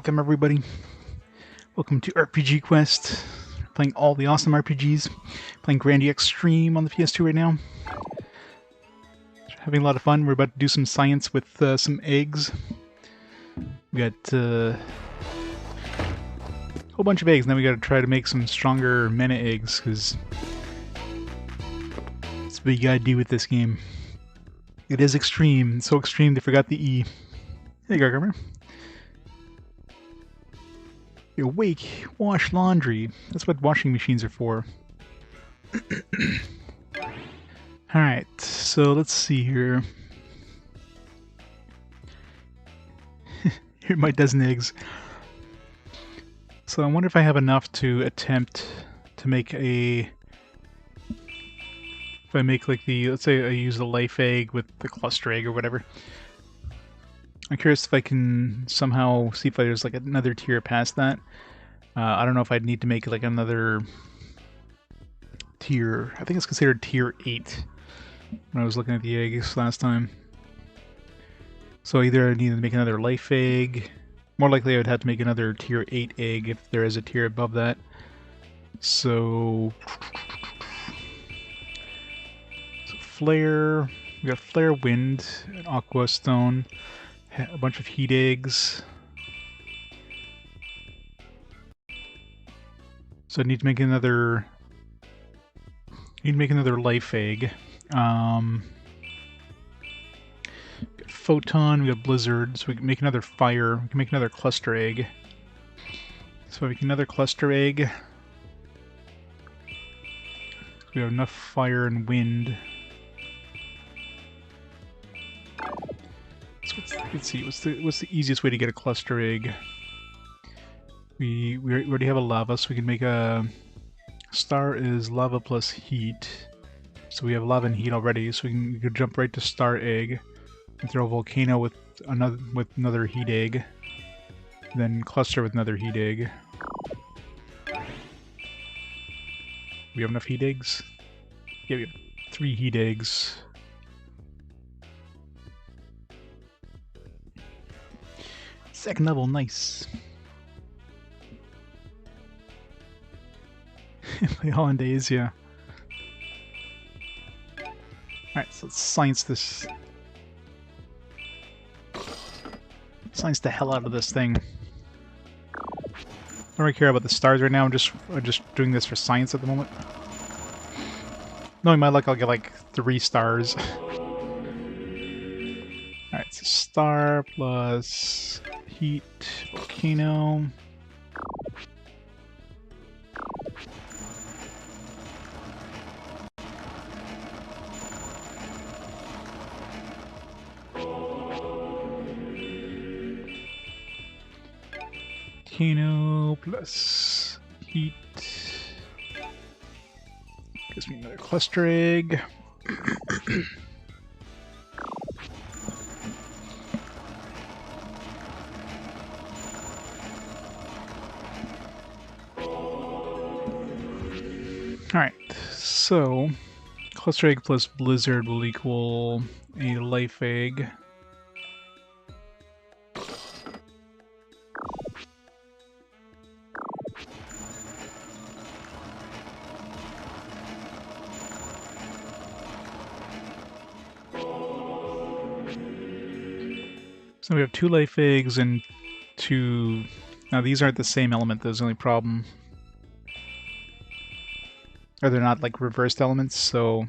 Welcome everybody. Welcome to RPG Quest. Playing all the awesome RPGs. Playing Grandia Xtreme on the PS2 right now. Having a lot of fun. We're about to do some science with some eggs. We got a whole bunch of eggs, and then we got to try to make some stronger mana eggs, because that's what you gotta do with this game. It is extreme. It's so extreme they forgot the E. Hey, Gargammer. Awake, wash laundry. That's what washing machines are for. Alright, so let's see here. Here are my dozen eggs. So I wonder if I have enough to attempt to make a... If I make like the... Let's say I use the life egg with the cluster egg or whatever. I'm curious if I can somehow see if there's like another tier past that. I don't know if I'd need to make like another tier. I think it's considered tier 8 when I was looking at the eggs last time. So either I need to make another life egg. More likely I would have to make another tier 8 egg if there is a tier above that. So flare. We got flare wind, an aqua stone, a bunch of heat eggs. So I need to make another. Life egg. Got photon. We got blizzard. So we can make another fire. We can make another cluster egg. So we make another cluster egg. We have enough fire and wind. So let's see. What's the easiest way to get a cluster egg? We already have a lava, so we can make a star is lava plus heat. So we have lava and heat already, so we can jump right to star egg and throw a volcano with another heat egg, then cluster with another heat egg. We have enough heat eggs? Yeah, we have 3 heat eggs. Second level, nice. Play Hollandaise, yeah. Alright, so let's science this. Science the hell out of this thing. I don't really care about the stars right now, I'm just doing this for science at the moment. Knowing my luck, I'll get like 3 stars. Alright, so star plus heat, volcano. Volcano plus heat gives me another cluster egg. Alright, so cluster egg plus blizzard will equal a life egg. So we have 2 life eggs and 2... Now these aren't the same element, that's the only problem. Or they're not like reversed elements, so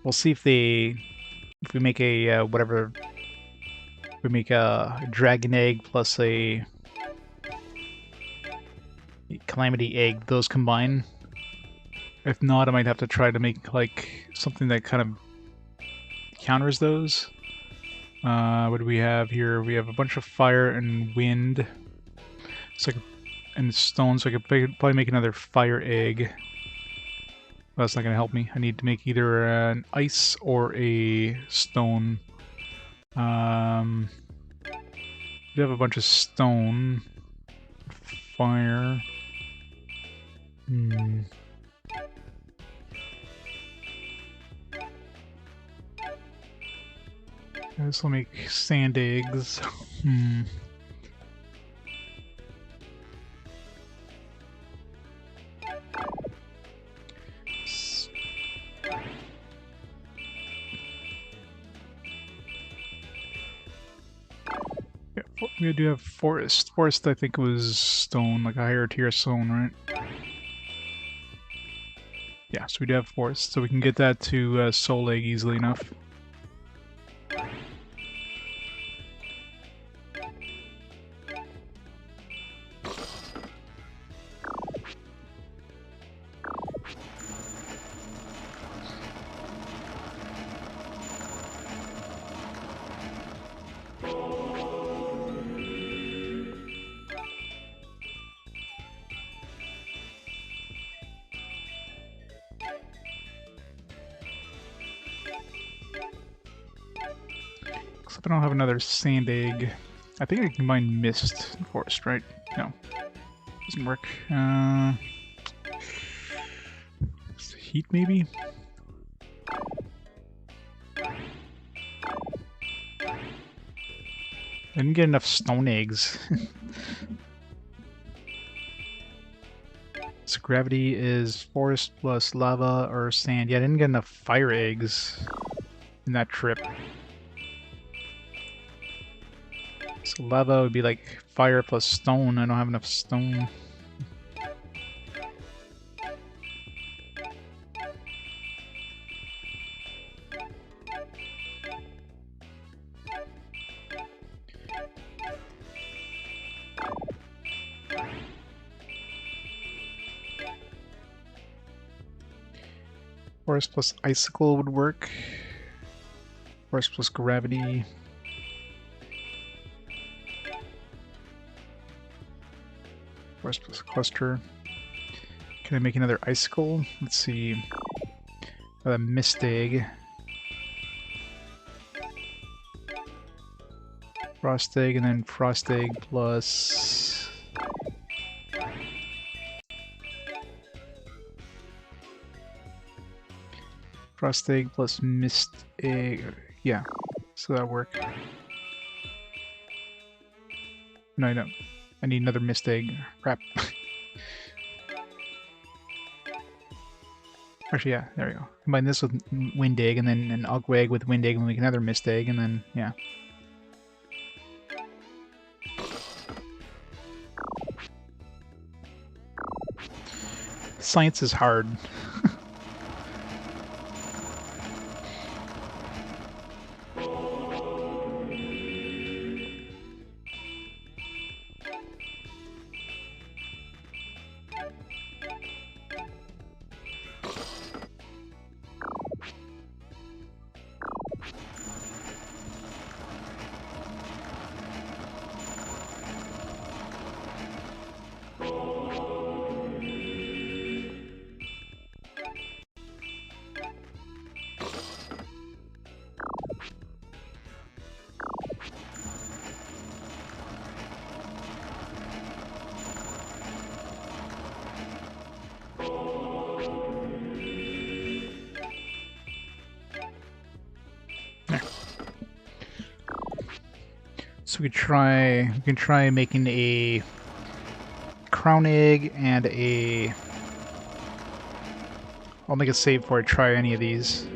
we'll see if we make a whatever... We make a dragon egg plus a calamity egg, those combine. If not, I might have to try to make like something that kind of counters those. What do we have here? We have a bunch of fire and wind, so and stone. So I could probably make another fire egg. Well, that's not going to help me. I need to make either an ice or a stone. We have a bunch of stone, fire. This will make sand eggs. We do have forest. Forest, I think, was stone, like a higher tier stone, right? Yeah, so we do have forest, so we can get that to soul egg easily enough. Except I don't have another sand egg. I think I can combine mist and forest, right? No. Doesn't work. Heat, maybe? I didn't get enough stone eggs. So gravity is forest plus lava or sand. Yeah, I didn't get enough fire eggs in that trip. So lava would be like fire plus stone. I don't have enough stone. Forest plus icicle would work. Forest plus gravity. Forest plus cluster. Can I make another icicle? Let's see. A mist egg. Frost egg, and then frost egg plus... Frost egg plus mist egg. Yeah, so that'll work. No, I don't. I need another mist egg. Crap. Actually, yeah, there we go. Combine this with wind egg, and then an ugg egg with wind egg, and make another mist egg, and then, yeah. Science is hard. So we can try making a crown egg and a... I'll make a save before I try any of these.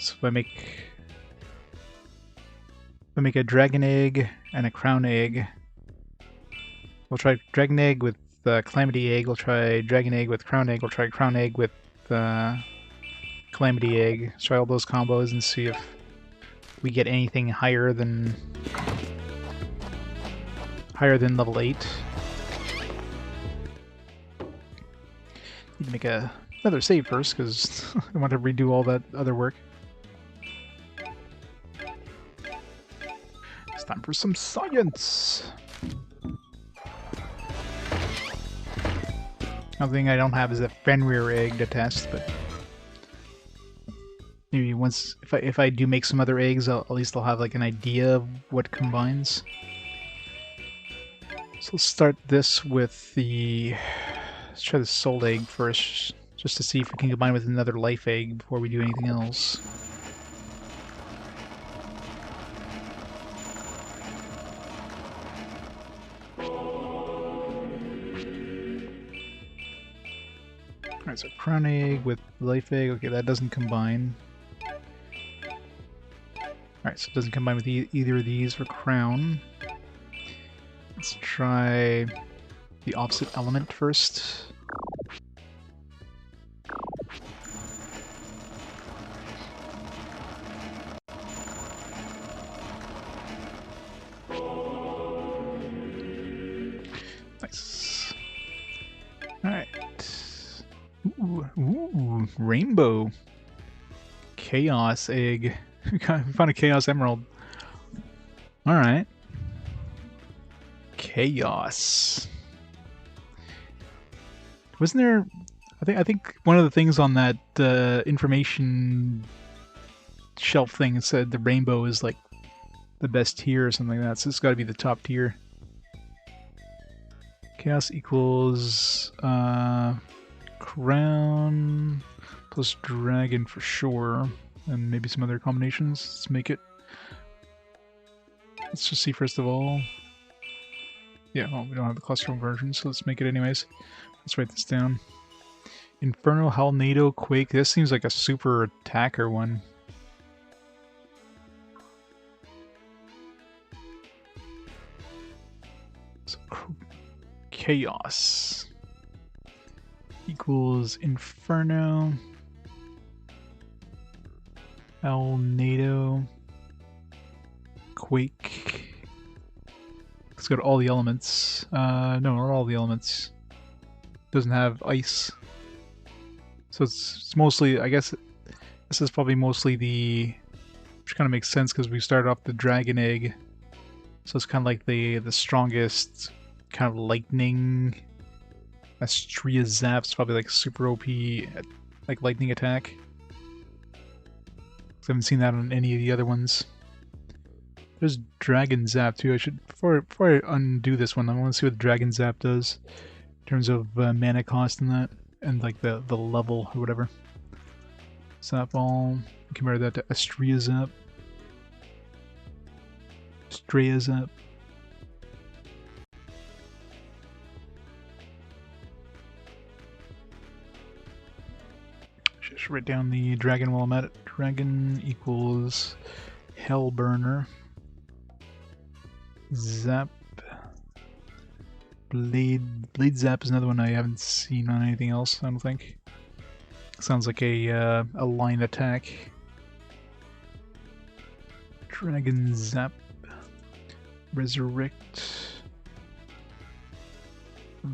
So if I make a dragon egg and a crown egg, we'll try dragon egg with calamity egg, we'll try dragon egg with crown egg, we'll try crown egg with calamity egg. Let's try all those combos and see if we get anything higher than level 8. Need to make another save first because I want to redo all that other work. It's time for some science. Another thing I don't have is a Fenrir egg to test, but maybe once, if I do make some other eggs, at least I'll have like an idea of what combines. So let's start this with let's try the soul egg first, just to see if we can combine with another life egg before we do anything else. Alright, so crown egg with life egg, okay, that doesn't combine. Alright, Alright, so it doesn't combine with either of these for crown. Let's try the opposite element first. Nice. Alright. Ooh, rainbow. Chaos egg. We found a chaos emerald. Alright. Chaos. Wasn't there... I think one of the things on that information shelf thing said the rainbow is like the best tier or something like that, so it's got to be the top tier. Chaos equals crown plus dragon for sure, and maybe some other combinations. Let's make it. Let's just see first of all. Yeah, well, we don't have the cluster version, so let's make it anyways. Let's write this down. Inferno, Halnado, Quake. This seems like a super attacker one. So, Chaos equals Inferno, Halnado, Quake. Let's go to all the elements. No, not all the elements. Doesn't have ice. So it's mostly, I guess, this is probably mostly the, which kind of makes sense because we started off the dragon egg. So it's kind of like the strongest kind of lightning. Astria Zap's probably like super OP, like lightning attack. I haven't seen that on any of the other ones. There's Dragon Zap too. I should, before I undo this one, I want to see what Dragon Zap does in terms of mana cost and that, and like the level or whatever. Zap Ball, compare that to Astria Zap. Astria Zap. Just write down the dragon while I'm at it. Dragon equals Hellburner. Zap. Blade Zap is another one I haven't seen on anything else, I don't think. Sounds like a line attack. Dragon Zap. Resurrect.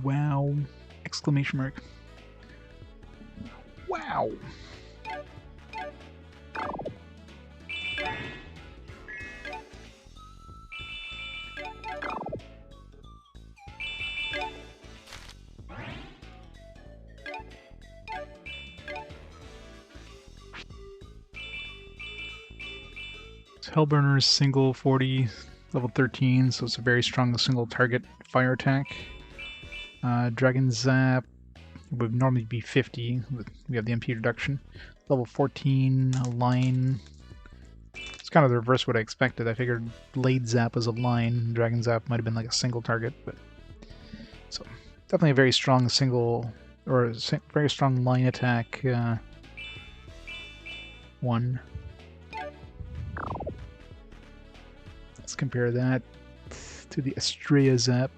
Wow. Exclamation mark. Wow. Hellburner is single 40, level 13, so it's a very strong single target fire attack. Dragon Zap would normally be 50, but we have the MP reduction. Level 14, a line. It's kind of the reverse of what I expected. I figured Blade Zap was a line, Dragon Zap might have been like a single target, but so definitely a very strong single, or a very strong line attack one. Let's compare that to the Astrea Zap.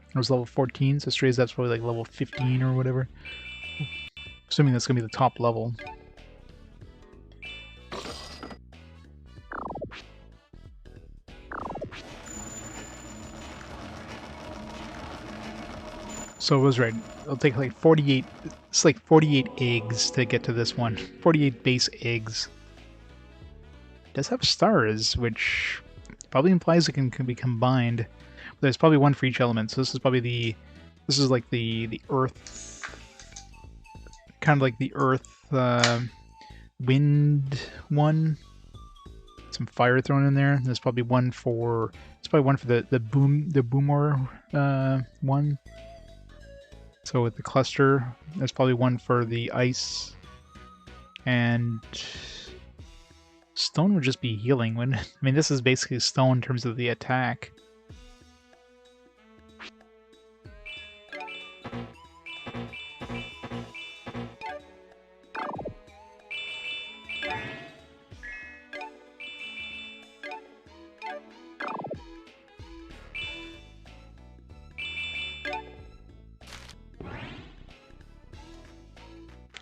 It was level 14, so Astrea Zap's probably like level 15 or whatever. Assuming that's going to be the top level. So I was right. It'll take like 48, it's like 48 eggs to get to this one. 48 base eggs. It does have stars, which probably implies it can be combined. There's probably one for each element, so this is probably this is like the earth, kind of like the earth wind one. Some fire thrown in there. There's probably one for, it's probably one for the boomer one. So with the cluster, there's probably one for the ice, and stone would just be healing. When I mean, this is basically stone in terms of the attack.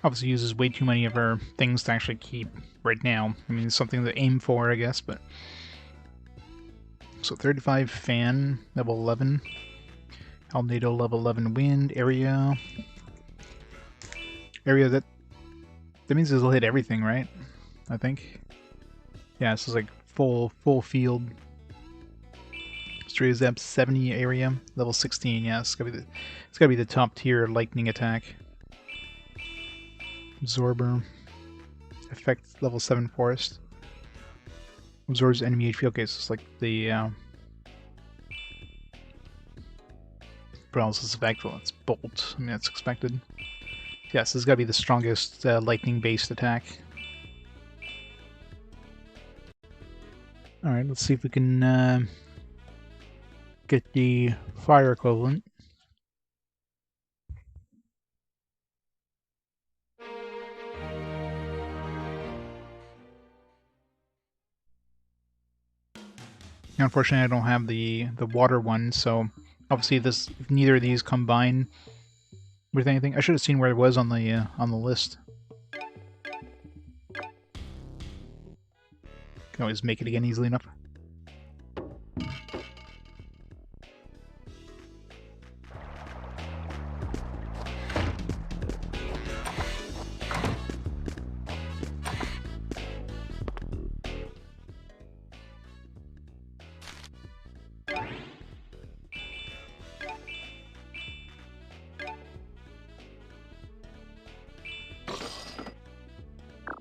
Obviously uses way too many of our things to actually keep right now. I mean, it's something to aim for, I guess, but... So 35 fan, level 11. Alnado, level 11 wind, area... Area that means it'll hit everything, right? I think. Yeah, this is like full field. Straight Zap 70 area, level 16. Yeah, it's gotta be the top tier lightning attack. Absorber. Effect level 7 forest. Absorbs enemy HP. Okay, so it's like the paralysis effect. Well, it's bolt. I mean, that's expected. Yes, this has got to be the strongest lightning-based attack. Alright, let's see if we can get the fire equivalent. Unfortunately, I don't have the water one, so obviously neither of these combine with anything. I should have seen where it was on the list. Can always make it again easily enough.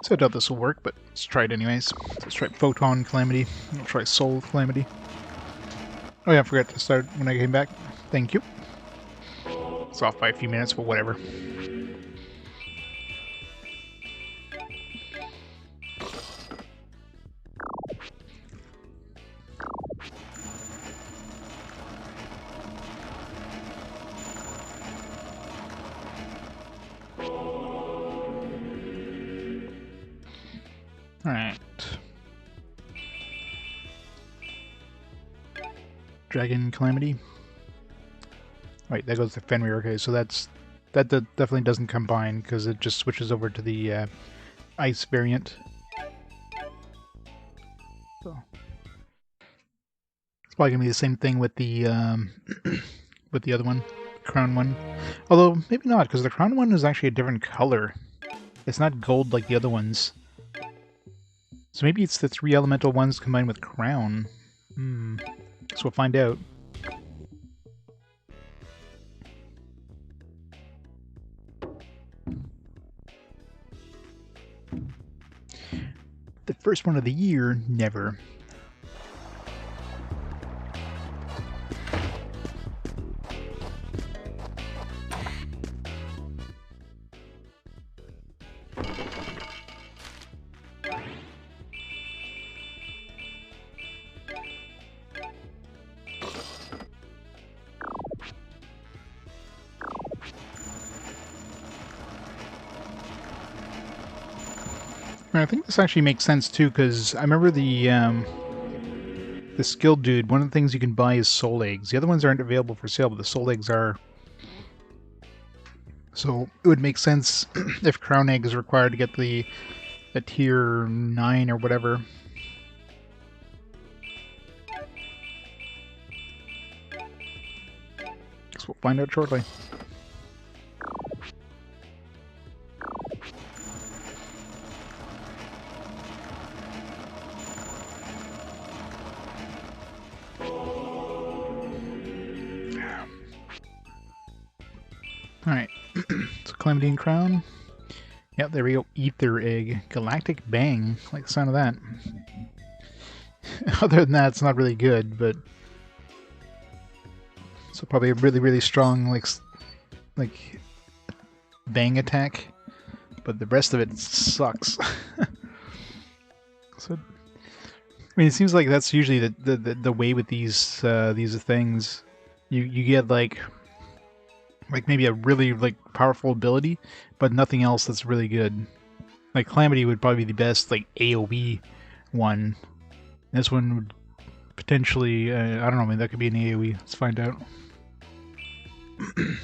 So I doubt this will work, but let's try it anyways. Let's try Photon Calamity. We'll try Soul Calamity. Oh yeah, I forgot to start when I came back. Thank you. It's off by a few minutes, but whatever. Alright. Dragon Calamity. Wait, that goes to Fenrir. Okay, so that definitely doesn't combine because it just switches over to the ice variant. So it's probably gonna be the same thing with the with the other one, crown one. Although maybe not, because the crown one is actually a different color. It's not gold like the other ones. So maybe it's the 3 elemental ones combined with crown. So we'll find out. The first one of the year, never. I think this actually makes sense too, because I remember the skill dude, one of the things you can buy is soul eggs. The other ones aren't available for sale, but the soul eggs are. So it would make sense if crown egg is required to get the tier 9 or whatever. Guess we'll find out shortly. Alright, so Calamity and Crown. Yep, there we go. Ether Egg. Galactic Bang. Like the sound of that. Other than that, it's not really good, but... So probably a really, really strong, like bang attack. But the rest of it sucks. So, I mean, it seems like that's usually the way with these things. You get like maybe a really powerful ability, but nothing else that's really good. Like Calamity would probably be the best AoE one. This one would potentially I don't know, maybe that could be an AoE. Let's find out. The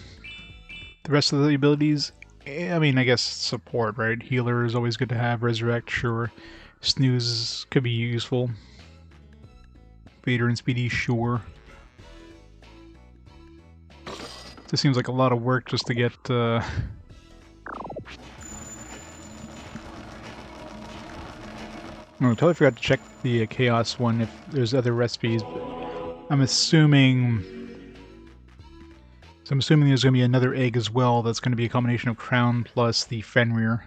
rest of the abilities, I mean, I guess support, right? Healer is always good to have. Resurrect, sure. Snooze could be useful. Vader and Speedy, sure. This seems like a lot of work just to get, Oh, I totally forgot to check the Chaos one if there's other recipes. I'm assuming... So I'm assuming there's going to be another egg as well that's going to be a combination of Crown plus the Fenrir.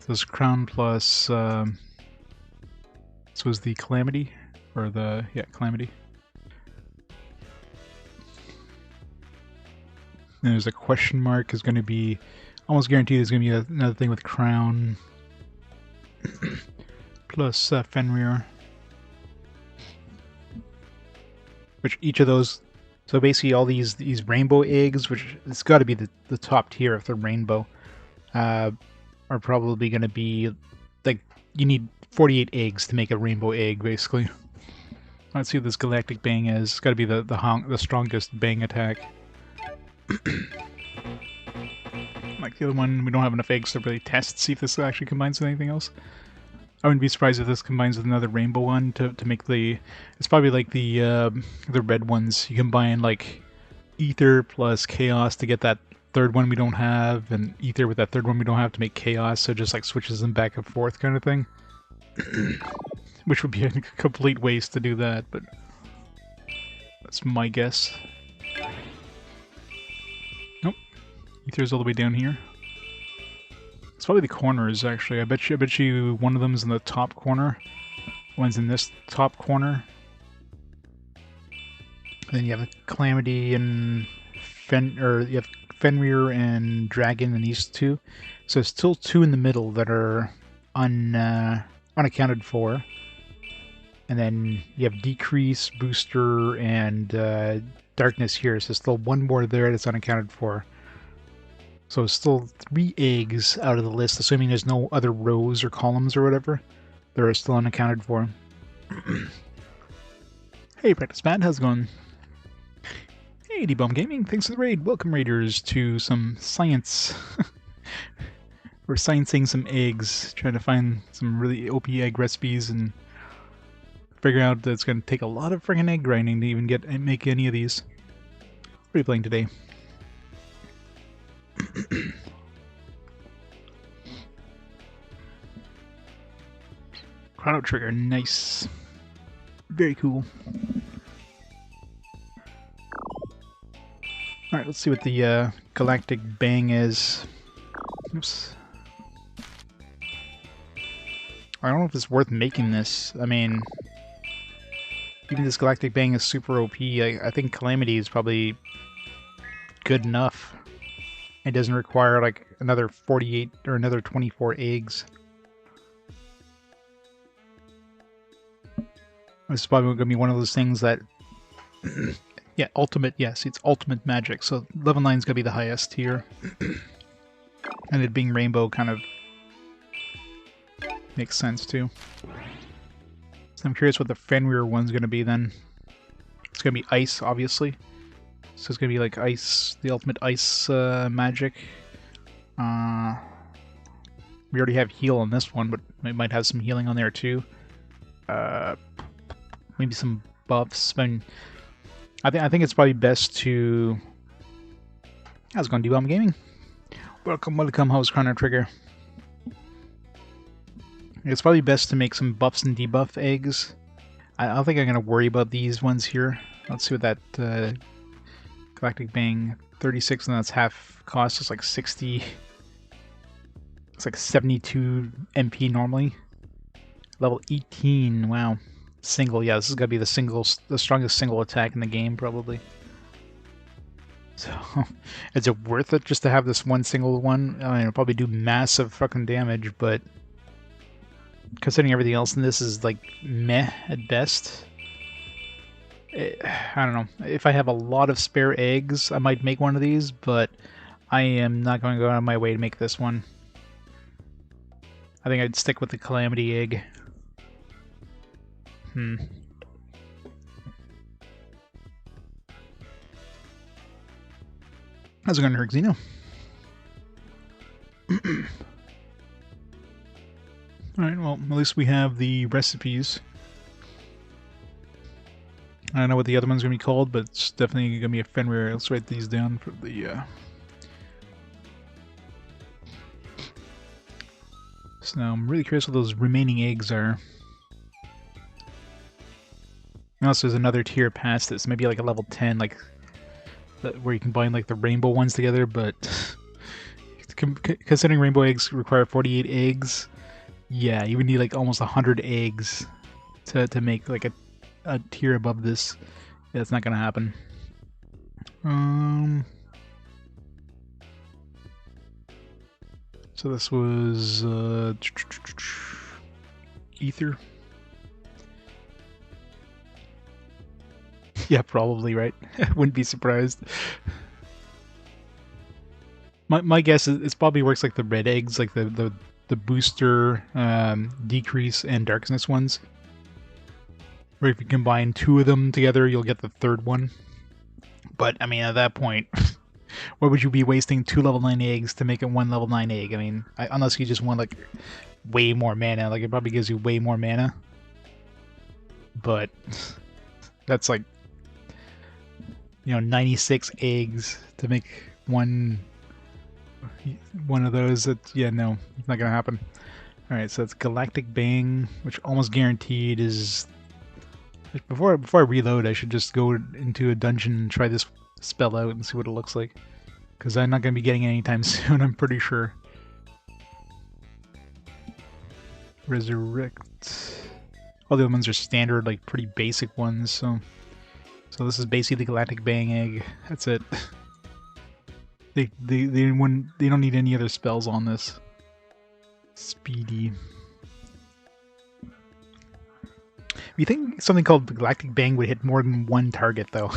So it's Crown plus... so is the Calamity? Or the... yeah, Calamity. And there's a question mark is going to be... Almost guaranteed there's going to be another thing with Crown plus Fenrir. Which each of those... So basically all these rainbow eggs, which it's got to be the top tier if they're rainbow, are probably going to be... Like, you need 48 eggs to make a rainbow egg, basically. Let's see what this Galactic Bang is. It's got to be the strongest bang attack. Like the other one, we don't have enough eggs to really test, see if this actually combines with anything else. I wouldn't be surprised if this combines with another rainbow one to make the... It's probably like the red ones. You combine like Ether plus Chaos to get that third one we don't have, and Ether with that third one we don't have to make Chaos, so it just like switches them back and forth kind of thing. Which would be a complete waste to do that, but that's my guess. Nope. Ether's all the way down here. It's probably the corners, actually. I bet you one of them's in the top corner. One's in this top corner. And then you have Calamity and you have Fenrir and Dragon in these two. So there's still two in the middle that are unaccounted for. And then you have Decrease, Booster, and Darkness here. So still one more there that's unaccounted for. So still 3 eggs out of the list, assuming there's no other rows or columns or whatever. That are still unaccounted for. Hey, Practice Matt, how's it going? Hey, D-Bomb Gaming, thanks for the raid. Welcome, raiders, to some science. We're sciencing some eggs, trying to find some really OP egg recipes and figure out that it's going to take a lot of friggin' egg grinding to even make any of these. What are you playing today? Chrono Trigger, nice. Very cool. Alright, let's see what the Galactic Bang is. Oops. I don't know if it's worth making this. I mean, even this Galactic Bang is super OP. I think Calamity is probably good enough. It doesn't require like another 48 or another 24 eggs. This is probably going to be one of those things that... yeah, ultimate, yes, it's ultimate magic. So level 9 is going to be the highest here. And it being rainbow kind of makes sense too. So I'm curious what the Fenrir one's going to be then. It's going to be ice, obviously. So it's going to be like ice, the ultimate ice magic. We already have heal on this one, but we might have some healing on there too. Maybe some buffs. I mean, I think it's probably best to... How's it going, D-Bomb Gaming? Welcome, how's Chrono Trigger? It's probably best to make some buffs and debuff eggs. I don't think I'm going to worry about these ones here. Let's see what that Galactic Bang 36, and that's half cost. It's like 60. It's like 72 MP normally. Level 18. Wow. Single. Yeah, this is gonna be the strongest single attack in the game probably. So, is it worth it just to have this one single one? I mean, it'll probably do massive fucking damage, but considering everything else in this is like meh at best. I don't know. If I have a lot of spare eggs, I might make one of these, but I am not going to go out of my way to make this one. I think I'd stick with the Calamity egg. How's it going, Herxino? Alright, well, at least we have the recipes. I don't know what the other one's going to be called, but it's definitely going to be a Fenrir. Let's write these down for the... So now I'm really curious what those remaining eggs are. Unless there's another tier past this, maybe like a level 10, like where you combine like the rainbow ones together, but considering rainbow eggs require 48 eggs, yeah, you would need like almost 100 eggs to make like a tier above this. Yeah, it's not gonna happen. So this was ether. Yeah, probably, right? Wouldn't be surprised. My guess is it probably works like the red eggs, like the booster, decrease, and darkness ones. Where if you combine two of them together, you'll get the third one. But, I mean, at that point, why would you be wasting 2 level 9 eggs to make it 1 level 9 egg? I mean, unless you just want, like, way more mana. Like, it probably gives you way more mana. But that's like, 96 eggs to make one of those. That, yeah, no, it's not gonna happen. Alright, so it's Galactic Bang, which almost guaranteed is... Before I reload, I should just go into a dungeon and try this spell out and see what it looks like. Because I'm not going to be getting it anytime soon, I'm pretty sure. Resurrect. All the other ones are standard, like pretty basic ones, so this is basically the Galactic Bang Egg. That's it. They don't need any other spells on this. Speedy. You think something called the Galactic Bang would hit more than one target, though?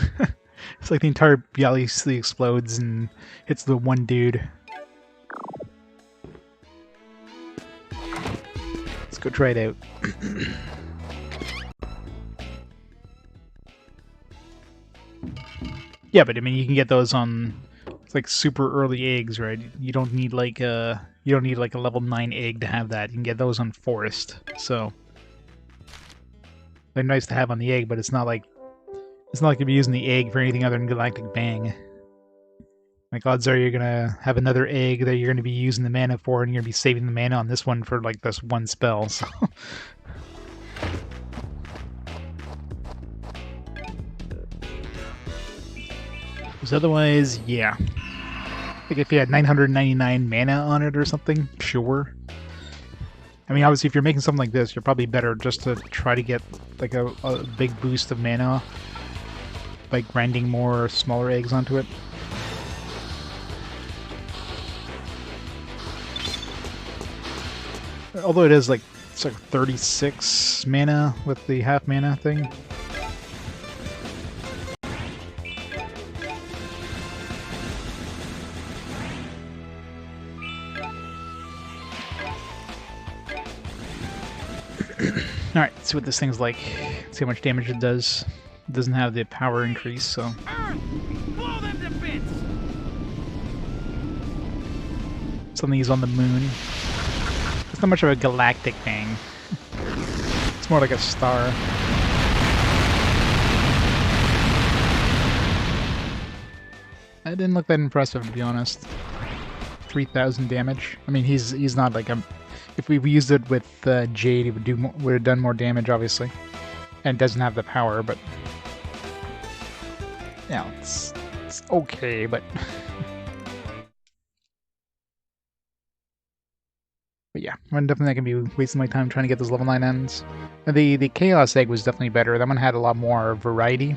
It's like the entire galaxy explodes and hits the one dude. Let's go try it out. Yeah, but I mean, you can get those on like super early eggs, right? You don't need like a level 9 egg to have that. You can get those on Forest, so they're nice to have on the egg, but it's not like you'll be using the egg for anything other than Galactic Bang. Like, odds are you're gonna have another egg that you're gonna be using the mana for, and you're gonna be saving the mana on this one for like this one spell. So. Because otherwise, yeah. Like if you had 999 mana on it or something, sure. I mean, obviously, if you're making something like this, you're probably better just to try to get like a big boost of mana by grinding more smaller eggs onto it. Although it is like, it's like 36 mana with the half mana thing. Alright, let's see what this thing's like. Let's see how much damage it does. It doesn't have the power increase, so... Something is on the moon. It's not much of a galactic thing. It's more like a star. That didn't look that impressive, to be honest. 3,000 damage. I mean, he's not like a... If we used it with Jade, it would have done more damage, obviously. And it doesn't have the power, but... Yeah, it's okay, but... But yeah, I'm definitely not going to be wasting my time trying to get those level 9 ends. And the Chaos Egg was definitely better. That one had a lot more variety.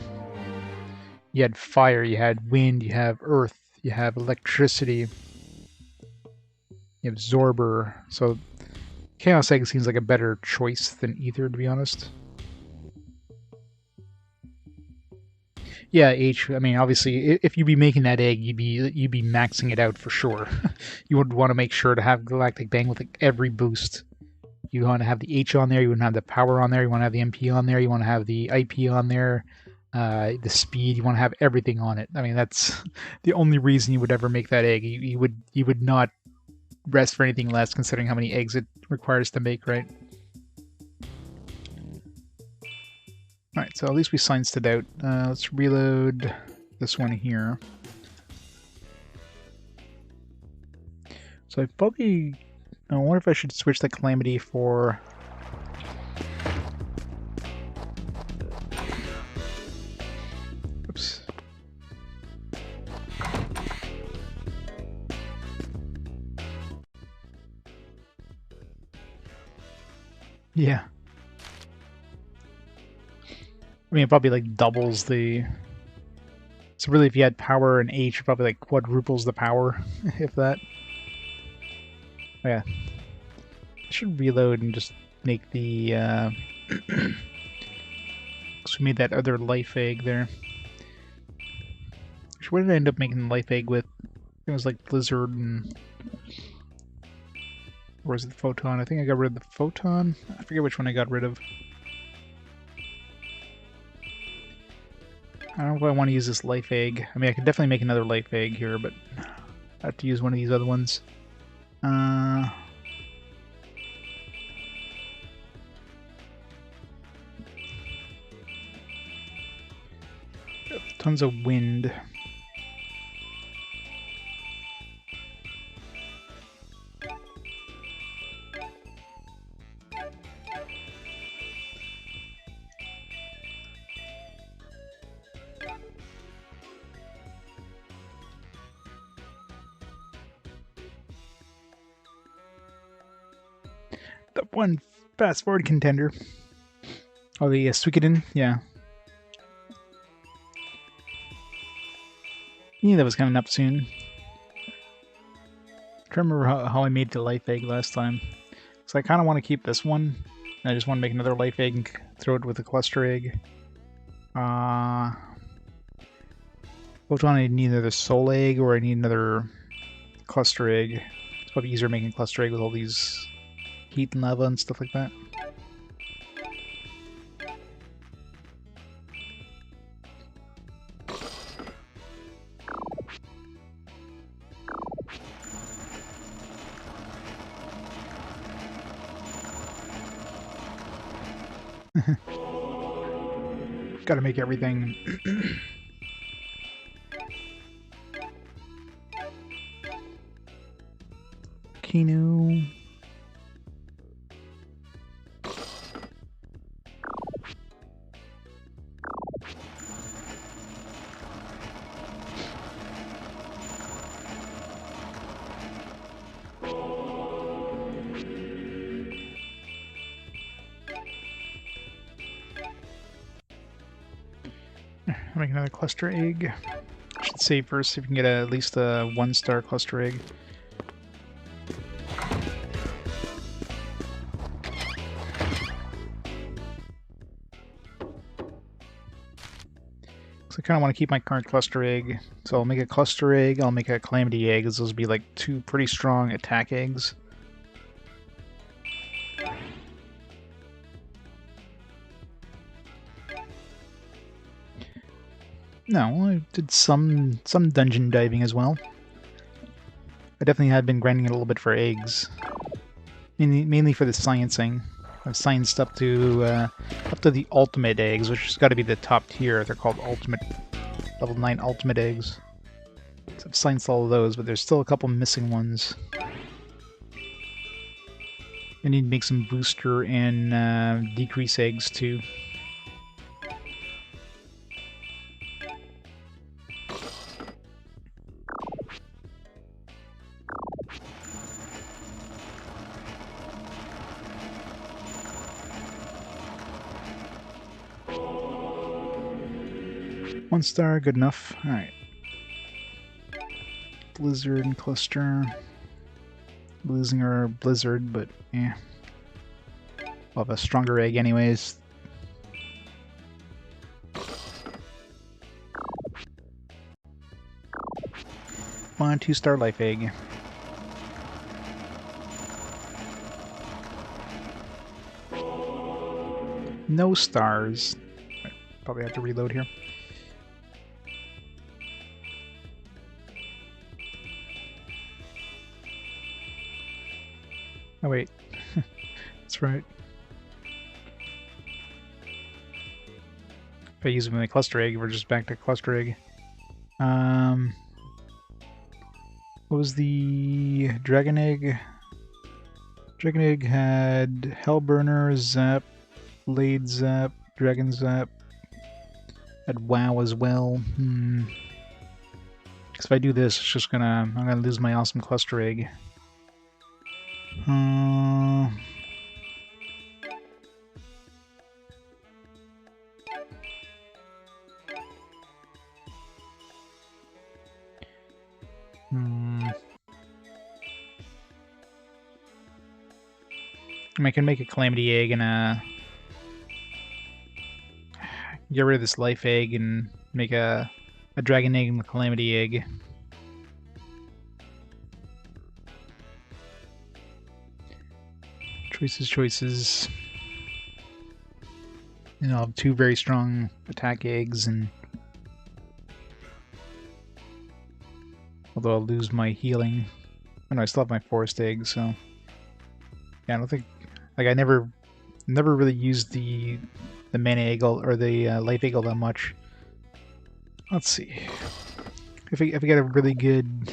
You had fire, you had wind, you have earth, you have electricity, you have Zorber. So Chaos Egg seems like a better choice than Ether, to be honest. Yeah, H. I mean, obviously, if you'd be making that egg, you'd be maxing it out for sure. You would want to make sure to have Galactic Bang with like every boost. You want to have the H on there. You want to have the power on there. You want to have the MP on there. You want to have the IP on there. The speed. You want to have everything on it. I mean, that's the only reason you would ever make that egg. You would not rest for anything less, considering how many eggs it requires to make, right? Alright, so at least we scienced it out. Let's reload this one here. So I probably... I wonder if I should switch the Calamity for... Oops. Yeah. I mean, it probably, like, doubles the... So really, if you had power and H, it probably, like, quadruples the power, if that. Oh, yeah. I should reload and just make the, so we made that other life egg there. Actually, what did I end up making the life egg with? It was like Blizzard and... Or was it the Photon? I think I got rid of the Photon? I forget which one I got rid of. I don't know if I want to use this life egg. I mean, I could definitely make another life egg here, but I have to use one of these other ones. Tons of wind. The one fast forward contender. Oh, the Suikoden? Yeah. Yeah, that was coming up soon. I can't remember how I made the life egg last time. So I kind of want to keep this one. I just want to make another life egg and throw it with a cluster egg. Photon, I need another soul egg or I need another cluster egg. It's probably easier making a cluster egg with all these heat and lava and stuff like that. Gotta make everything. Kino. Make another cluster egg. I should save first, see if we can get at least a 1-star cluster egg. So I kind of want to keep my current cluster egg. So I'll make a cluster egg, I'll make a calamity egg, as those will be like 2 pretty strong attack eggs. No, I did some dungeon diving as well. I definitely had been grinding it a little bit for eggs, mainly for the sciencing. I've scienced up to the ultimate eggs, which has got to be the top tier. They're called ultimate, level 9 ultimate eggs. So I've scienced all of those, but there's still a couple missing ones. I need to make some booster and decrease eggs too. One star, good enough. Alright. Blizzard and cluster. Losing our blizzard, but yeah. We'll have a stronger egg anyways. Come on, 2-star life egg. No stars. Probably have to reload here. Oh wait, that's right. If I use them in the cluster egg, we're just back to cluster egg. What was the dragon egg? Dragon egg had Hellburner, Zap, Blade Zap, Dragon Zap. Had WoW as well. Because if I do this, it's just I'm gonna lose my awesome cluster egg. I can make a Calamity Egg and get rid of this Life Egg and make a Dragon Egg and a Calamity Egg. Choices. And I'll have 2 very strong attack eggs, and although I'll lose my healing. Oh no, I still have my forest egg, so yeah, I don't think I never really used the mana egg or the life egg all that much. Let's see if we get a really good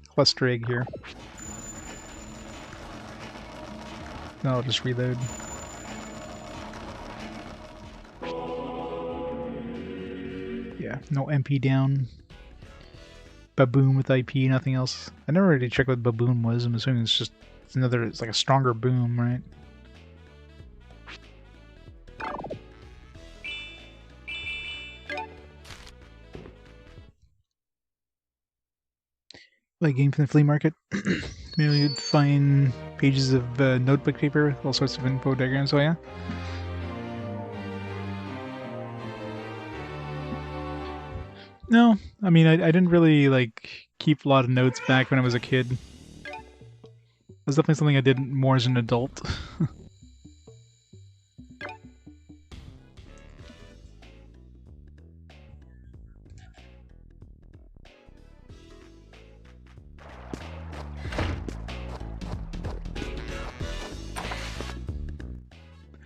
cluster egg here. No, I'll just reload. Yeah, no MP down. Baboon with IP, nothing else. I never really checked what Baboon was. I'm assuming it's like a stronger boom, right? Like game from the flea market. Maybe you'd find pages of notebook paper with all sorts of info diagrams. Oh yeah. No, I mean I didn't really like keep a lot of notes back when I was a kid. That's definitely something I did more as an adult.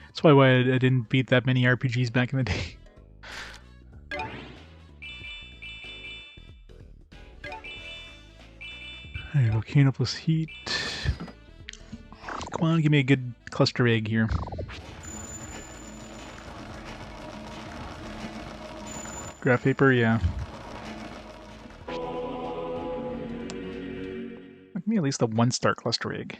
That's probably why I didn't beat that many RPGs back in the day. Alright, volcano plus heat. Come on, give me a good cluster egg here. Graph paper, yeah. Give me at least a 1-star cluster egg.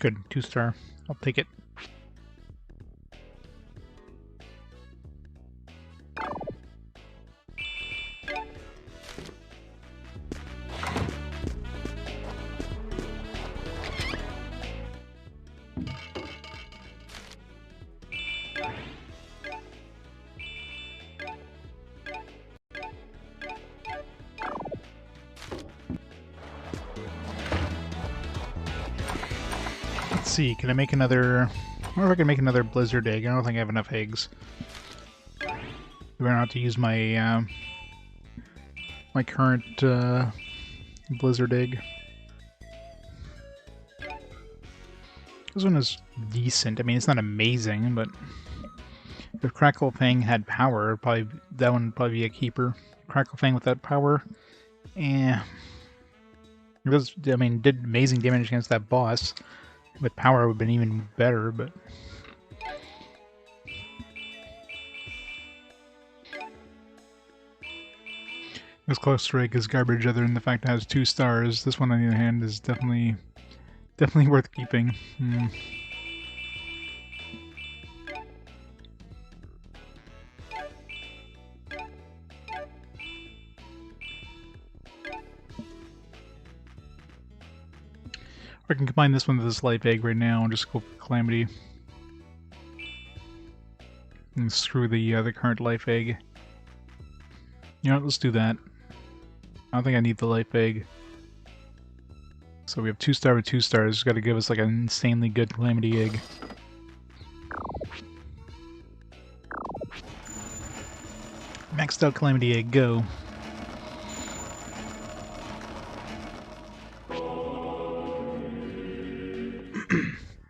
Good, 2-star. I'll take it. Let's see, can I make another... I wonder if I can make another blizzard egg. I don't think I have enough eggs. We're gonna have to use my my current blizzard egg. This one is decent. I mean, it's not amazing, but if Crackle Fang had power, that one would probably be a keeper. Crackle Fang without power, it was, I mean, did amazing damage against that boss. With power, it would have been even better, but This cluster egg is garbage other than the fact it has 2 stars. This one, on the other hand, is definitely worth keeping. I can combine this one with this life egg right now and just go for Calamity. And screw the current life egg. You know what, let's do that. I don't think I need the life egg. So we have 2 star with 2 stars. It's got to give us like an insanely good Calamity egg. Maxed out Calamity egg, go.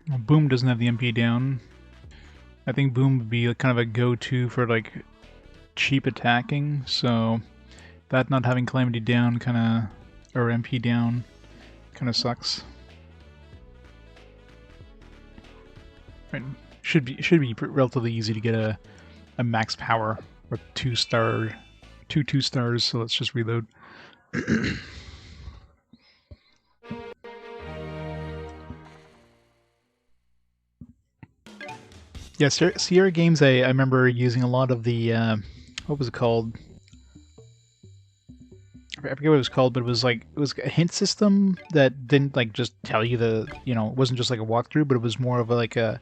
Well, Boom doesn't have the MP down. I think Boom would be kind of a go-to for like cheap attacking, so that not having Calamity down or MP down kinda sucks. Right. Should be relatively easy to get a max power with 2 stars, so let's just reload. Yeah, Sierra Games, I remember using a lot of the, what was it called? I forget what it was called, but it was a hint system that didn't like just tell you it wasn't just like a walkthrough, but it was more of like a,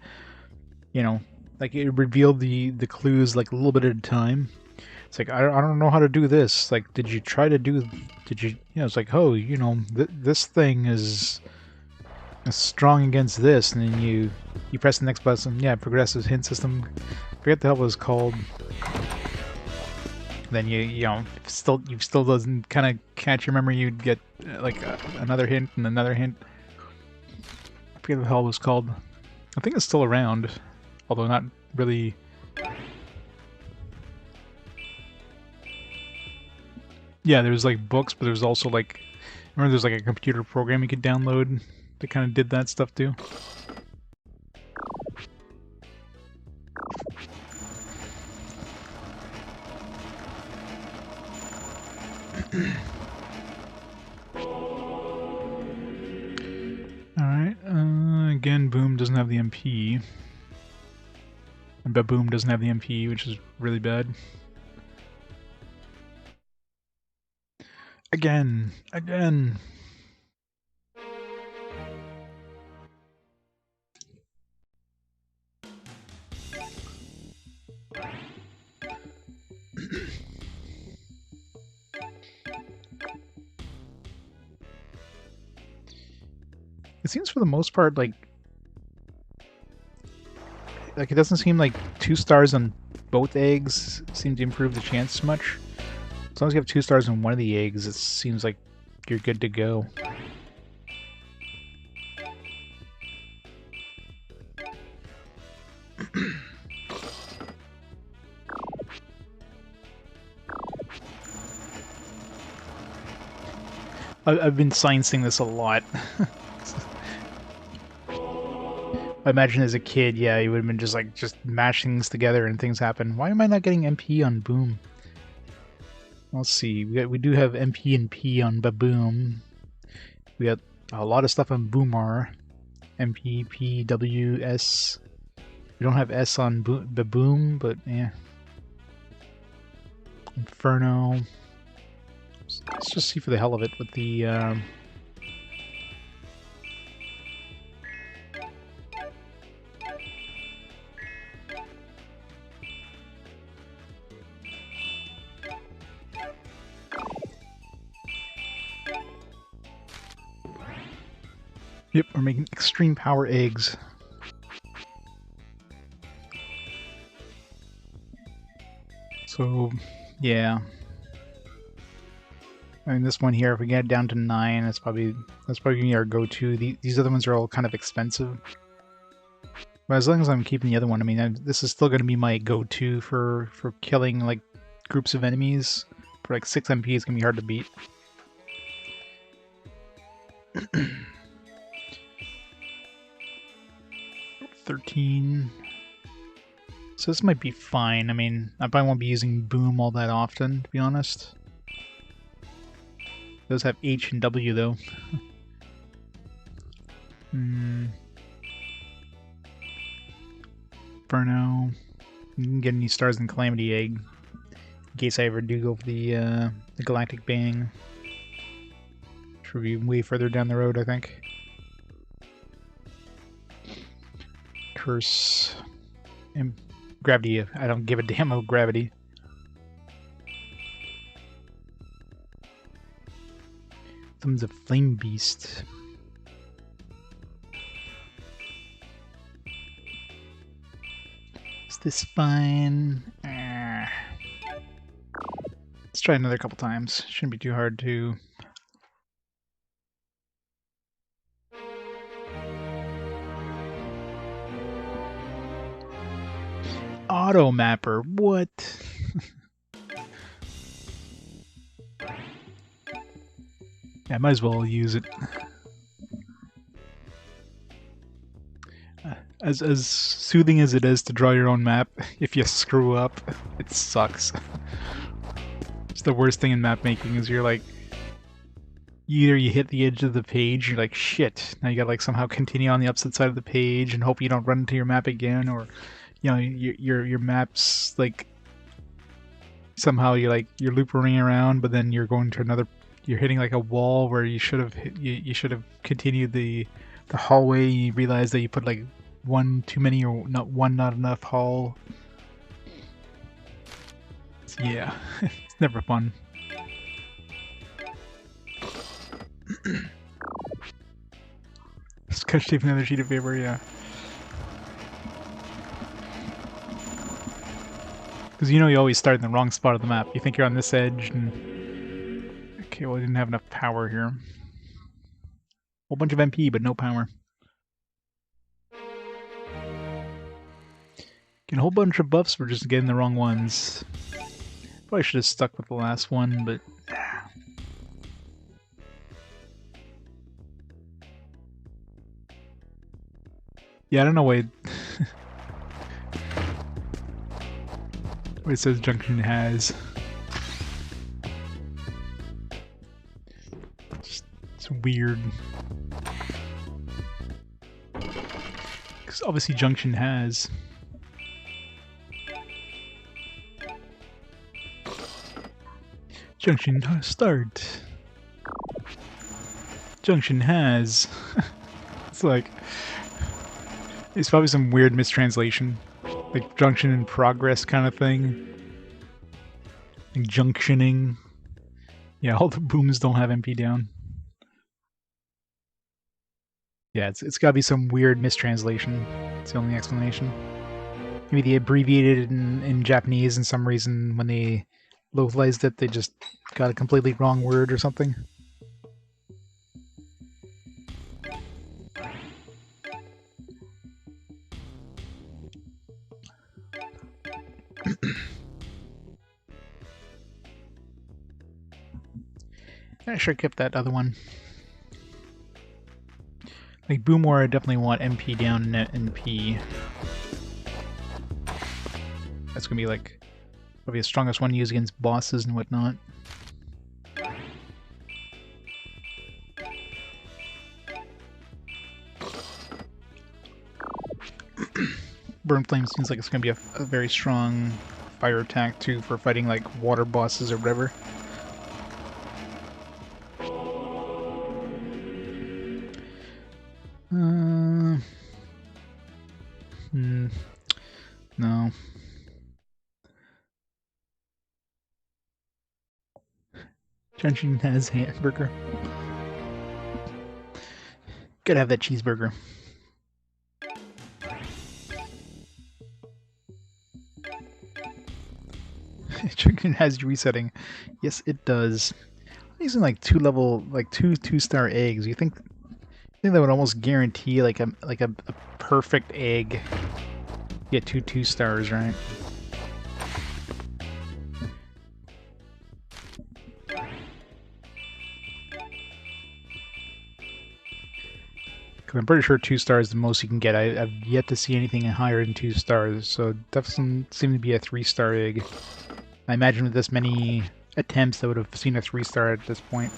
like it revealed the clues like a little bit at a time. It's like, I don't know how to do this. Like, it's like, oh, this thing is strong against this, and then you press the next button. Yeah, progressive hint system. I forget the hell it was called. Then you still doesn't kind of catch your memory. You'd get like another hint and another hint. I forget what the hell it was called. I think it's still around, although not really. Yeah, there's like books, but there's also like, remember there's like a computer program you could download that kind of did that stuff too. Alright, again, Boom doesn't have the MP. And Baboom doesn't have the MP, which is really bad. Again! It seems for the most part like it doesn't seem like 2 stars on both eggs seem to improve the chance much. As long as you have 2 stars on one of the eggs, it seems like you're good to go. I've been sciencing this a lot. I imagine as a kid, yeah, you would have been just mashing things together and things happen. Why am I not getting MP on Boom? Let's see. We do have MP and P on Baboom. We got a lot of stuff on Boomar. MP, P, W, S. We don't have S on Baboom, but yeah. Inferno. Let's just see for the hell of it with the. Yep, we're making extreme power eggs. So, yeah. I mean, this one here, if we get it down to 9, that's probably gonna be our go-to. These other ones are all kind of expensive. But as long as I'm keeping the other one, I mean, this is still gonna be my go-to for killing, like, groups of enemies. For, like, 6 MP, it's gonna be hard to beat. 13. So this might be fine. I mean, I probably won't be using Boom all that often, to be honest. Those have H and W though. For now, you can get any stars in Calamity Egg in case I ever do go for the Galactic Bang. Which will be way further down the road, I think. Curse. And gravity. I don't give a damn about gravity. Someone's a flame beast. Is this fine? Let's try another couple times. Shouldn't be too hard to... Auto mapper, what? Yeah, I might as well use it. As soothing as it is to draw your own map, if you screw up, it sucks. It's the worst thing in map making is you're like, either you hit the edge of the page, you're like, shit, now you gotta like somehow continue on the opposite side of the page and hope you don't run into your map again, or you know, your map's like somehow you're looping around, but then you're going to another, you're hitting like a wall where you should have you should have continued the hallway. You realize that you put like one too many or not enough hall. So, yeah, it's never fun. Sketch tape another sheet of paper, yeah. Because you know you always start in the wrong spot of the map. You think you're on this edge, and... Okay, well, I didn't have enough power here. Whole bunch of MP, but no power. Get a whole bunch of buffs for just getting the wrong ones. Probably should have stuck with the last one, but... Yeah, I don't know why... what it says Junction has. It's weird. Because obviously Junction has. Junction start. Junction has. It's like... It's probably some weird mistranslation. Like junction in progress kind of thing. Like junctioning. Yeah, all the booms don't have MP down. Yeah, it's gotta be some weird mistranslation. It's the only explanation. Maybe they abbreviated it in Japanese and some reason when they localized it, they just got a completely wrong word or something. I should have kept that other one. Like Boom War, I definitely want MP down and P. That's gonna be like probably the strongest one to use against bosses and whatnot. Burn Flame seems like it's gonna be a very strong fire attack too for fighting like water bosses or whatever. No. Junction has hamburger. Gotta have that cheeseburger. Junction has resetting. Yes, it does. I'm using like two-star eggs. You think that would almost guarantee like a perfect egg? You get two stars, right? I'm pretty sure 2 stars is the most you can get. I've yet to see anything higher than 2 stars, so it definitely seems to be a 3-star egg. I imagine with this many attempts, I would have seen a 3-star at this point.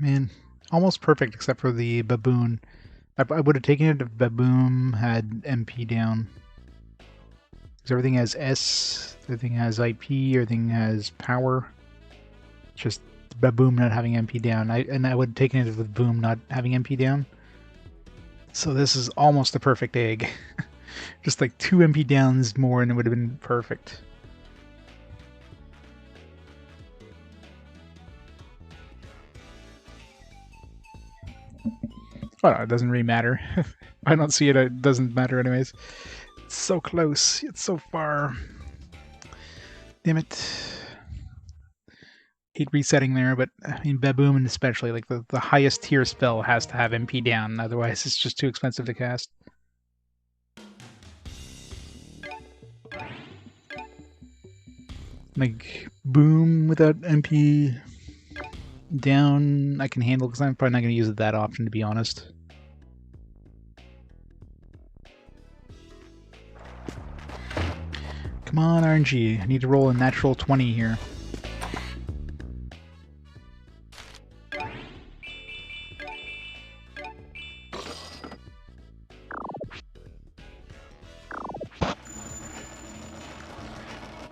man, almost perfect except for the baboon. I would have taken it if baboon had MP down. Because everything has S, everything has IP, everything has power. Just baboon not having MP down. I would have taken it with boom not having MP down. So this is almost a perfect egg. Just like 2 MP downs more and it would have been perfect. Well, it doesn't really matter. I don't see it, it doesn't matter anyways. It's so close, it's so far. Damn it. Hate resetting there, but I mean, Baboon especially, like the highest tier spell has to have MP down, otherwise it's just too expensive to cast. Like, Boom without MP down, I can handle because I'm probably not going to use it that often, to be honest. Come on, RNG. I need to roll a natural 20 here.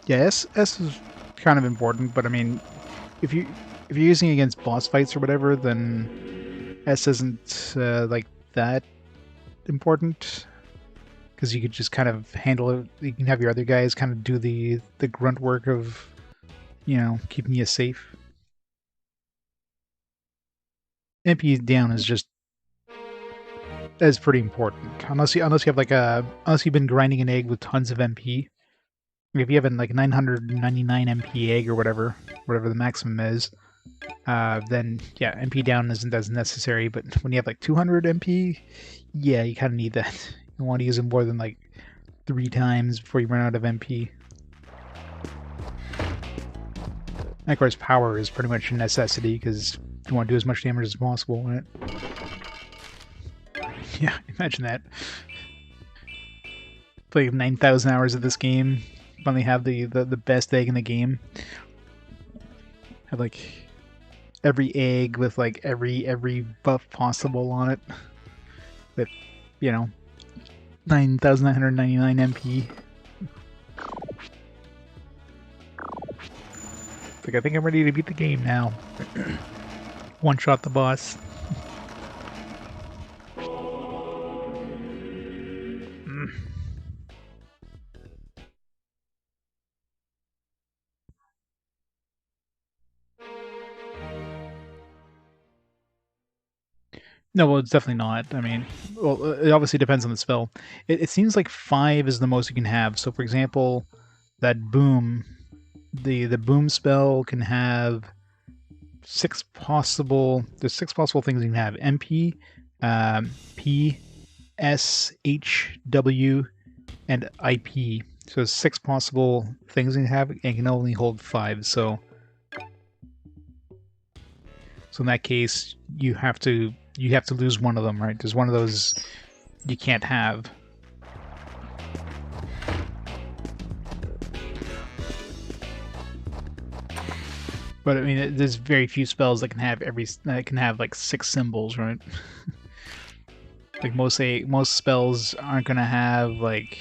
Yeah, S is kind of important, but I mean, if you're using it against boss fights or whatever, then S isn't like that important, because you could just kind of handle it. You can have your other guys kind of do the grunt work of, you know, keeping you safe. MP down is just pretty important, unless you have like unless you've been grinding an egg with tons of MP. If you have like 999 MP egg or whatever the maximum is, then yeah, MP down isn't as necessary. But when you have like 200 MP, yeah, you kind of need that. You want to use it more than like 3 times before you run out of MP. And of course, power is pretty much a necessity because you want to do as much damage as possible, right? Yeah, imagine that. Play 9,000 hours of this game. Finally have the best egg in the game. Have like every egg with like every buff possible on it. With, you know, 9,999 MP. Like, I think I'm ready to beat the game now. One shot the boss. No, well, it's definitely not. I mean, well, it obviously depends on the spell. It seems like 5 is the most you can have. So, for example, that boom, the boom spell can have 6 possible. There's 6 possible things you can have: MP, P, S, H, W, and IP. So 6 possible things you can have, and can only hold 5. So in that case, you have to lose one of them, right? There's one of those you can't have. But I mean, there's very few spells that can have like 6 symbols, right? Like most spells aren't gonna have like,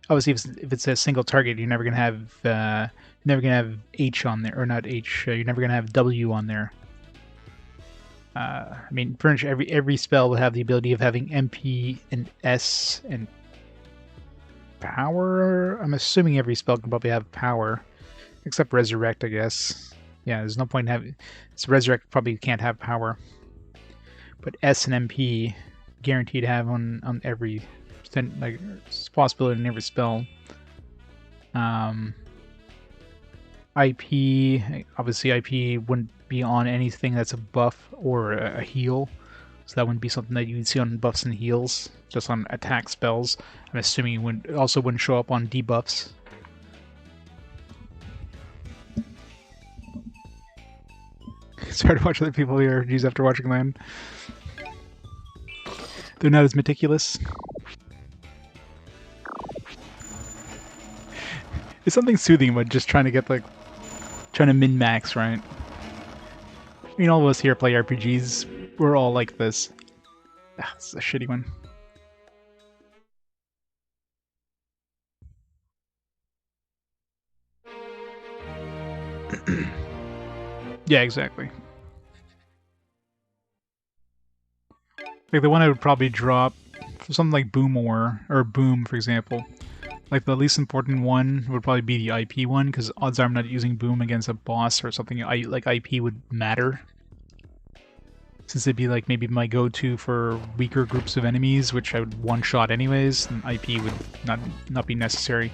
obviously if it's a single target, you're never gonna have H on there, or not H. You're never gonna have W on there. I mean, pretty much every spell will have the ability of having MP and S and power. I'm assuming every spell can probably have power, except Resurrect, I guess. Yeah, there's no point in having. So Resurrect probably can't have power, but S and MP guaranteed to have on every, like, it's a possibility in every spell. IP, obviously IP wouldn't be on anything that's a buff or a heal, so that wouldn't be something that you would see on buffs and heals, just on attack spells. I'm assuming it also wouldn't show up on debuffs. It's hard to watch other people RPGs after watching mine. They're not as meticulous. It's something soothing about just trying to get like, trying to min-max, right? I mean, all of us here play RPGs. We're all like this. Ah, this is a shitty one. Yeah, exactly. Like the one I would probably drop for something like Boom or Boom, for example. Like the least important one would probably be the IP one, because odds are I'm not using Boom against a boss or something. Like IP would matter, since it'd be like maybe my go-to for weaker groups of enemies, which I would one-shot anyways, and IP would not be necessary.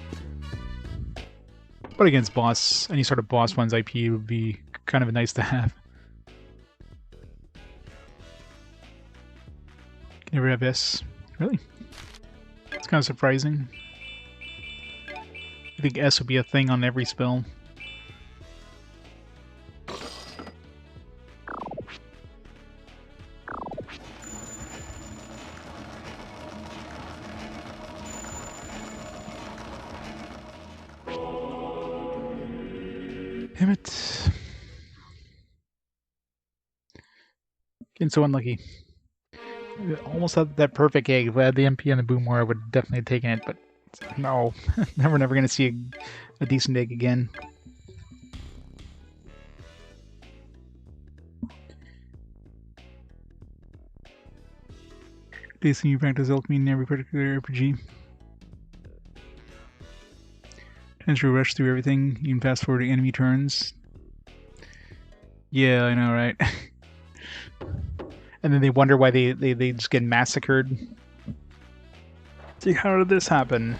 But against boss, any sort of boss ones, IP would be kind of nice to have. Can never have S. Really? It's kind of surprising. I think S would be a thing on every spell. Damn it. Getting so unlucky. Almost had that perfect egg. If I had the MP and the Boom War, I would have definitely taken it, but no. We're never going to see a decent egg again. Basically, you practice alchemy in every particular RPG. Tends to rush through everything, even fast forwarding enemy turns. Yeah, I know, right? And then they wonder why they just get massacred. See, how did this happen?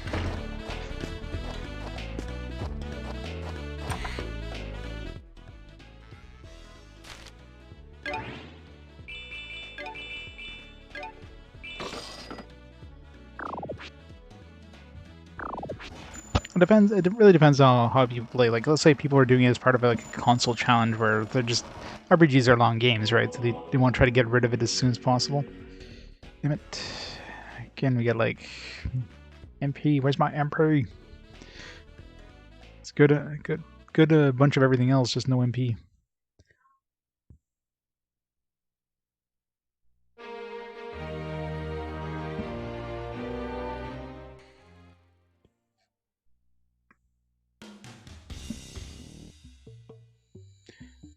It depends. It really depends on how people play. Like, let's say people are doing it as part of like a console challenge where they're just RPGs are long games, right? So they want to try to get rid of it as soon as possible. Damn it! Again, we get like MP. Where's my MP? It's good. Good. Bunch of everything else, just no MP.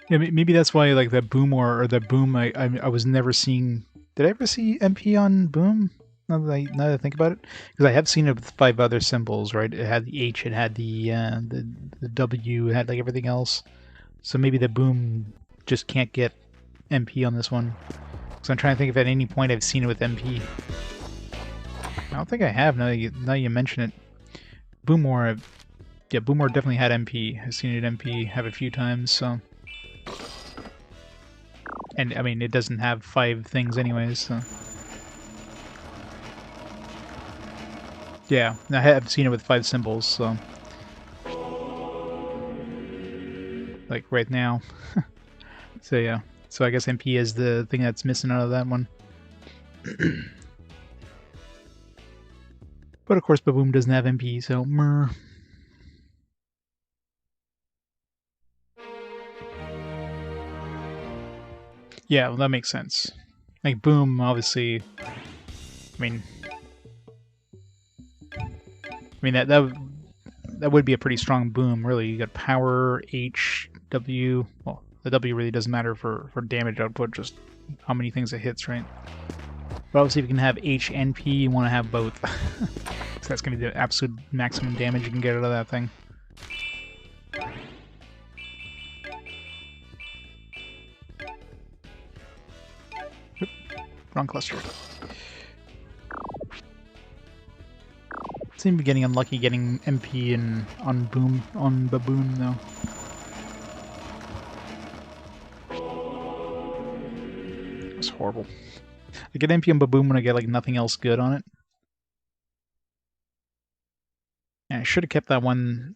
Yeah, maybe that's why like the Boom or the Boom. I was never seeing. Did I ever see MP on Boom? Now that I think about it, because I have seen it with 5 other symbols, right? It had the H, it had the W, it had like everything else. So maybe the Boom just can't get MP on this one. So I'm trying to think if at any point I've seen it with MP. I don't think I have. Now you mention it. Boom War, yeah, Boom War definitely had MP. I've seen it MP have a few times. So. And, I mean, it doesn't have 5 things anyways, so... Yeah, I have seen it with 5 symbols, so... Like, right now. So, yeah. So I guess MP is the thing that's missing out of that one. But, of course, Baboom doesn't have MP, so... Meh. Yeah, well, that makes sense. Like, Boom, obviously... I mean, that would be a pretty strong Boom, really. You got power, H, W... Well, the W really doesn't matter for damage output, just how many things it hits, right? But obviously if you can have H and P, you want to have both. So that's going to be the absolute maximum damage you can get out of that thing. Oop, wrong cluster. Seem to be getting unlucky getting MP and on Baboon though. It's horrible. I get MP on Baboon when I get like nothing else good on it. Yeah, I should have kept that one.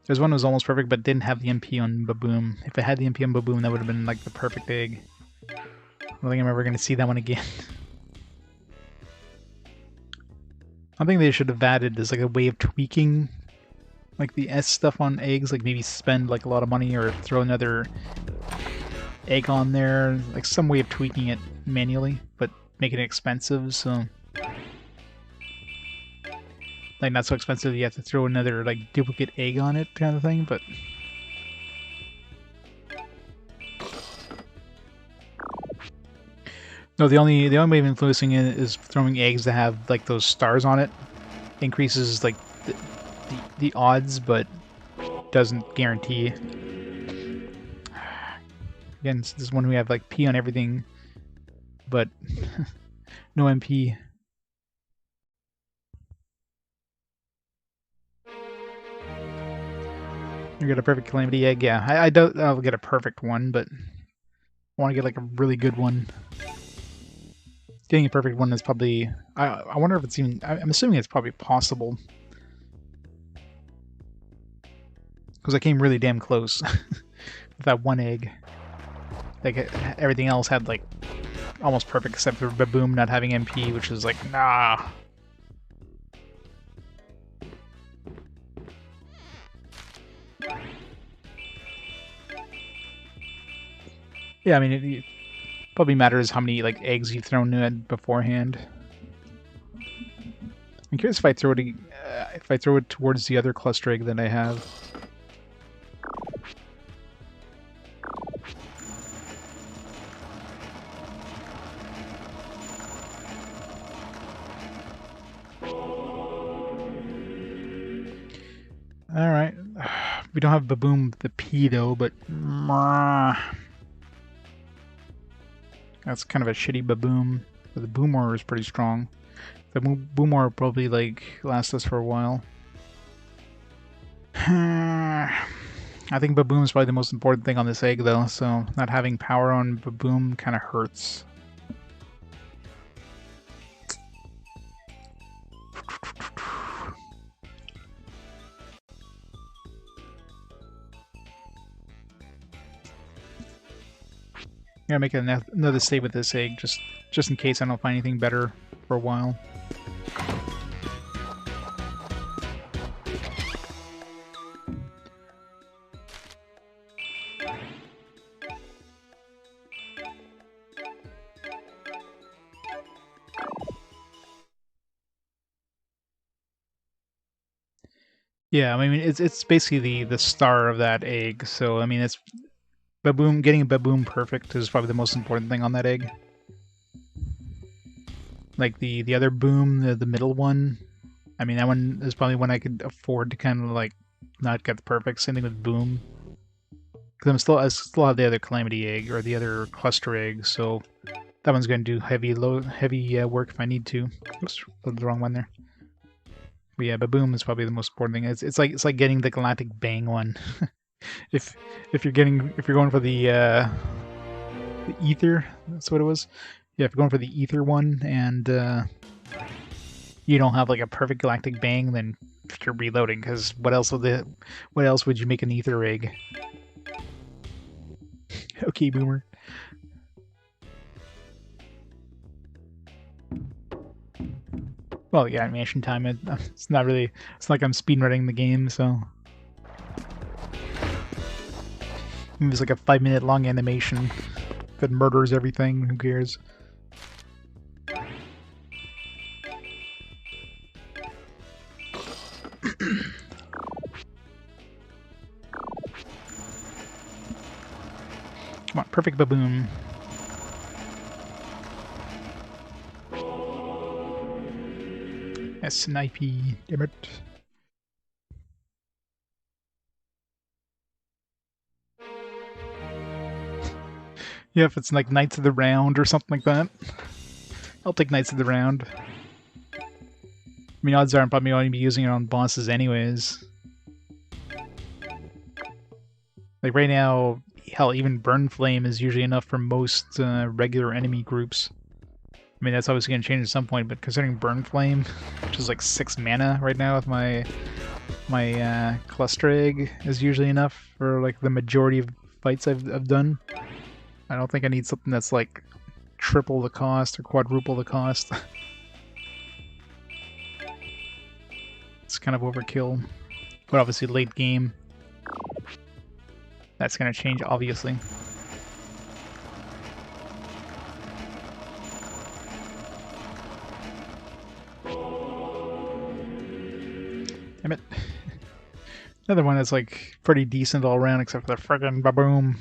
There's one that was almost perfect but didn't have the MP on Baboon. If it had the MP on Baboon, that would have been like the perfect egg. I don't think I'm ever going to see that one again. I think they should have added as like a way of tweaking like the S stuff on eggs, like maybe spend like a lot of money or throw another egg on there, like some way of tweaking it manually, but making it expensive, so like not so expensive you have to throw another like duplicate egg on it kind of thing, but no, the only way of influencing it is throwing eggs that have like those stars on it. Increases like the odds, but doesn't guarantee. Again, this is when we have like P on everything, but no MP. You get a perfect Calamity Egg, yeah. I doubt I'll get a perfect one, but I want to get like a really good one. Getting a perfect one is probably... I wonder if it's even... I'm assuming it's probably possible. Because I came really damn close with that one egg. Like, everything else had like almost perfect except for Baboom not having MP, which is like, nah. Yeah, I mean, it probably matters how many like eggs you've thrown in beforehand. I'm curious if I throw it towards the other cluster egg that I have. All right, we don't have Baboom the P though, but that's kind of a shitty Baboom. But the Boomer is pretty strong. The Boomer will probably like last us for a while. I think Baboom is probably the most important thing on this egg though, so not having power on Baboom kind of hurts. I'm gonna make another save with this egg, just in case I don't find anything better for a while. Yeah, I mean it's basically the star of that egg. So I mean it's Baboom, getting a Baboom perfect is probably the most important thing on that egg. Like the other Boom, the middle one, I mean that one is probably one I could afford to kind of like not get the perfect. Same thing with Boom, because I still have the other Calamity Egg or the other Cluster Egg, so that one's going to do heavy work if I need to. Oops, put the wrong one there. But yeah, Baboom is probably the most important thing. It's like getting the Galactic Bang one. if you're going for the ether, that's what it was. Yeah, if you're going for the ether one and you don't have like a perfect Galactic Bang, then you're reloading. Because what else would you make an ether egg? Okay, Boomer. Well, yeah, animation time. It's not really. It's like I'm speedrunning the game, so. It was like a 5-minute long animation that murders everything. Who cares? Come on, perfect Baboom. A snipey, damn it. Yeah, if it's like Knights of the Round or something like that. I'll take Knights of the Round. I mean, odds are I'm probably going to be using it on bosses anyways. Like right now, hell, even Burn Flame is usually enough for most regular enemy groups. I mean, that's obviously going to change at some point, but considering Burn Flame, which is like 6 mana right now with my Cluster Egg, is usually enough for like the majority of fights I've done. I don't think I need something that's like triple the cost or quadruple the cost. It's kind of overkill. But obviously late game, that's going to change, obviously. Damn it. Another one that's like pretty decent all around except for the friggin' baboom.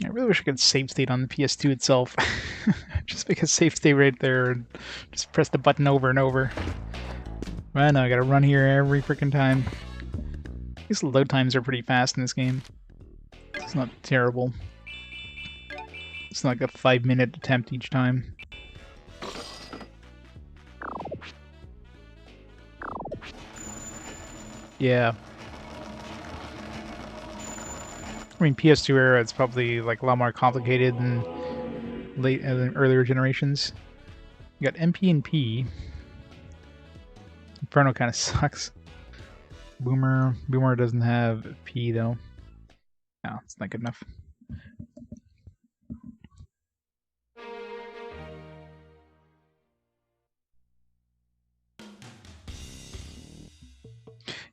I really wish I could save state on the PS2 itself. Just make a save state right there and just press the button over and over. Well, no, I gotta run here every freaking time. At least the load times are pretty fast in this game. It's not terrible. It's not like a 5-minute attempt each time. Yeah. I mean, PS2 era, it's probably like a lot more complicated than than earlier generations. You got MP and P. Inferno kind of sucks. Boomer doesn't have P though. No, it's not good enough.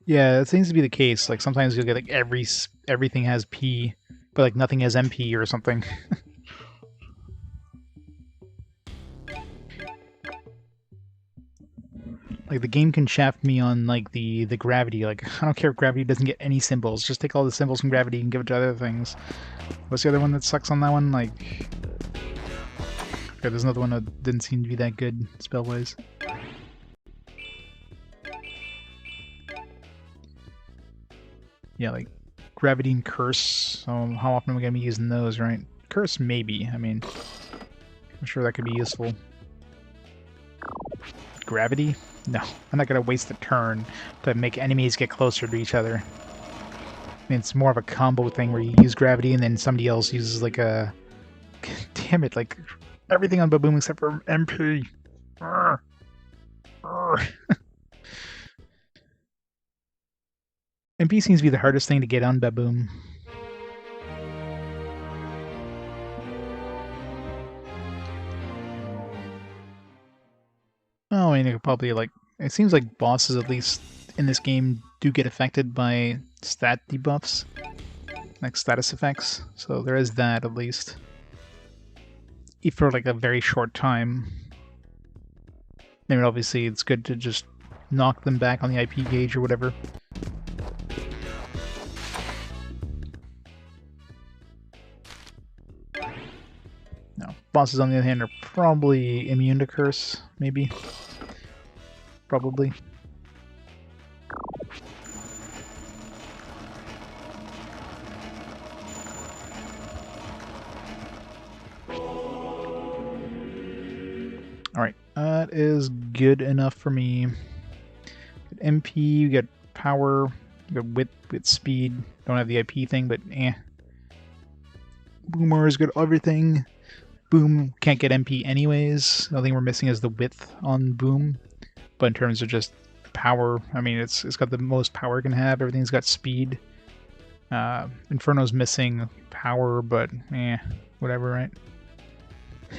Yeah, it seems to be the case. Like sometimes you'll get like everything has P, but like nothing has MP or something. Like the game can shaft me on like the gravity. Like I don't care if gravity doesn't get any symbols. Just take all the symbols from gravity and give it to other things. What's the other one that sucks on that one? Like, okay, there's another one that didn't seem to be that good spell-wise. Yeah, like gravity and curse. So how often are we gonna be using those, right? Curse, maybe. I mean, I'm sure that could be useful. Gravity? No, I'm not gonna waste a turn to make enemies get closer to each other. I mean, it's more of a combo thing where you use gravity and then somebody else uses like a... Damn it, like everything on Baboom except for MP. Urgh. Urgh. MP seems to be the hardest thing to get on Baboom. Oh, I mean, it could probably, like... It seems like bosses, at least in this game, do get affected by stat debuffs. Like status effects. So there is that, at least. If for, like, a very short time. I mean, obviously, it's good to just knock them back on the IP gauge or whatever. No. Bosses, on the other hand, are probably immune to curse, maybe. Probably. Alright, that is good enough for me. MP, you get power, you get width, speed. Don't have the IP thing, but eh. Boomer is good at everything. Boom can't get MP anyways. The only thing we're missing is the width on Boom. But in terms of just power, I mean, it's got the most power it can have. Everything's got speed. Inferno's missing power, but eh, whatever, right?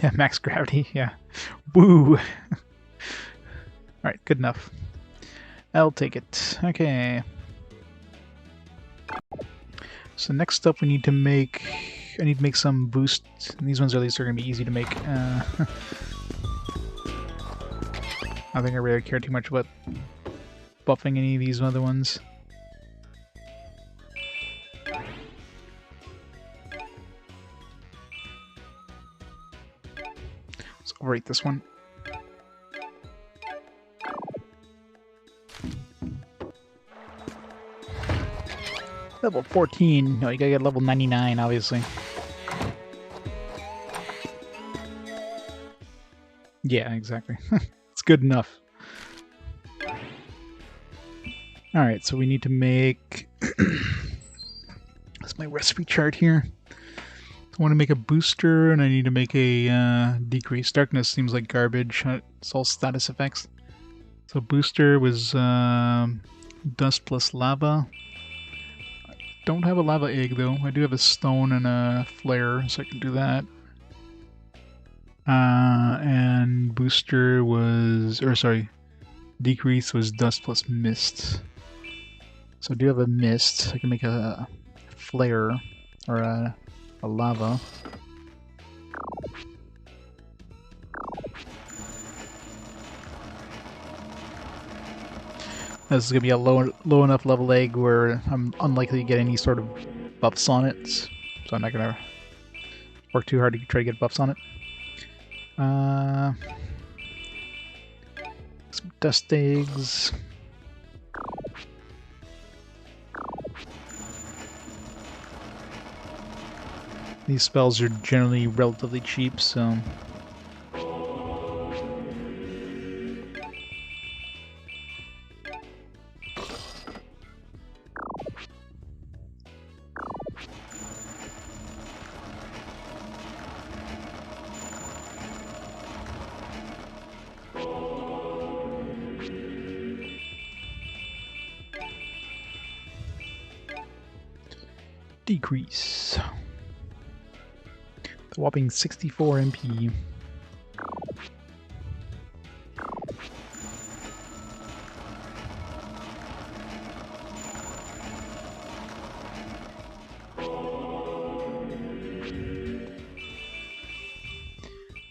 Yeah, max gravity, yeah. Woo! Alright, good enough. I'll take it. Okay. So next up we need to make... I need to make some boosts. These ones at least are going to be easy to make. I don't think I really care too much about buffing any of these other ones. Let's overrate this one. Level 14. No, you gotta get level 99, obviously. Yeah, exactly. It's good enough. Alright, so we need to make... That's my recipe chart here. I want to make a booster, and I need to make a decrease. Darkness seems like garbage. It's all status effects. So booster was dust plus lava. I don't have a lava egg, though. I do have a stone and a flare, so I can do that. And booster was... Or sorry. Decrease was dust plus mist. So I do have a mist. I can make a flare or a lava. This is gonna be a low enough level egg where I'm unlikely to get any sort of buffs on it, so I'm not gonna work too hard to try to get buffs on it. Some dust eggs. These spells are generally relatively cheap, so... Decrease. The whopping 64 MP.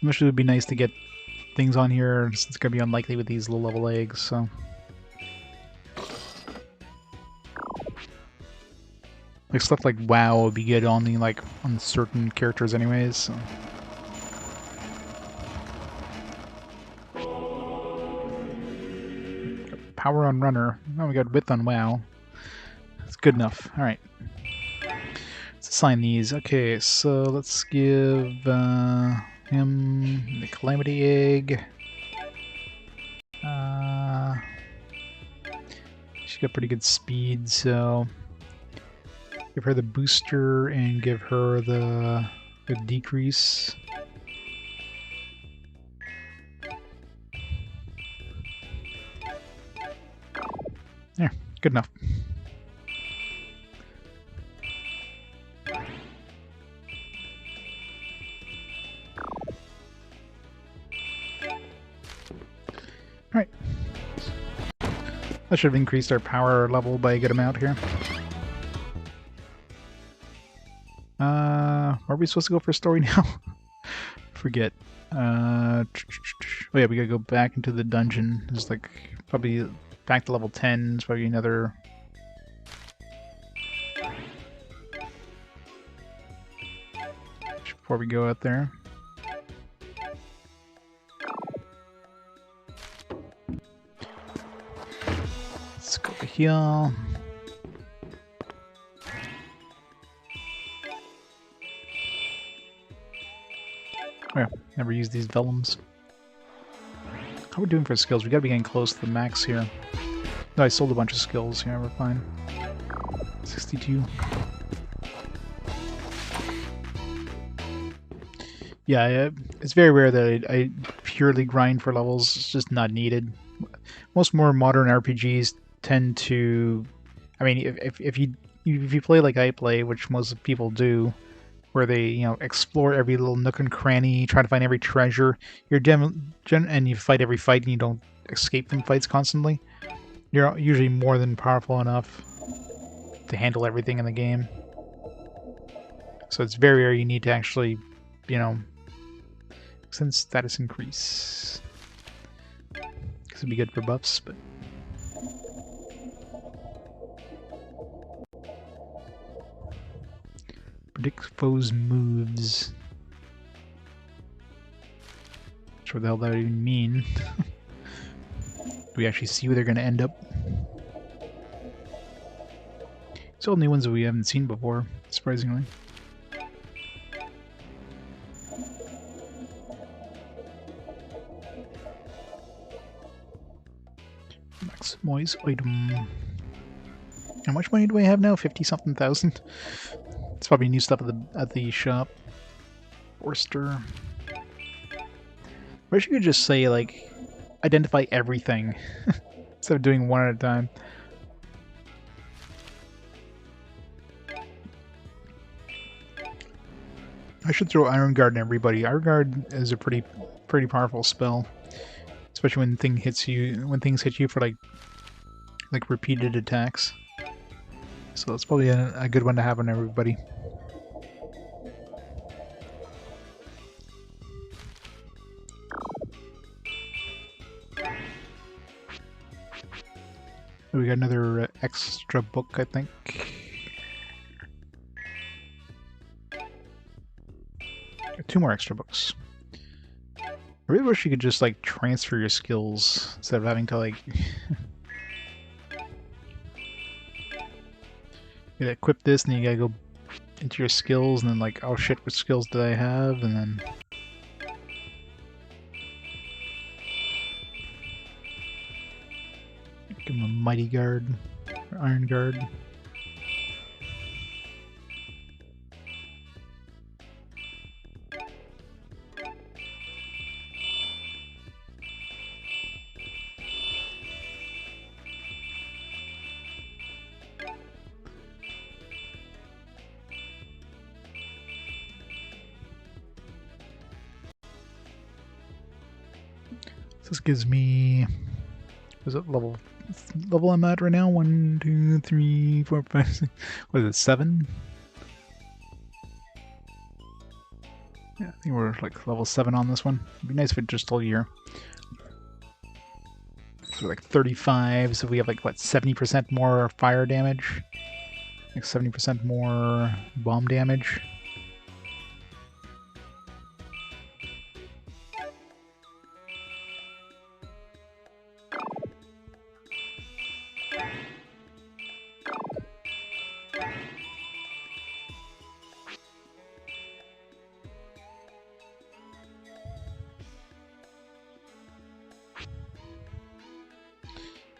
Wish it would be nice to get things on here, since it's gonna be unlikely with these low level eggs, so... Like stuff like WoW would be good only like on certain characters anyways, so. Power on Runner. Oh, we got Width on WoW. That's good enough. Alright. Let's assign these. Okay, so let's give him the Calamity Egg. She's got pretty good speed, so... Give her the booster and give her the decrease. There, good enough. Alright. That should have increased our power level by a good amount here. Are we supposed to go for a story now? Forget. Oh yeah, we gotta go back into the dungeon. There's like probably back to level 10. It's probably another. Before we go out there. Let's go over here. Oh yeah, never used these vellums. How are we doing for skills? We gotta be getting close to the max here. No, I sold a bunch of skills. Yeah, we're fine. 62. Yeah, it's very rare that I purely grind for levels. It's just not needed. Most more modern RPGs tend to... I mean, if you play like I play, which most people do, where they, you know, explore every little nook and cranny, try to find every treasure, and you fight every fight and you don't escape from fights constantly, you're usually more than powerful enough to handle everything in the game. So it's very rare you need to actually, you know, send status increase. Because it'd be good for buffs, but... Predict foes' moves. Not sure what the hell that would even mean. Do we actually see where they're going to end up? It's all new ones that we haven't seen before, surprisingly. Maximize item. How much money do I have now? 50-something thousand? It's probably new stuff at the shop. Forster. I wish you could just say, like, identify everything instead of doing one at a time. I should throw Iron Guard in everybody. Iron Guard is a pretty powerful spell. especially when things hit you for like repeated attacks. So it's probably a good one to have on everybody. We got another extra book, I think. Got 2 more extra books. I really wish you could just like transfer your skills instead of having to like you gotta equip this and then you gotta go into your skills and then like, oh shit, what skills did I have? And then give him a mighty guard or iron guard. This gives me, is it level I'm at right now? 1, 2, 3, 4, 5, 6. What is it, 7? Yeah, I think we're like level 7 on this one. It'd be nice if it just told you. So like 35, so we have like what, 70% more fire damage? Like 70% more bomb damage.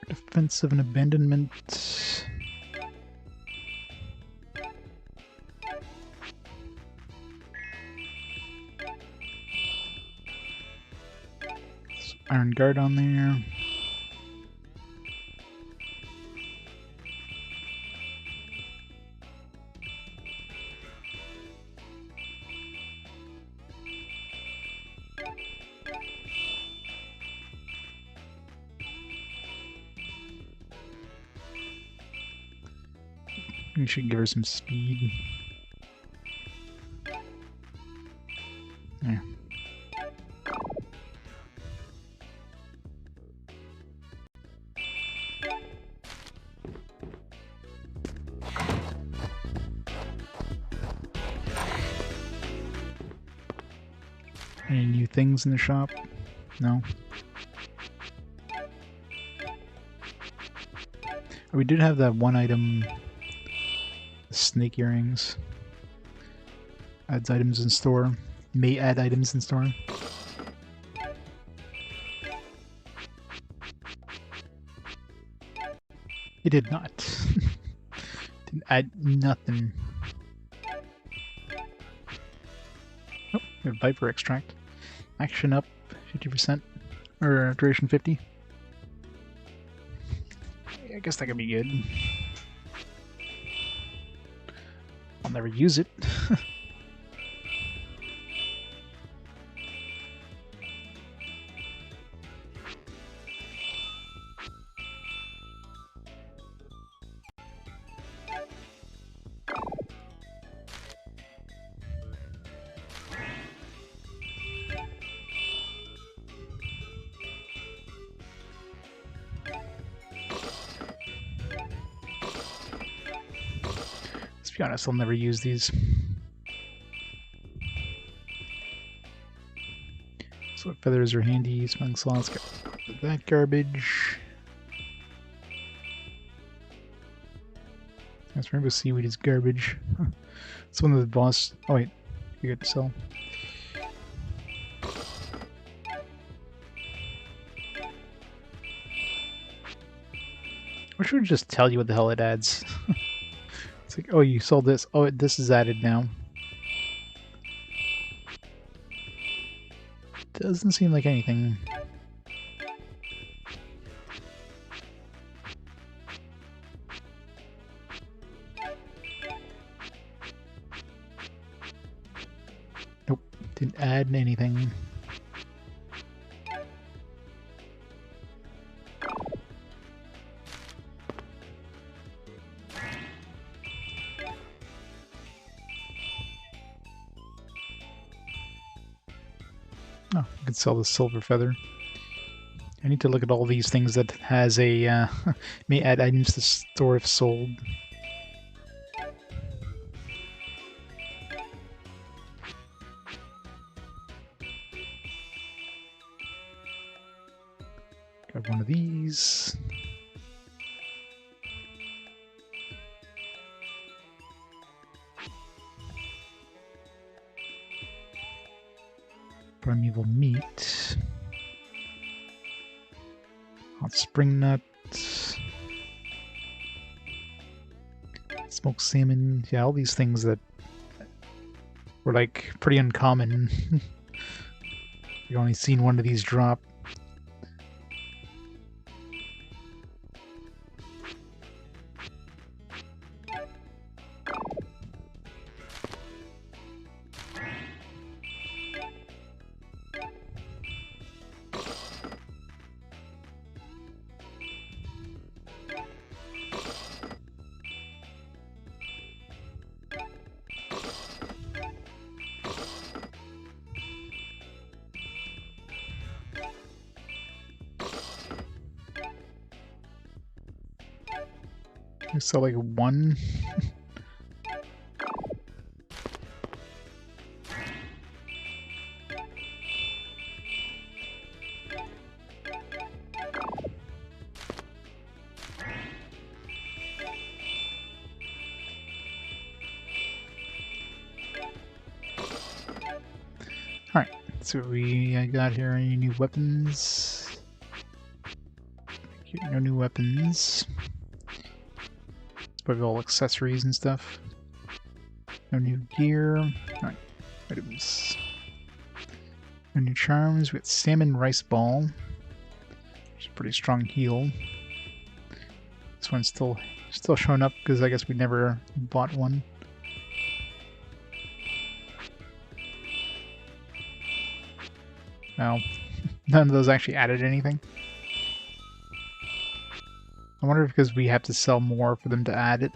Defensive and abandonment. Iron guard on there. We should give her some speed. There. Any new things in the shop? No. We did have that one item, snake earrings. Adds items in store. May add items in store. It did not. Didn't add nothing. Oh, we have Viper extract. Action up 50%. Or duration 50. I guess that could be good. I'll never use it. To be honest, I'll never use these. So feathers are handy, smelling salts, got that garbage. This rainbow seaweed is garbage. It's one of the boss. Oh wait, you get to sell. Or should we just tell you what the hell it adds? It's like, oh, you sold this. Oh, this is added now. Doesn't seem like anything. Nope, didn't add anything. Oh, we could sell the silver feather. I need to look at all these things that has a may add items to store if sold. Got one of these. Primeval meat. Hot spring nuts. Smoked salmon. Yeah, all these things that were like pretty uncommon. You've only seen one of these drop. I sell like one. Alright, so we got here. Any new weapons? No new weapons. Probably all accessories and stuff. No new gear. Alright, items. No new charms. We got salmon rice ball. Which is a pretty strong heal. This one's still showing up because I guess we never bought one. No, none of those actually added anything. I wonder if because we have to sell more for them to add it.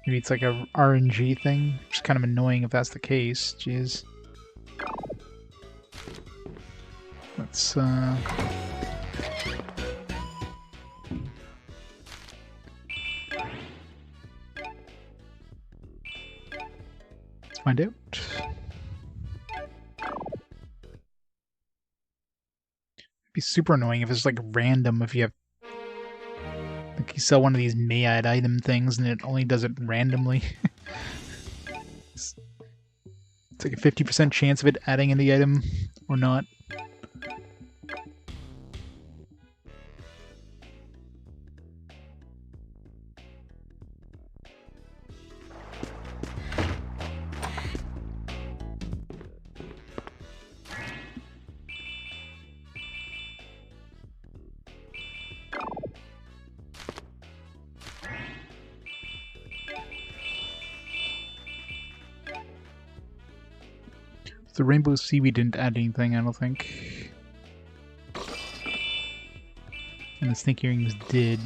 Maybe it's like a RNG thing, which is kind of annoying if that's the case. Jeez. Let's find out. It'd be super annoying if it's like random if you have like you sell one of these may add item things and it only does it randomly. It's like a 50% chance of it adding in the item or not. The rainbow seaweed didn't add anything, I don't think. And the snake earrings did.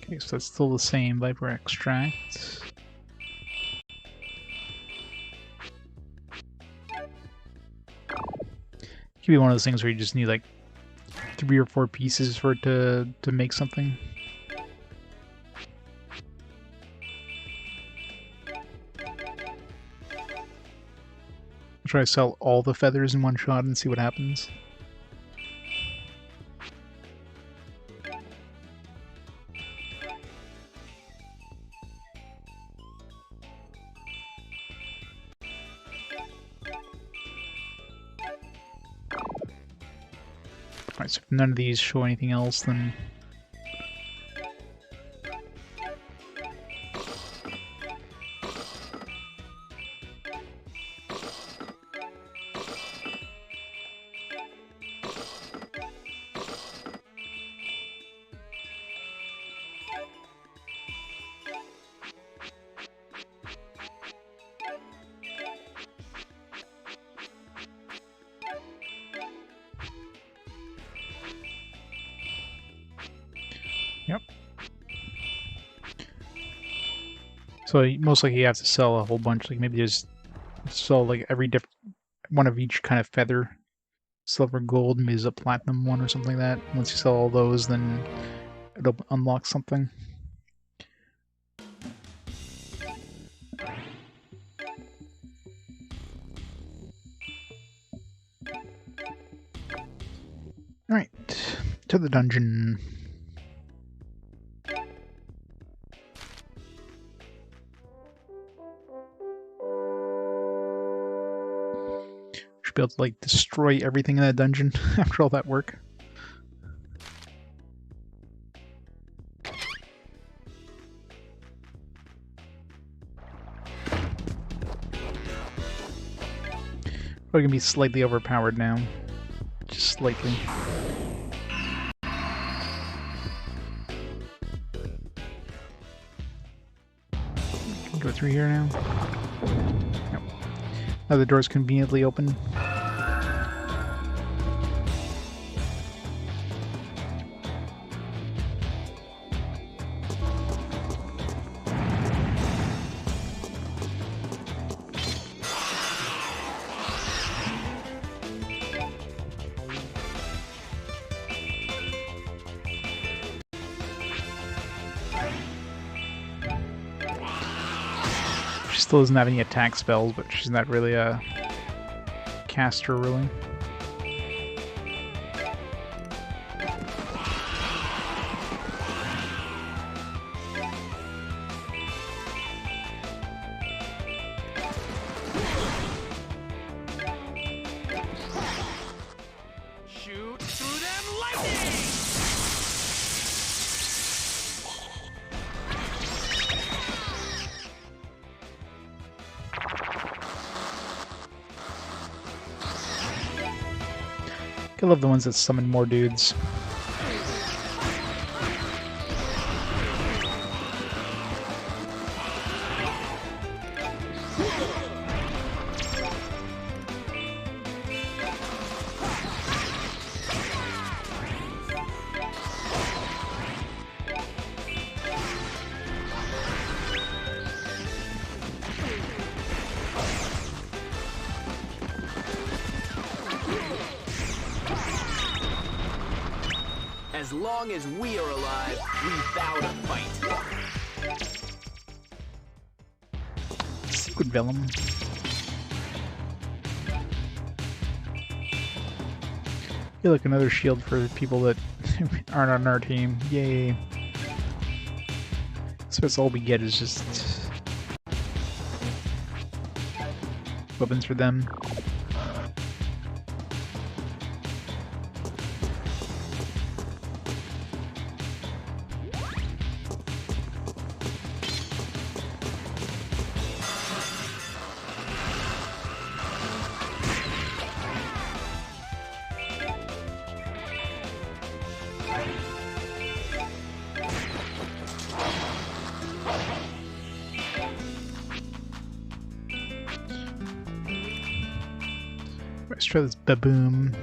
Okay, so that's still the same viper extract. Could be one of those things where you just need like 3 or 4 pieces for it to make something. I'll try to sell all the feathers in one shot and see what happens. Alright, so if none of these show anything else, then... So most likely you have to sell a whole bunch. Like maybe just sell like every different one of each kind of feather. Silver, gold, maybe there's a platinum one or something like that. Once you sell all those, then it'll unlock something. Alright, to the dungeon. Should be able to like destroy everything in that dungeon after all that work. Probably gonna be slightly overpowered now. Just slightly. Can go through here now. Yep. Now the door's conveniently open. She still doesn't have any attack spells, but she's not really a caster, really. Shoot through them lightning! I love the ones that summon more dudes. As long as we are alive, we bow to fight. Secret Vellum. Feel like another shield for people that aren't on our team. Yay. So that's all we get is just weapons for them. Let's try this baboom.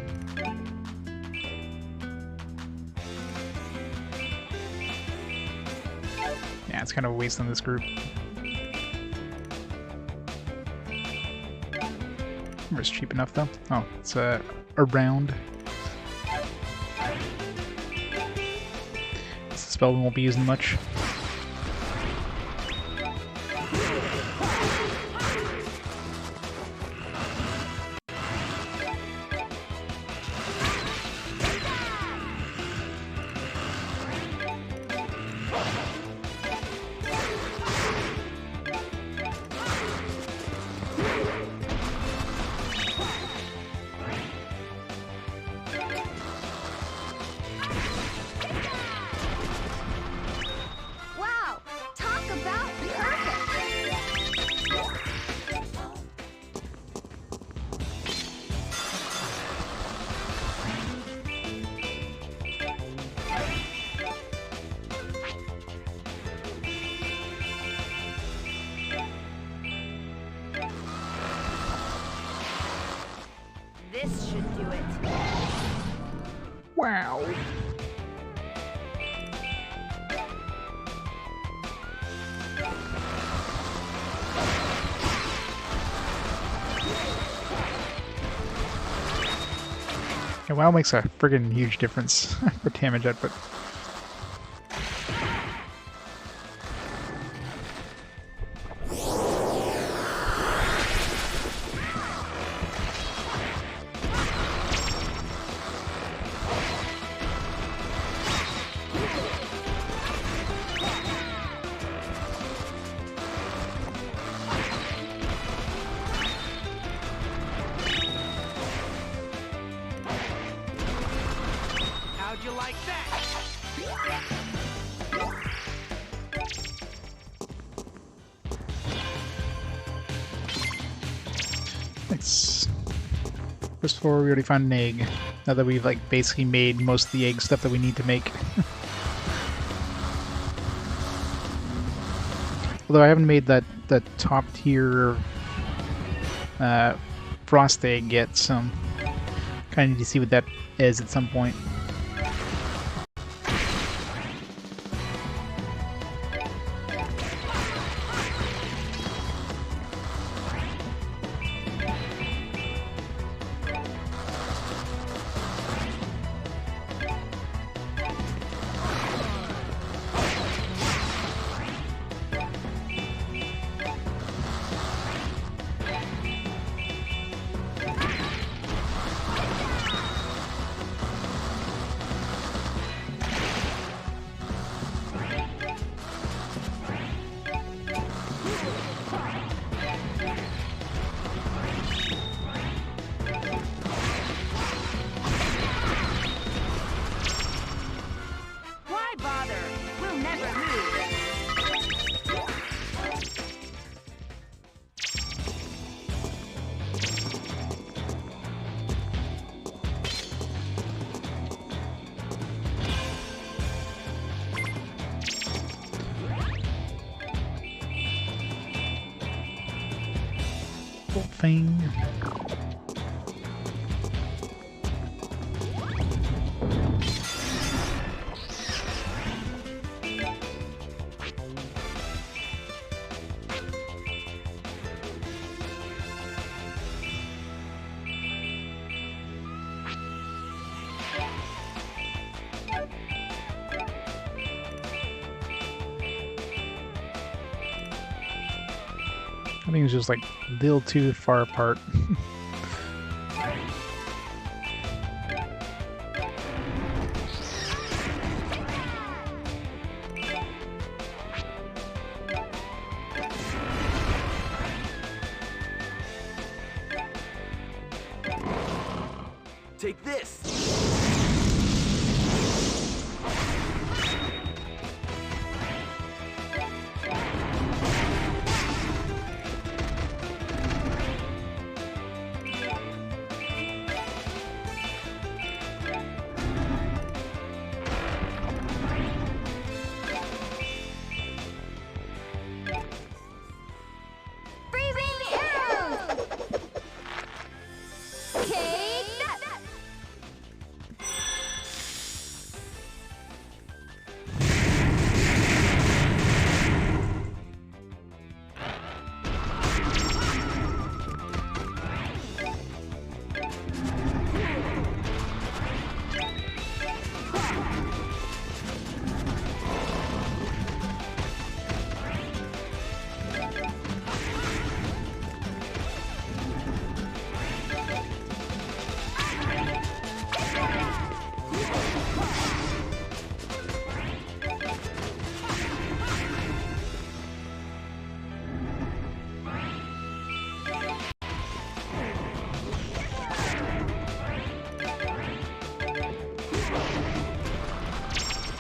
Yeah, it's kind of a waste on this group. It's cheap enough though. Oh, it's a round. This spell we won't be using much. Wow, talk about perfect. This should do it. Wow. Yeah, WoW makes a friggin' huge difference for damage output. How'd you like that? Nice. First floor, we already found an egg. Now that we've like basically made most of the egg stuff that we need to make. Although I haven't made that top tier frost egg yet, so kind of need to see what that is at some point. Why bother? We'll never lose. Whole thing. I think it's just like a little too far apart. Take this. Freezing arrows! Take that!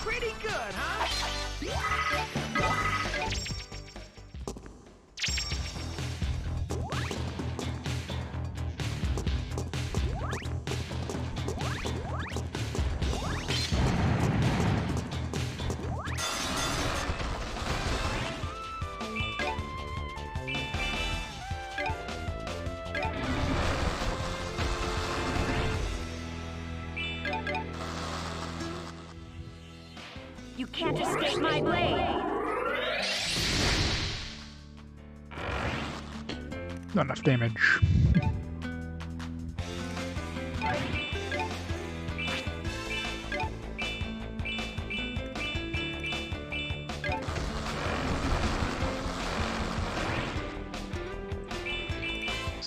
Pretty good, huh? You can't escape my blade! Not enough damage.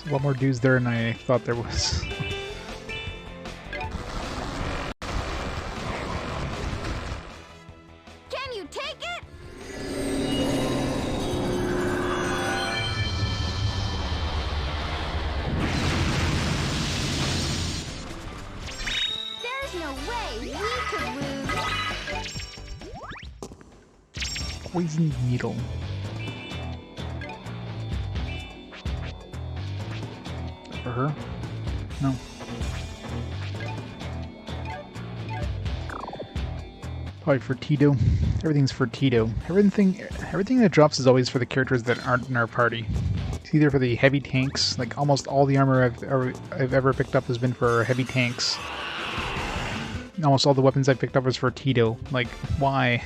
There's a lot more dudes there than I thought there was. Can you take it? There's no way we could lose. Poison needle. For her? No. Probably for Tito. Everything's for Tito. Everything that drops is always for the characters that aren't in our party. It's either for the heavy tanks, like almost all the armor I've ever picked up has been for heavy tanks. Almost all the weapons I picked up was for Tito. Like, why?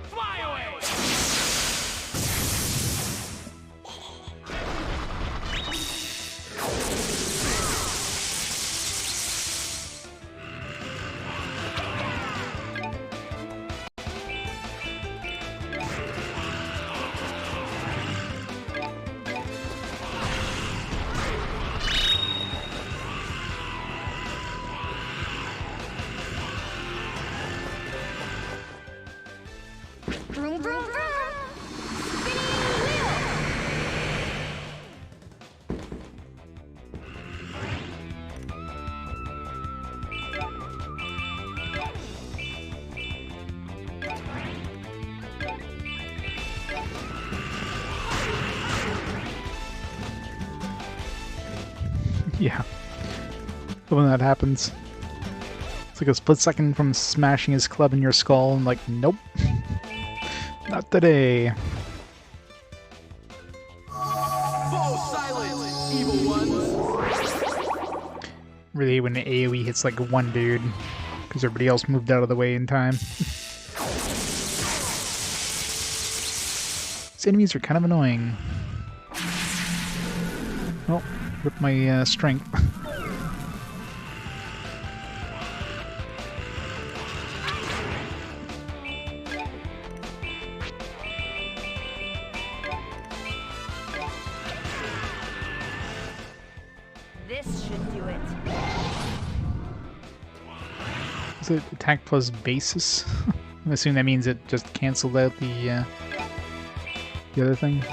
Fly away! Vroom, vroom, vroom. Spinning Yeah. When that happens. It's like a split second from smashing his club in your skull and like, nope. Not today. Fall silent, evil ones! Really, when the AoE hits like one dude, because everybody else moved out of the way in time. These enemies are kind of annoying. Oh, rip my strength. This should do it. Is it attack plus basis? I'm assuming that means it just canceled out the other thing.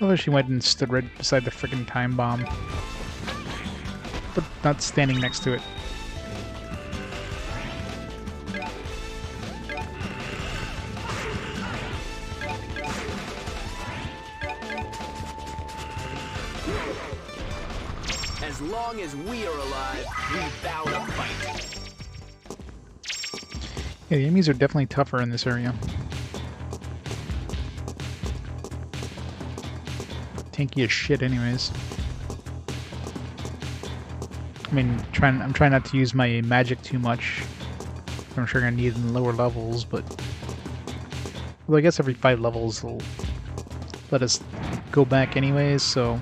I wish she went and stood right beside the frickin' time bomb. But not standing next to it. As long as we are alive, we vow to fight. Yeah, the enemies are definitely tougher in this area. Tanky as shit anyways. I mean, I'm trying not to use my magic too much. I'm sure I'm gonna need it in lower levels, but... Well, I guess every 5 levels will let us go back anyways, so...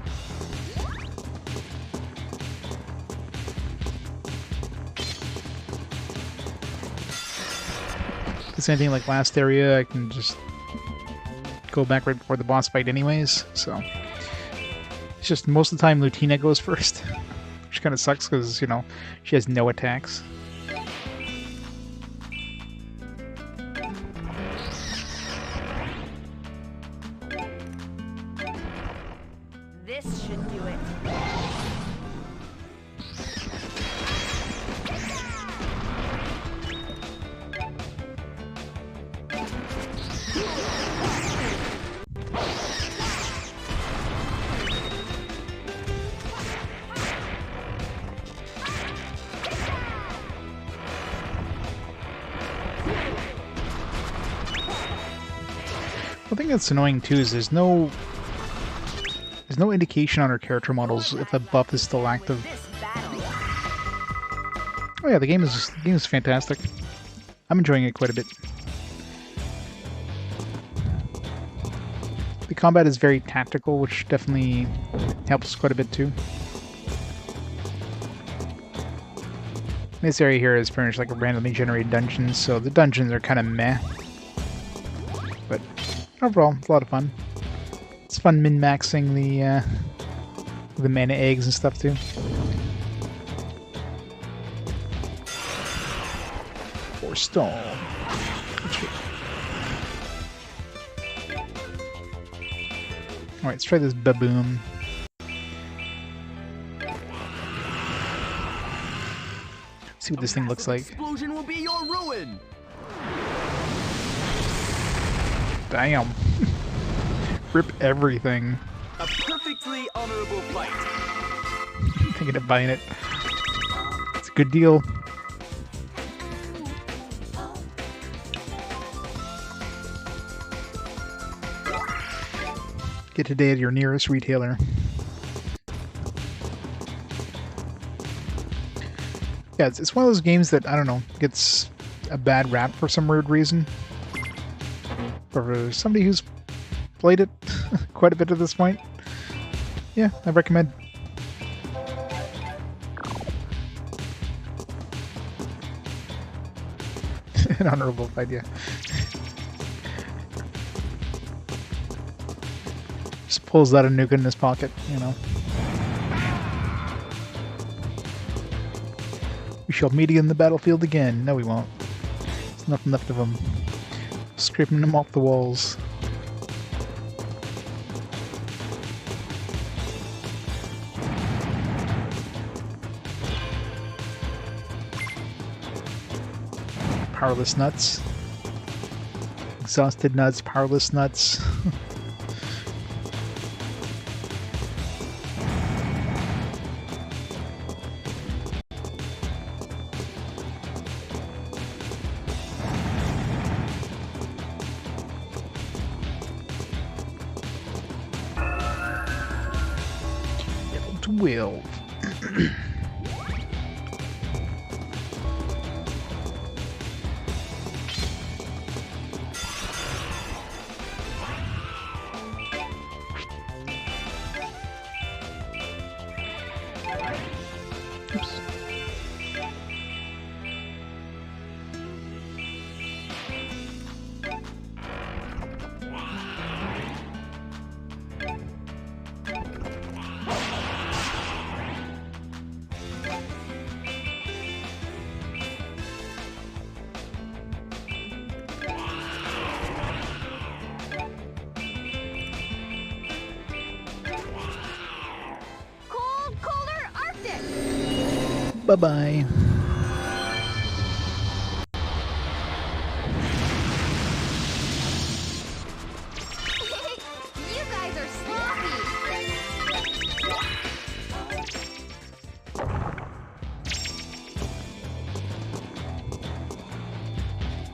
If it's anything like last area, I can just go back right before the boss fight anyways, so... It's just most of the time Lutina goes first. which kind of sucks because, you know, she has no attacks. This should do it. The thing that's annoying too is there's no indication on our character models if the buff is still active. This battle. Oh yeah, the game is fantastic. I'm enjoying it quite a bit. The combat is very tactical, which definitely helps quite a bit too. This area here is pretty much like a randomly generated dungeon, so the dungeons are kind of meh. But overall, it's a lot of fun. It's fun min-maxing the mana eggs and stuff too. Or storm. Alright, let's try this baboon. See what this thing looks like. Explosion will be your ruin. Damn. Rip everything. A perfectly honorable fight. Thinking of buying it. It's a good deal. Get today at your nearest retailer. Yeah, it's one of those games that, I don't know, gets a bad rap for some weird reason. But for somebody who's played it quite a bit at this point, yeah, I recommend. An honorable fight, yeah. Just pulls out a nuke in his pocket, you know. We shall meet in the battlefield again. No, we won't. There's nothing left of them. Scraping them off the walls. Powerless nuts. Exhausted nuts, powerless nuts. Level 12. Oops. Cold, colder Arctic. Bye-bye. You guys are sloppy.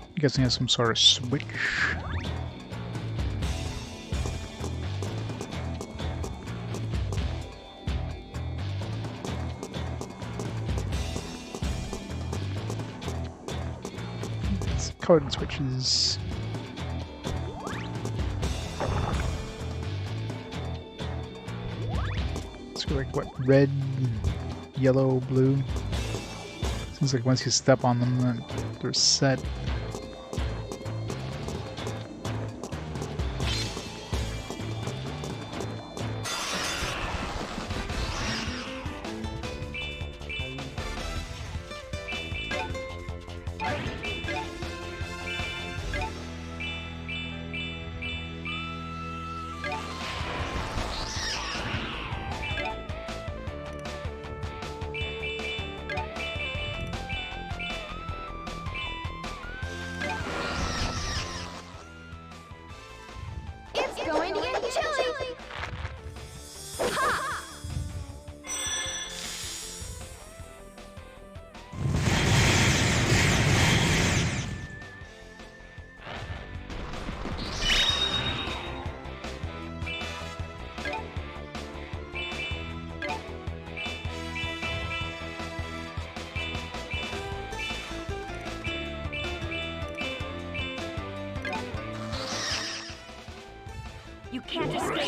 I'm guessing it has some sort of switch. It's colored switches. It's like what? Red, yellow, blue. Seems like once you step on them, then they're set.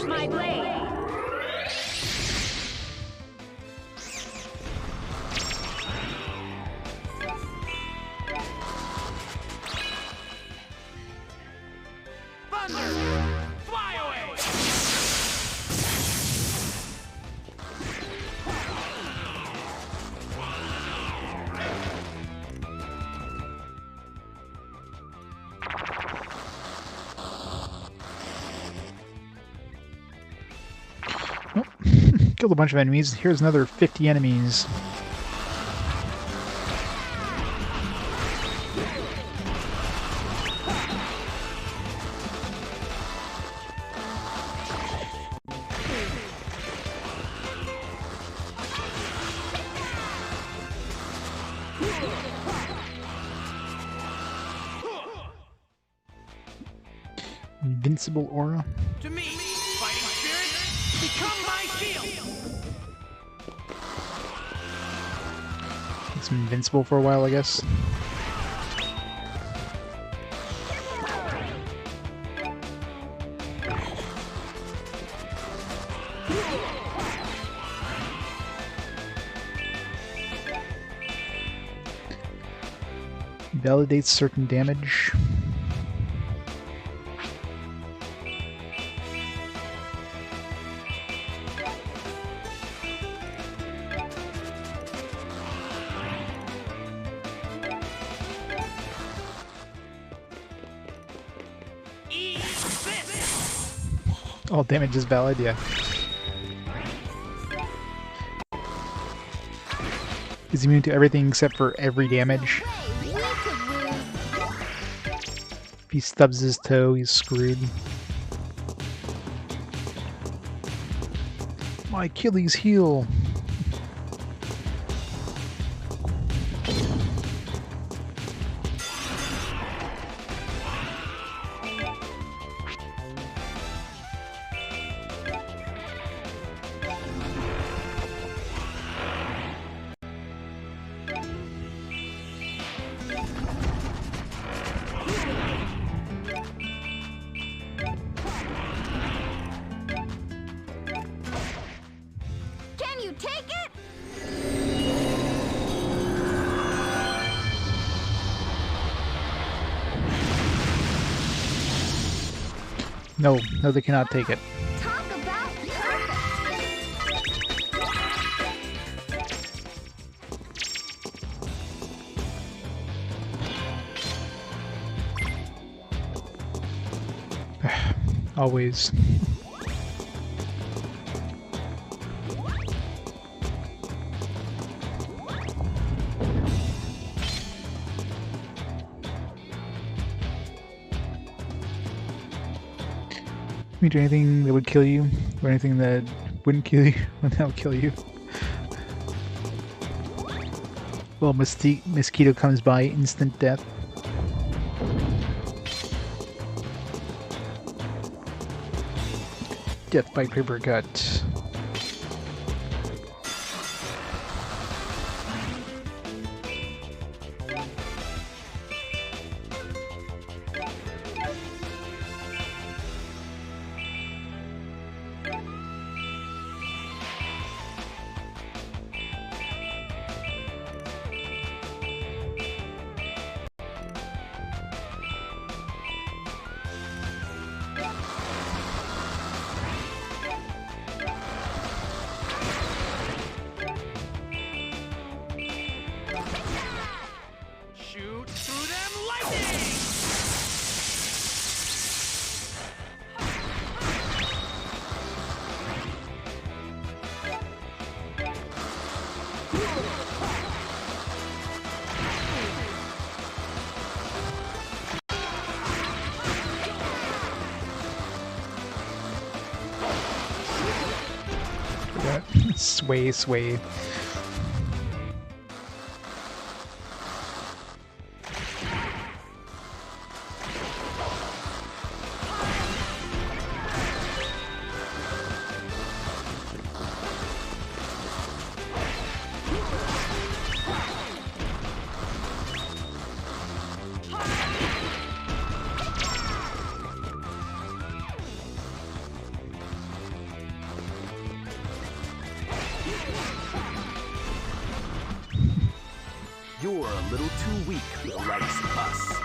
escape my blade. Thunder! Fly away! Oh, killed a bunch of enemies. Here's another 50 enemies. Invincible aura. To me, fighting spirit, become my shield! It's invincible for a while, I guess. Validates certain damage. All damage is valid, yeah. He's immune to everything except for every damage. If he stubs his toe, he's screwed. My Achilles heel! Can you take it? No, no, they cannot take it. Talk about Always. Can you do anything that would kill you, or anything that wouldn't kill you, and that would kill you? Well, mosquito comes by, instant death. Death by paper cut. Shoot through them lightning! Sway, sway. You're a little too weak for the likes of us.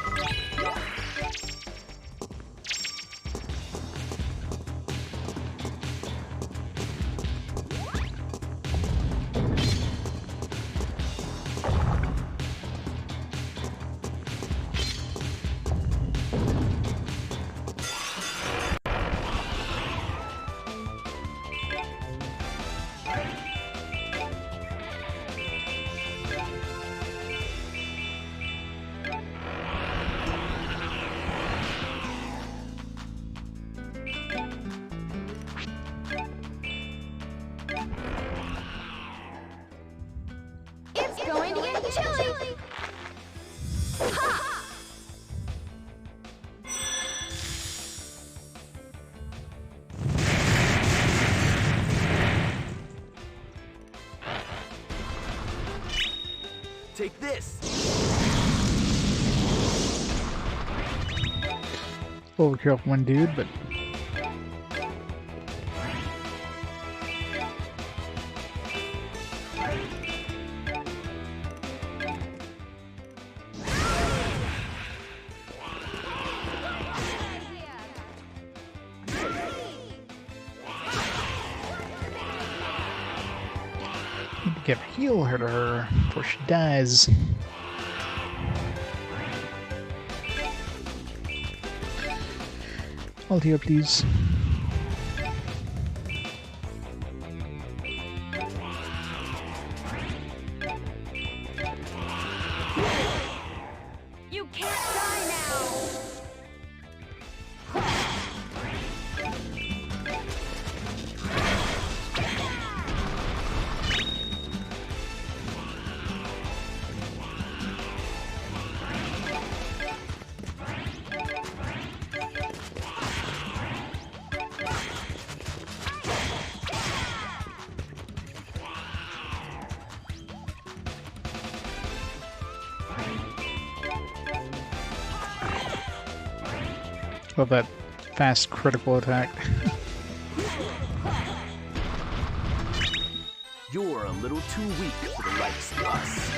It's going to get chilly. Ha! Take this. Overkill for one dude, but need to get heal her to her before she dies. I'll heal, please. You can't die now. Love that fast critical attack. You're a little too weak for the likes of us.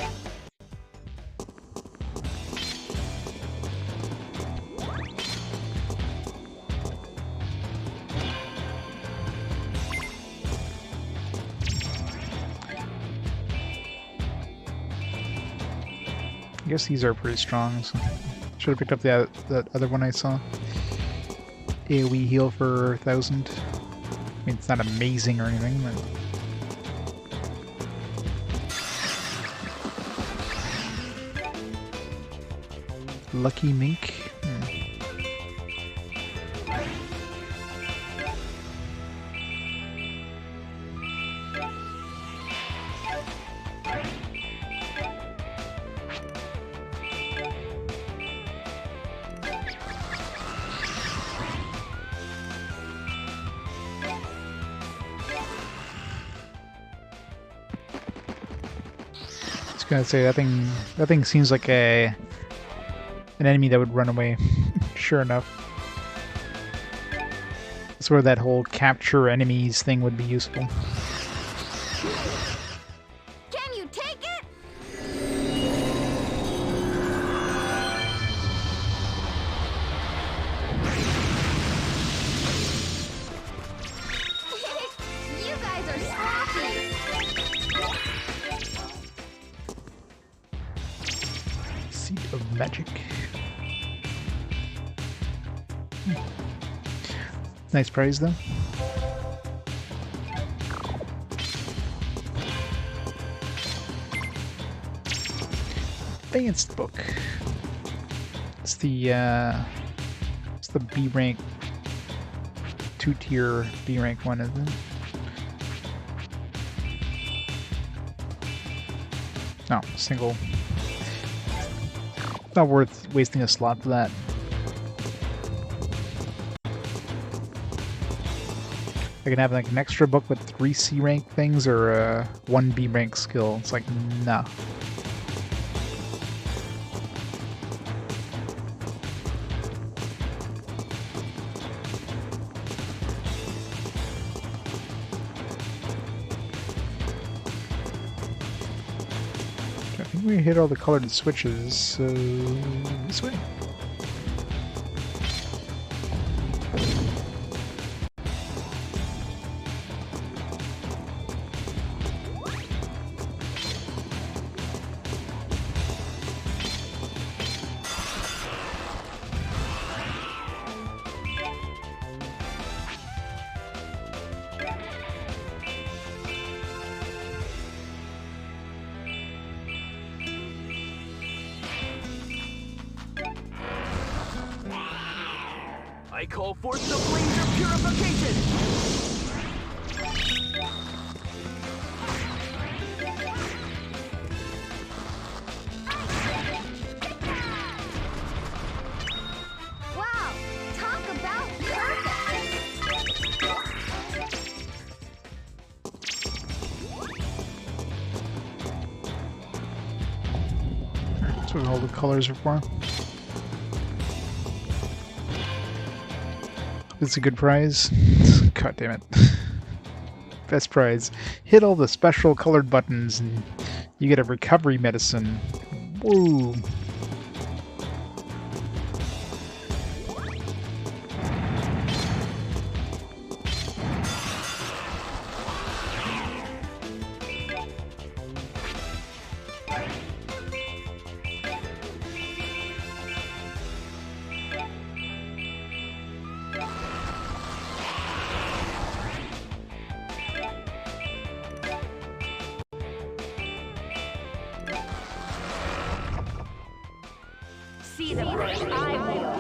I guess these are pretty strong, so should have picked up that other one I saw. AoE heal for 1,000. I mean, it's not amazing or anything, but... Lucky Mink? Gonna say that thing seems like an enemy that would run away. Sure enough. That's where that whole capture enemies thing would be useful. Can you take it? You guys are sloppy. Seed of Magic. Nice prize though. Advanced book. It's the B rank, 2-tier B rank one, isn't it? No, single. Not worth wasting a slot for that. I can have like an extra book with 3 C rank things or 1 B rank skill. It's like, nah. I think think we hit all the colored switches, so this way. I call forth the blazer purification! Wow! Talk about perfect! That's what all the colors are for. It's a good prize. God damn it. Best prize. Hit all the special colored buttons and you get a recovery medicine. Woo! See the bright eye wheel.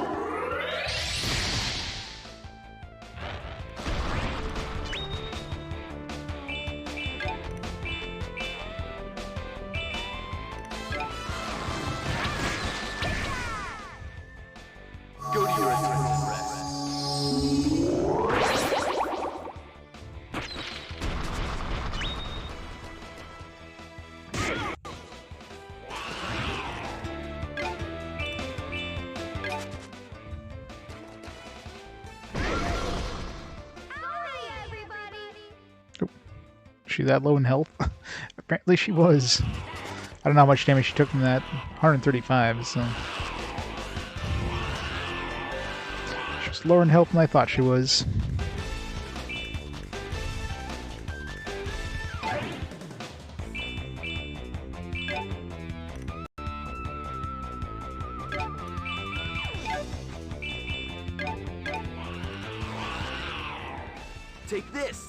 Go to your eternal rest. She that low in health? Apparently she was. I don't know how much damage she took from that. 135, so... She was lower in health than I thought she was. Take this!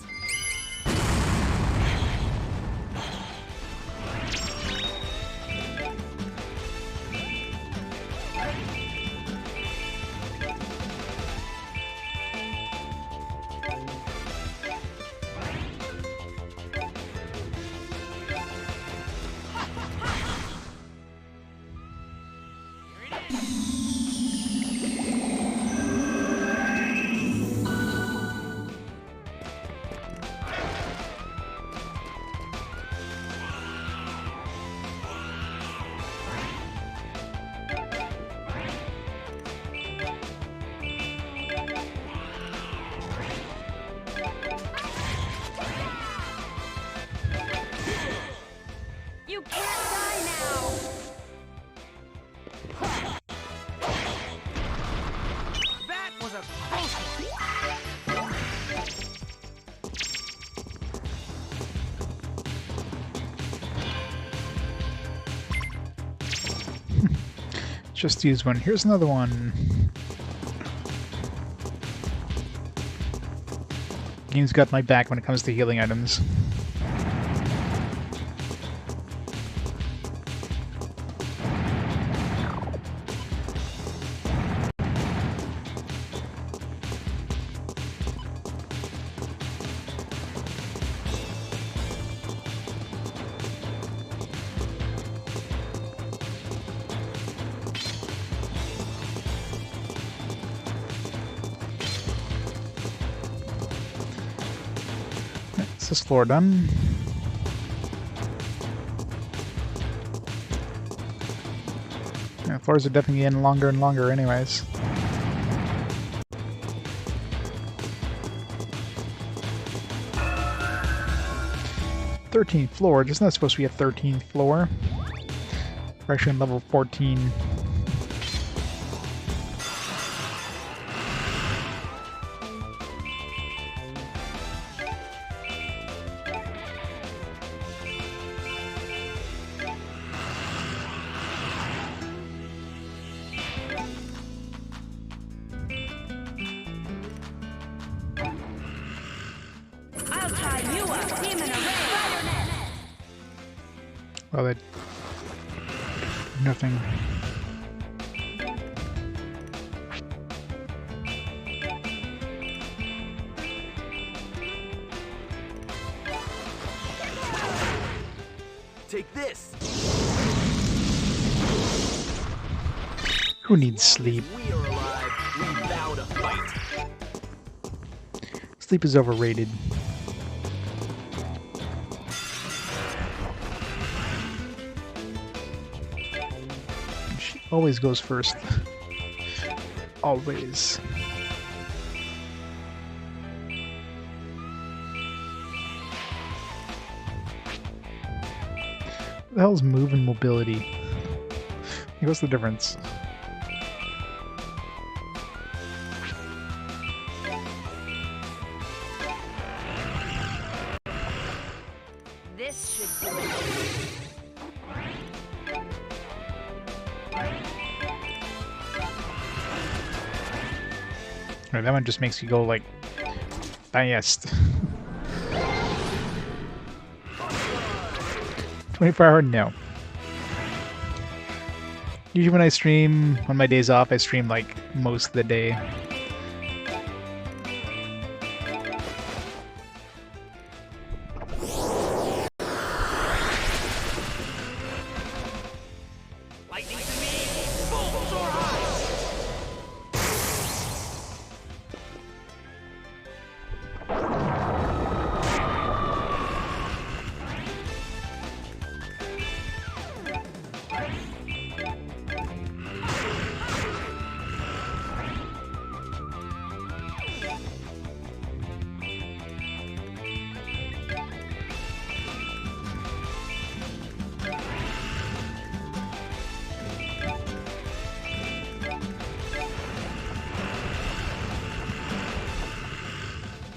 You can't die now! That was a close one! Just use one. Here's another one. Game's got my back when it comes to healing items. Is this floor done? Yeah, floors are definitely getting longer and longer anyways. "13th floor? Isn't that supposed to be a 13th floor?" We're actually on level 14. I'll tie you up, demon array. Well, that... nothing. Take this. Who needs sleep? We are alive. We vow to fight. Sleep is overrated. She always goes first. Always. What the hell is move and mobility? What's the difference? This should do it. Right, that one just makes you go like fast. 24-hour? No. Usually when I stream, on my days off, I stream like most of the day. Lightning speed. Full soar high.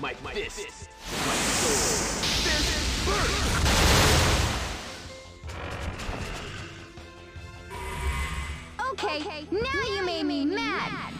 My fist. My soul. Fist burst. Okay, now you made me mad.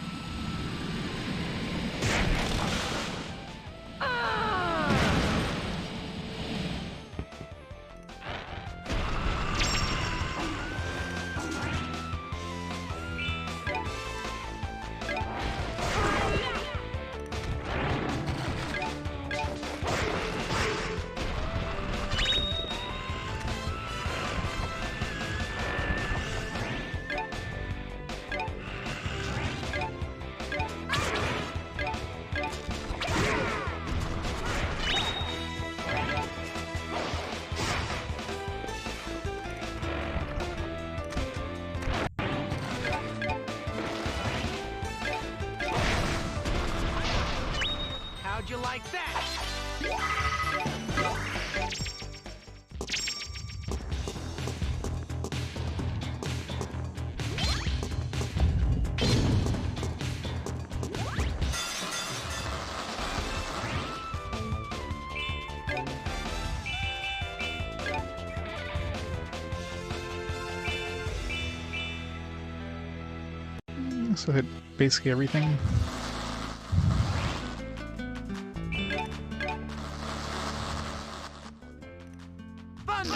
How'd you like that? So hit basically everything. Thunder!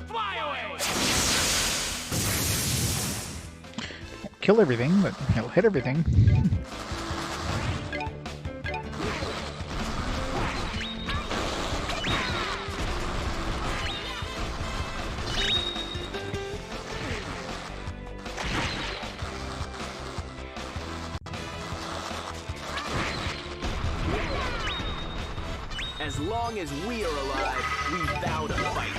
Fly away! Kill everything, but he'll hit everything. As long as we are alive, we vow to fight.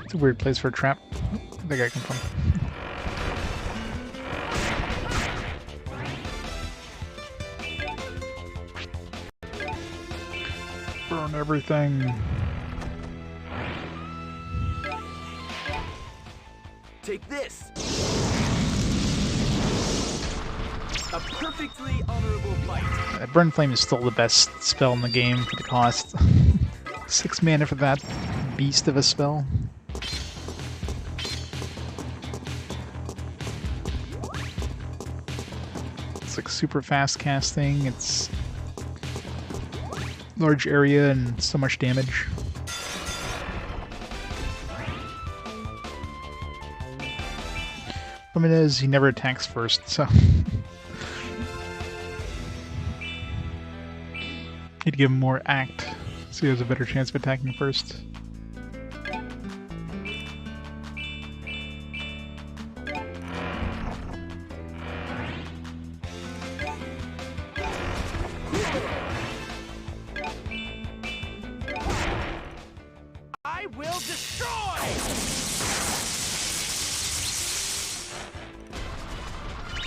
It's a weird place for a trap. Where'd that guy come from? on everything. Take this! A perfectly honorable fight. Burn Flame is still the best spell in the game for the cost. 6 mana for that beast of a spell. It's like super fast casting, it's large area and so much damage. Problem is, he never attacks first, so... Need to give him more act, so he has a better chance of attacking first. I will destroy!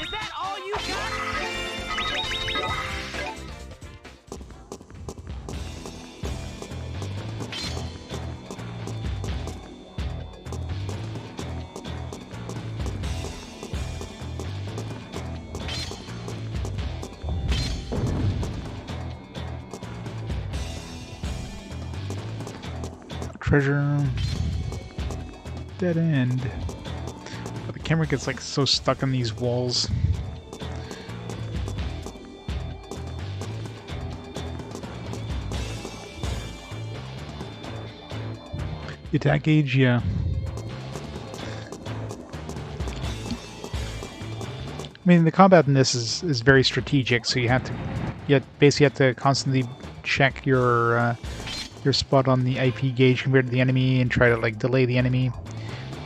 Is that all you got? Treasure. Dead end. But the camera gets like so stuck on these walls. The attack gauge, yeah. I mean, the combat in this is very strategic, so you basically have to constantly check your spot on the IP gauge compared to the enemy and try to like delay the enemy.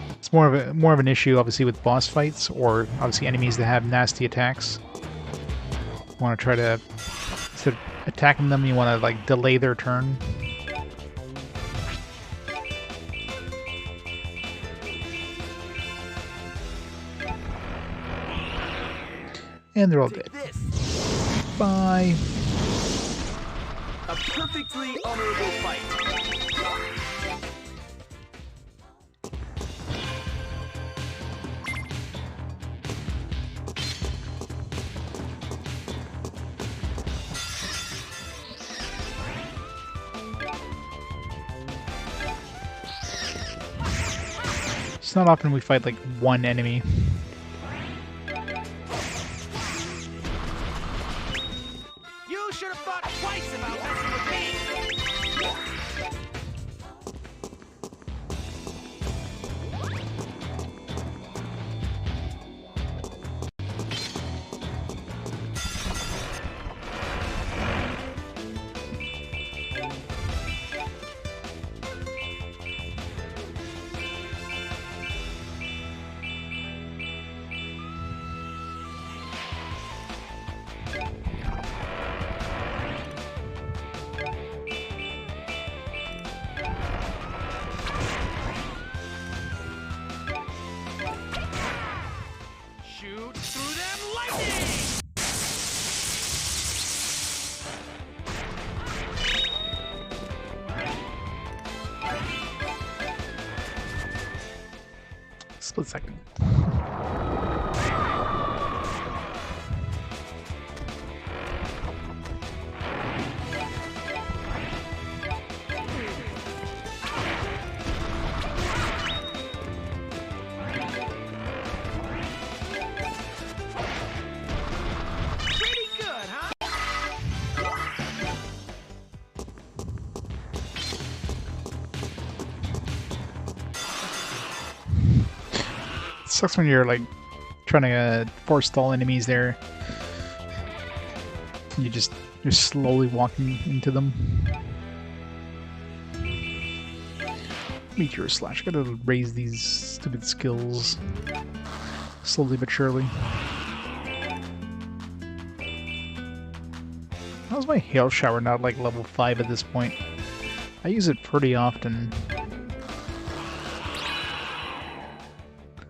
It's more of an issue, obviously, with boss fights or obviously enemies that have nasty attacks. You want to try to, instead of attacking them, you want to like delay their turn. And they're all dead. Bye. A perfectly honorable fight. It's not often we fight like one enemy. You should have thought twice about messing with me. Shoot through them lightning! Split second. Pretty good, huh? It sucks when you're like trying to forestall enemies there. You're slowly walking into them. Meteor Slash. Gotta raise these stupid skills slowly but surely. How's my Hail Shower not like level 5 at this point? I use it pretty often.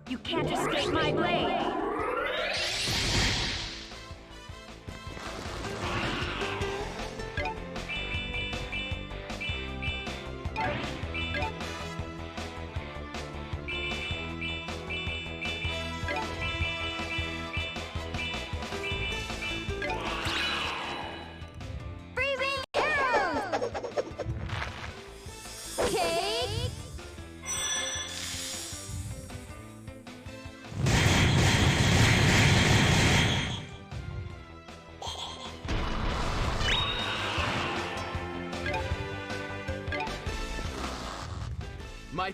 You can't escape my blade.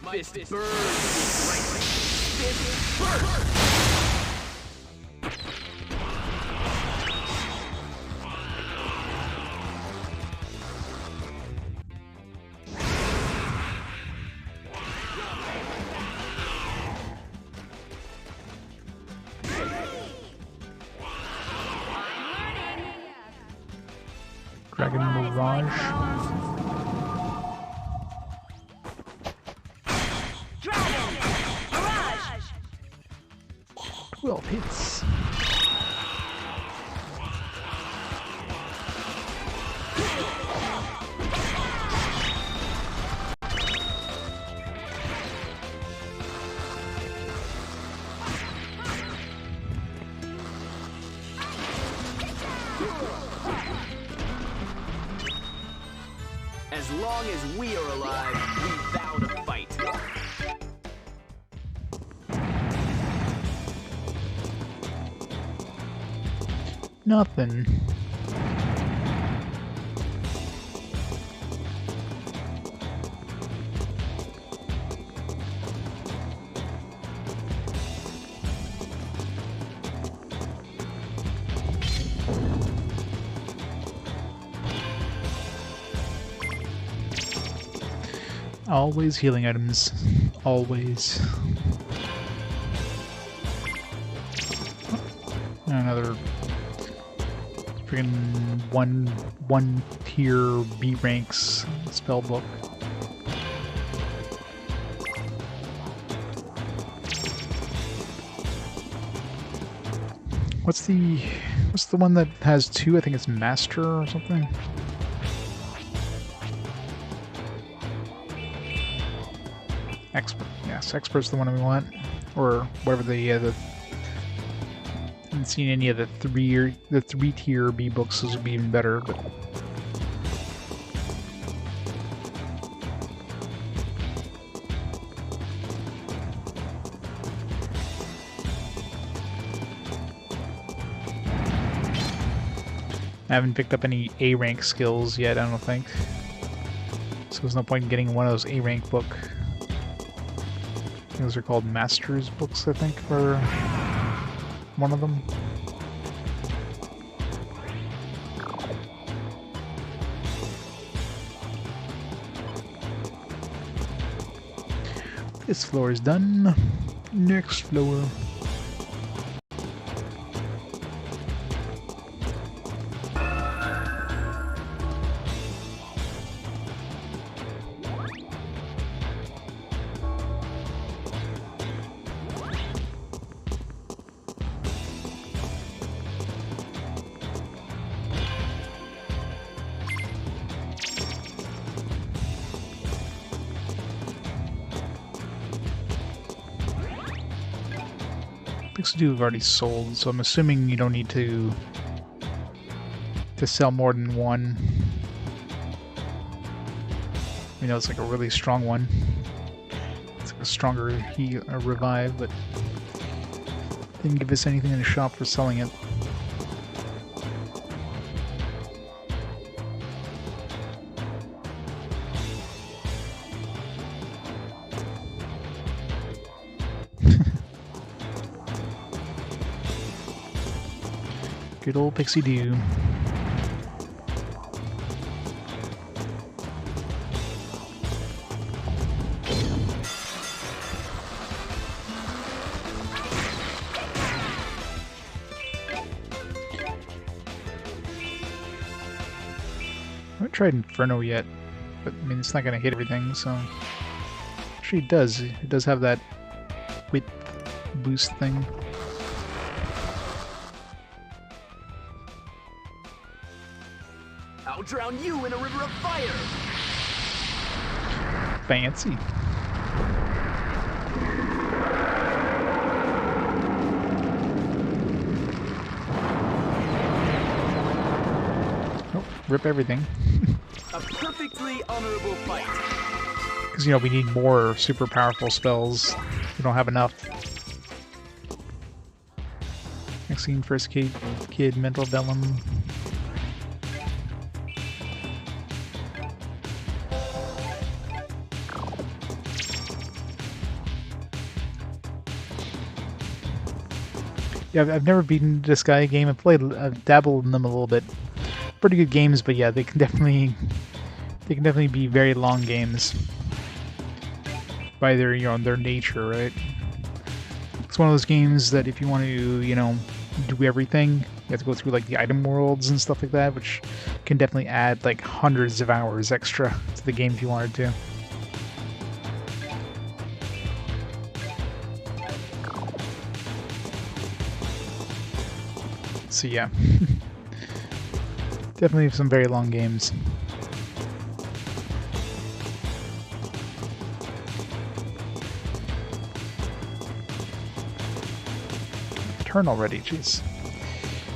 My fist burns with brightly. Fist burst! Dragon Mirage. Dragon! Mirage! 12 hits. As long as we are alive, we vow to fight. Nothing. Always healing items. Always. Another freaking one tier B ranks spell book. What's the one that has 2? I think it's Master or something. Expert, yes, Expert's the one we want, or whatever the haven't seen any of the 3-tier B books. Those would be even better, but I haven't picked up any A rank skills yet. I don't think, so there's no point in getting one of those A rank book. Those are called Masters books, I think, for one of them. This floor is done. Next floor. PS2 have already sold, so I'm assuming you don't need to sell more than one. You know, it's like a really strong one. It's like a stronger revive, but didn't give us anything in the shop for selling it. Good old Pixie Doo. I haven't tried Inferno yet, but I mean, it's not going to hit everything, so... Actually, it does. It does have that width boost thing. I'll drown you in a river of fire! Fancy. Oh, rip everything. A perfectly honorable fight. Because, you know, we need more super powerful spells. We don't have enough. Maxine, First Kid, Mental Vellum. Yeah, I've never beaten this guy game. I've dabbled in them a little bit. Pretty good games, but yeah, they can definitely be very long games by their nature, right? It's one of those games that if you want to, do everything, you have to go through like the item worlds and stuff like that, which can definitely add like hundreds of hours extra to the game if you wanted to. So yeah, definitely some very long games. Turn already, jeez.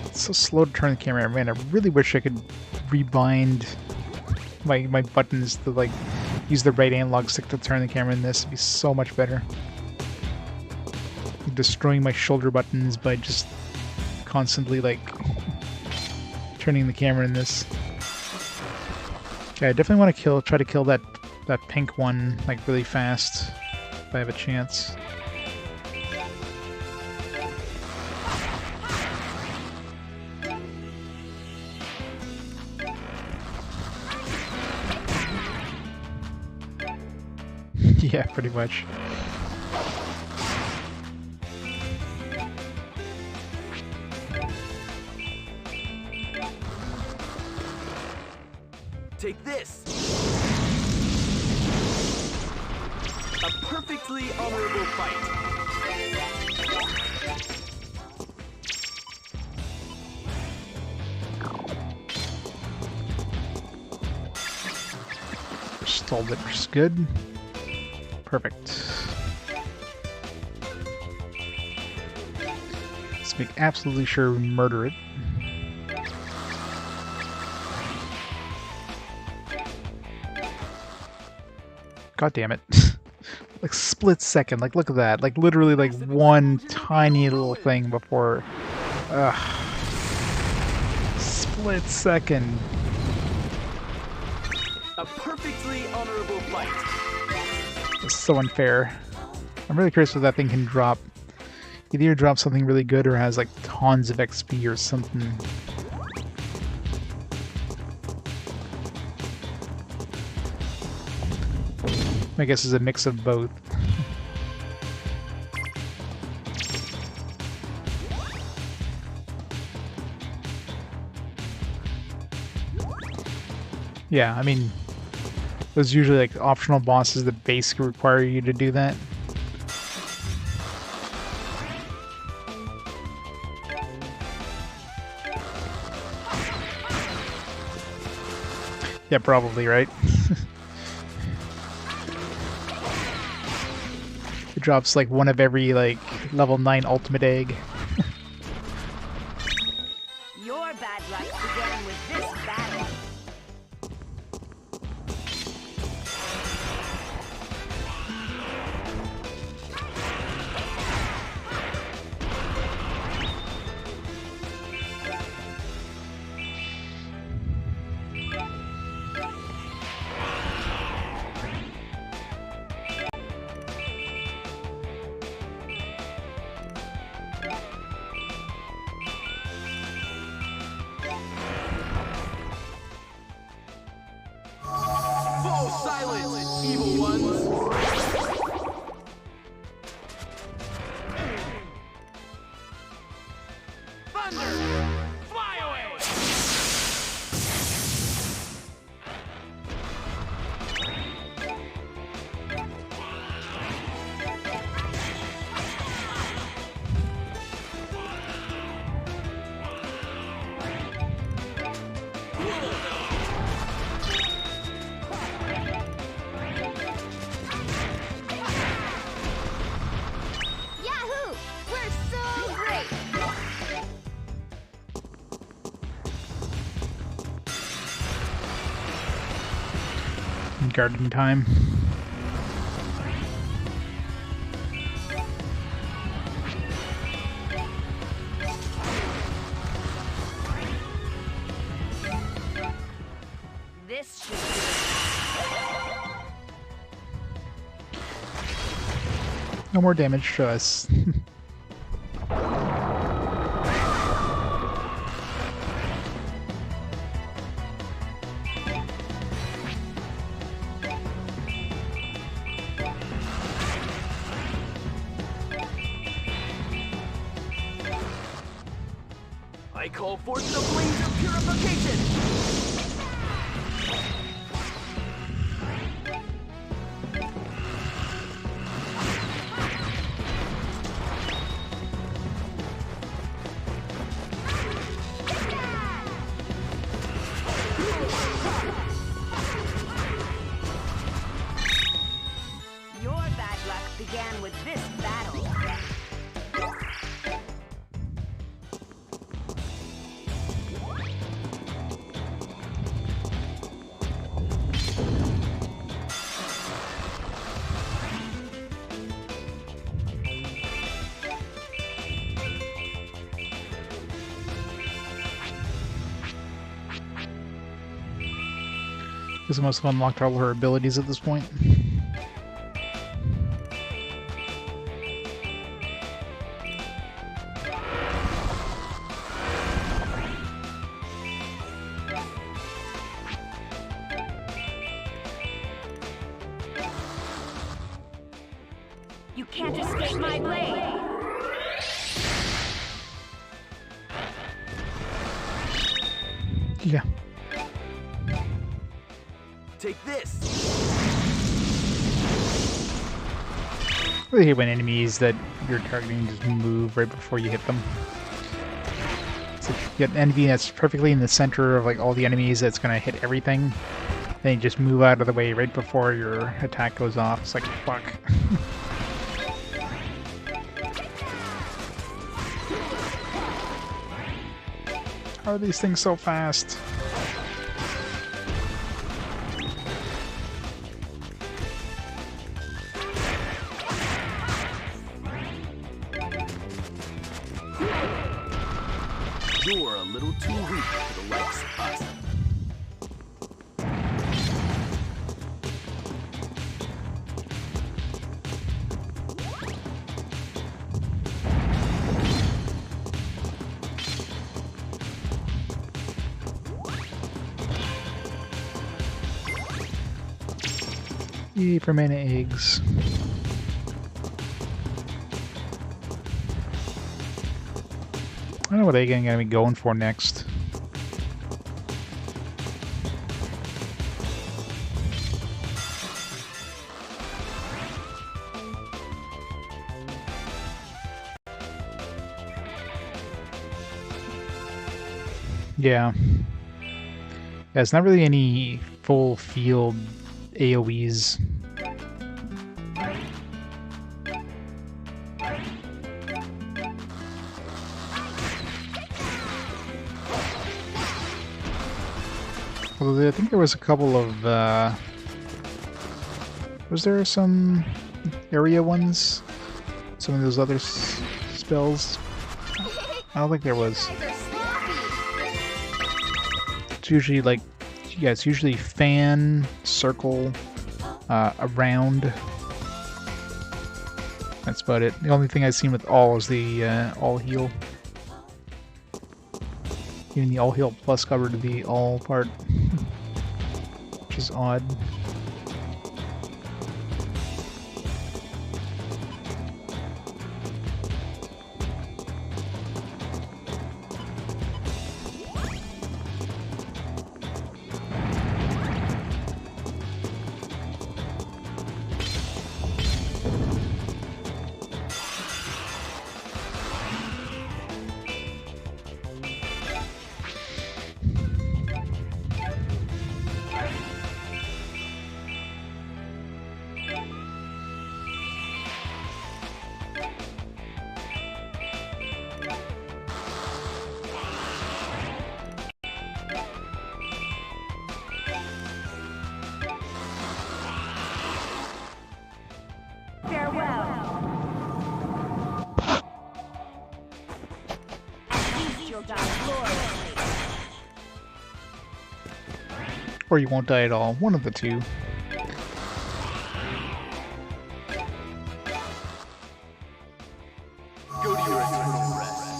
It's so slow to turn the camera. Man, I really wish I could rebind my buttons to like use the right analog stick to turn the camera in this. It'd be so much better. I'm destroying my shoulder buttons by just constantly like turning the camera in this. Okay, I definitely want to try to kill that pink one like really fast if I have a chance. Yeah, pretty much. Take this! A perfectly honorable fight. Stalled it, which is good. Perfect. Let's make absolutely sure we murder it. God damn it. Like split second, like look at that. Like literally like one tiny little thing before. Split second. A perfectly honorable fight. It's so unfair. I'm really curious what that thing can drop. It either drops something really good or has like tons of XP or something. I guess it's a mix of both. Yeah, I mean, those usually like optional bosses that basically require you to do that. Yeah, probably, right? It drops like one of every like level 9 ultimate egg. Your bad luck began with this battle. Full silence, evil ones! Thunder! Fly away! Yahoo! We're so great! Garden time. This should do No more damage to us. I call forth the blaze of purification! Your bad luck began with this battle. Guess I must have unlocked all her abilities at this point. You can't escape my blade. Yeah. Take this! I really hate when enemies that you're targeting just move right before you hit them. It's like you get an enemy that's perfectly in the center of like all the enemies that's gonna hit everything. Then you just move out of the way right before your attack goes off. It's like, fuck. How are these things so fast? You're a little too weak for the likes of us. Yay for mana eggs. I don't know what egg I'm gonna be going for next. Yeah. Yeah, it's not really any full field AoEs. Although I think there was a couple of, was there some area ones? Some of those other spells? I don't think there was. It's usually like, yeah, it's usually fan, circle, around. That's about it. The only thing I've seen with all is the all heal. Even the all heal plus covered the all part, which is odd. Or you won't die at all. One of the two. Go to your eternal rest.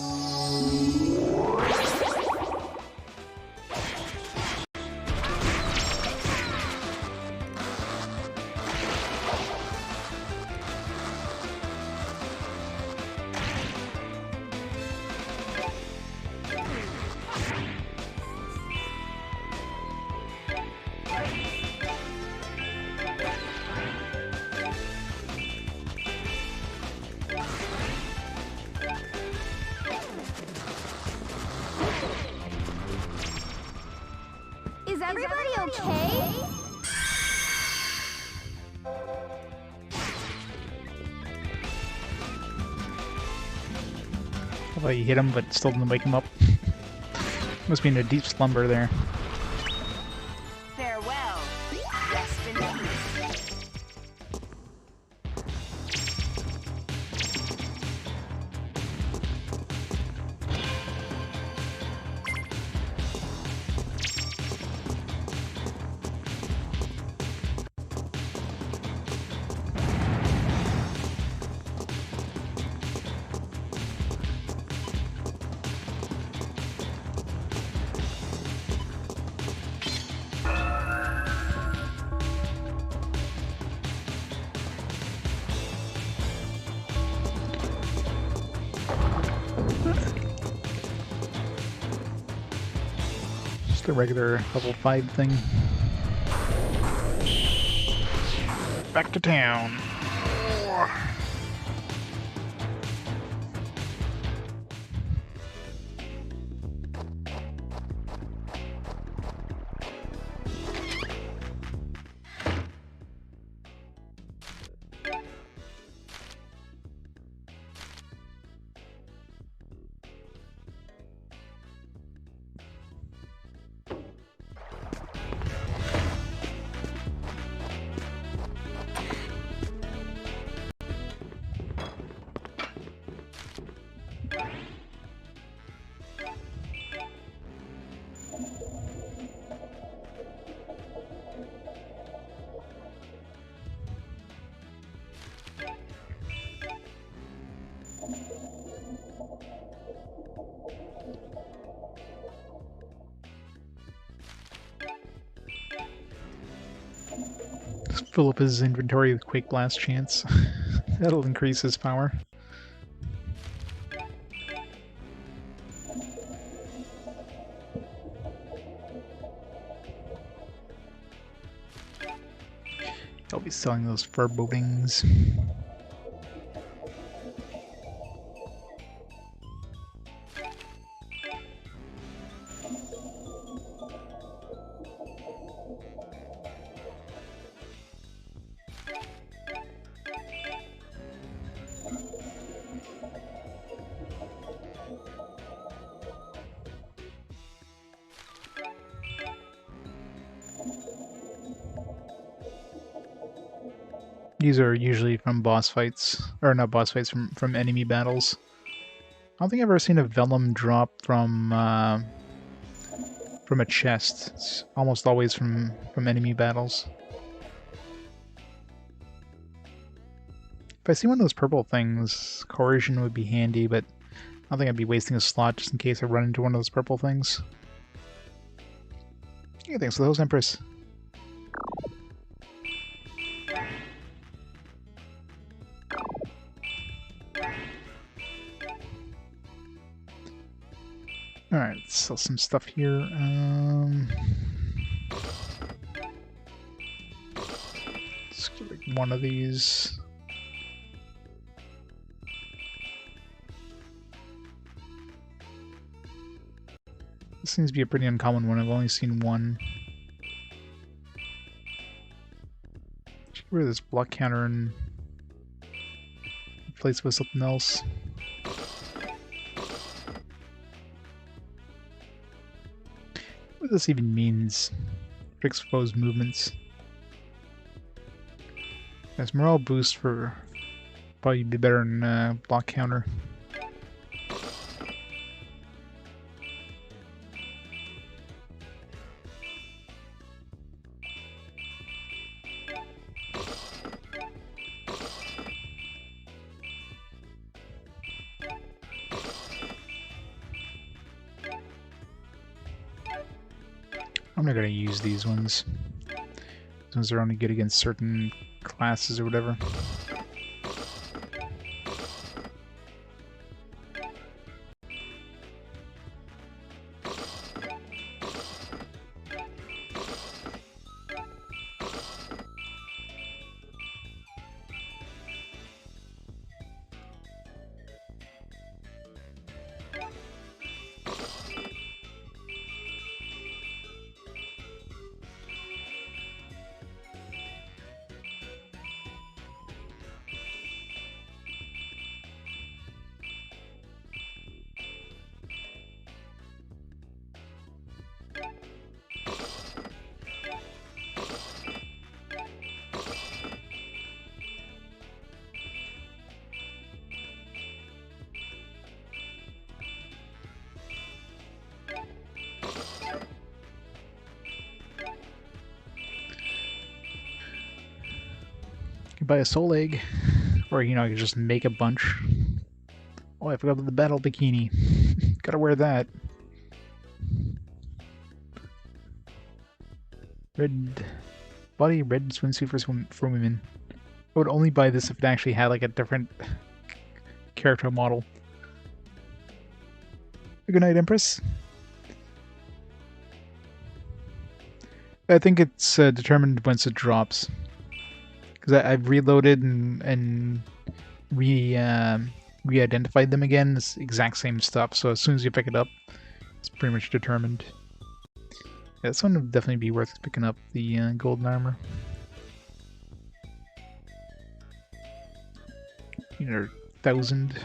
everybody okay? How about you hit him, but still didn't wake him up? Must be in a deep slumber there. Farewell. Rest in peace. Just a regular level 5 thing. Back to town. Just fill up his inventory with Quake Blast chance. That'll increase his power. I'll be selling those forebodings. These are usually from boss fights, or not boss fights, from enemy battles. I don't think I've ever seen a vellum drop from a chest. It's almost always from enemy battles. If I see one of those purple things, coercion would be handy, but I don't think I'd be wasting a slot just in case I run into one of those purple things. Yeah, thanks for the host, Empress. Alright, let's sell some stuff here. Let's get like one of these. This seems to be a pretty uncommon one. I've only seen one. Get rid of this block counter and replace it with something else. What this even means for exposed movements. As morale boost for probably be better than block counter. I'm not going to use these ones. These ones are only good against certain classes or whatever. buy a soul egg. Or, you know, I could just make a bunch. Oh, I forgot about the battle bikini. Gotta wear that. Red body, red swimsuit for women. I would only buy this if it actually had like a different character model. Good night, Empress. I think it's determined once it drops. Because I've reloaded and re-identified them again. It's the exact same stuff. So as soon as you pick it up, it's pretty much determined. Yeah, this one would definitely be worth picking up, the golden armor. You know, 1,000.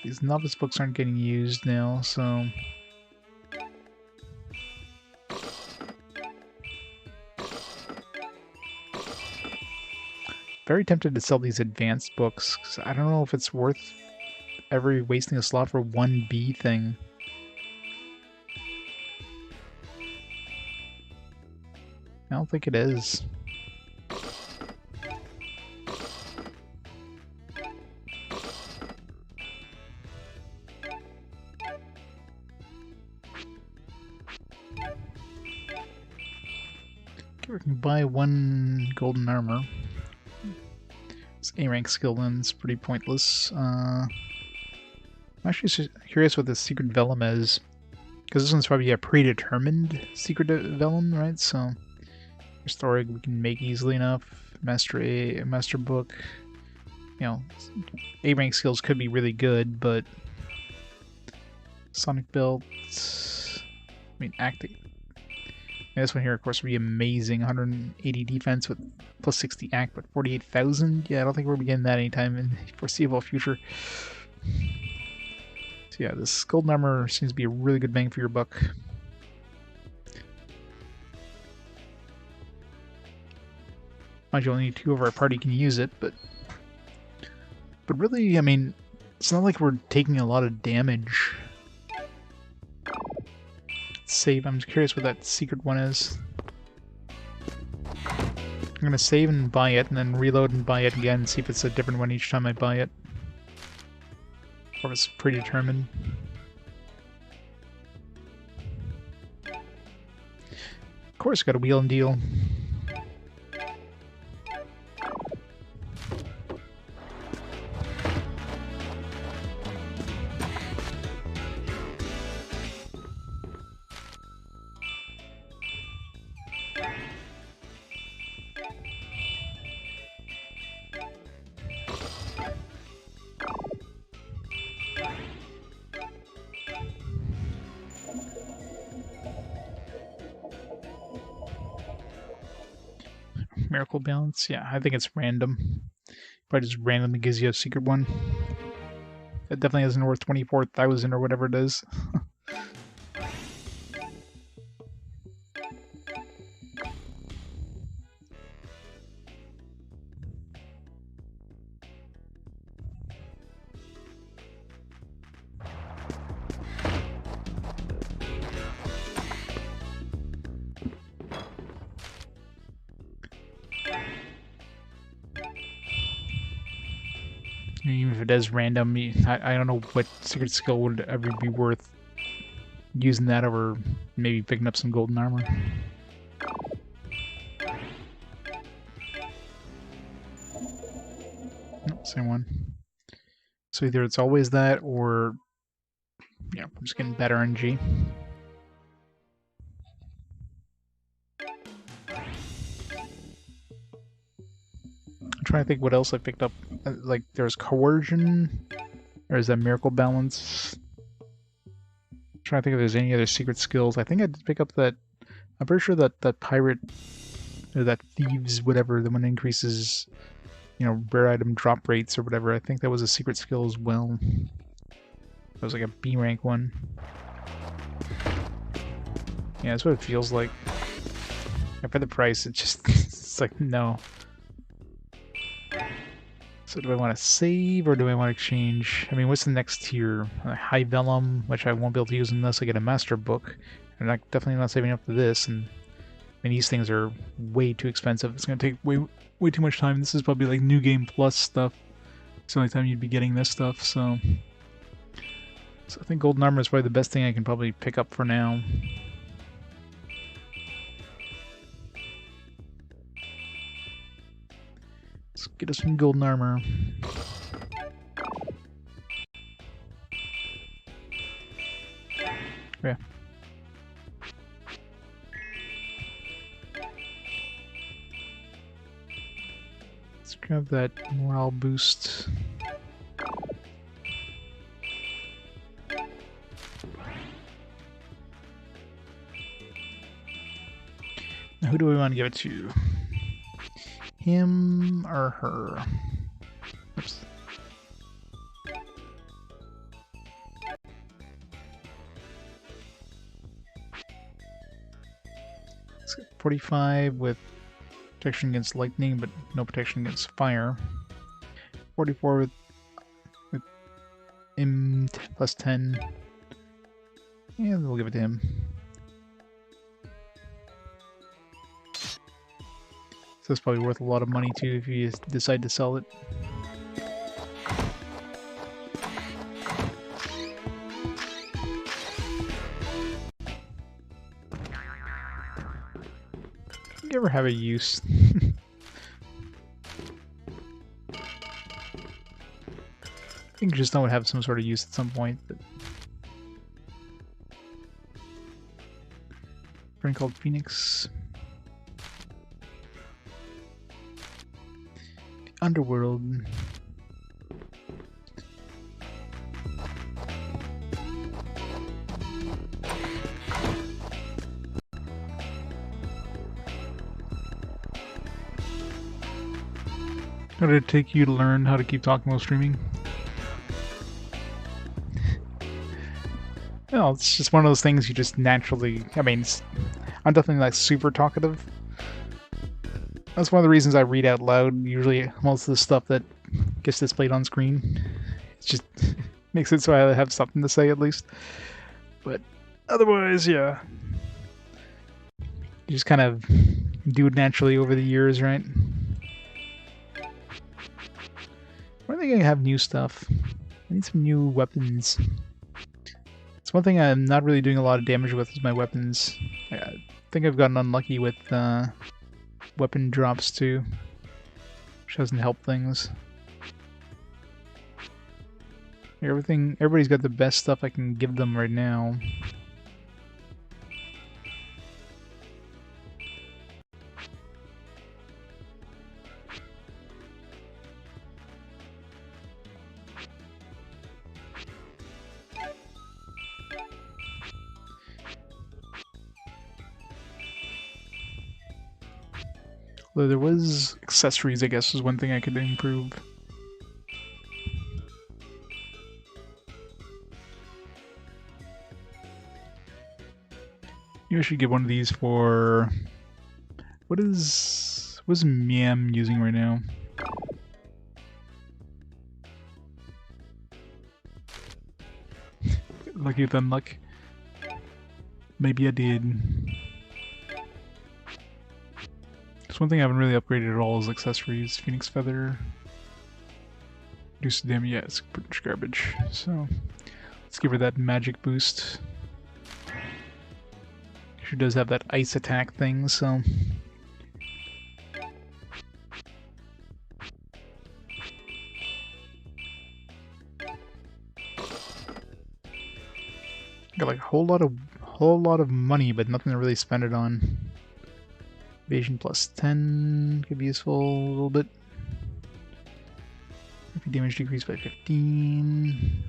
These novice books aren't getting used now, so... Very tempted to sell these advanced books, because I don't know if it's worth ever wasting a slot for one B thing. I don't think it is. We can buy one golden armor. This A rank skill one's pretty pointless. I'm actually curious what the secret vellum is, because this one's probably a predetermined secret vellum, right? So, story we can make easily enough. Master book. You know, A rank skills could be really good, but Sonic belt. I mean, acting. This one here, of course, would be amazing. 180 defense with plus 60 act, but 48,000? Yeah, I don't think we're getting that anytime in the foreseeable future. So yeah, this golden armor seems to be a really good bang for your buck. Mind you, only 2 of our party can use it, but really, I mean, it's not like we're taking a lot of damage. Save. I'm curious what that secret one is. I'm gonna save and buy it, and then reload and buy it again, and see if it's a different one each time I buy it. Or if it's predetermined. Of course, got a wheel and deal. Miracle balance? Yeah, I think it's random. Probably just randomly gives you a secret one. It definitely isn't worth 24,000 or whatever it is. Even if it is random, I don't know what secret skill would ever be worth using that over maybe picking up some golden armor. Nope, same one. So either it's always that, or yeah, I'm just getting better RNG. I'm trying to think what else I picked up. Like, there's coercion. There's that miracle balance. I'm trying to think if there's any other secret skills. I think I did pick up that. I'm pretty sure that pirate, or that thieves, whatever, the one increases, you know, rare item drop rates or whatever. I think that was a secret skill as well. That was like a B rank one. Yeah, that's what it feels like. And for the price, it just it's like no. So do I want to save or do I want to exchange? I mean, what's the next tier? High Vellum, which I won't be able to use unless I get a master book. And I'm definitely not saving up for this. And And these things are way too expensive. It's going to take way too much time. This is probably like New Game Plus stuff. It's the only time you'd be getting this stuff, so I think golden armor is probably the best thing I can probably pick up for now. Let's get us some golden armor. Yeah. Let's grab that morale boost. Now who do we want to give it to? Him or her? Oops. Let's get 45 with protection against lightning, but no protection against fire. 44 with M plus 10. And we'll give it to him. So it's probably worth a lot of money too if you decide to sell it. You ever have a use? I think just don't have some sort of use at some point. But friend called Phoenix. Underworld. How did it take you to learn how to keep talking while streaming? No, it's just one of those things you just naturally... I mean, I'm definitely like super talkative. That's one of the reasons I read out loud. Usually most of the stuff that gets displayed on screen. It just makes it so I have something to say at least. But otherwise, yeah. You just kind of do it naturally over the years, right? I think I have new stuff. I need some new weapons. It's one thing I'm not really doing a lot of damage with is my weapons. I think I've gotten unlucky with weapon drops too, which doesn't help things. Everybody's got the best stuff I can give them right now. Though there was accessories, I guess, was one thing I could improve. Maybe I should get one of these for... What's Miam using right now? Lucky with unluck. Maybe I did. Just one thing I haven't really upgraded at all is accessories. Phoenix Feather. Reduce the damage, yeah, it's pretty much garbage. So, let's give her that magic boost. She does have that ice attack thing, so... Got like a whole lot of money, but nothing to really spend it on. Evasion plus 10 could be useful a little bit. Damage decreased by 15.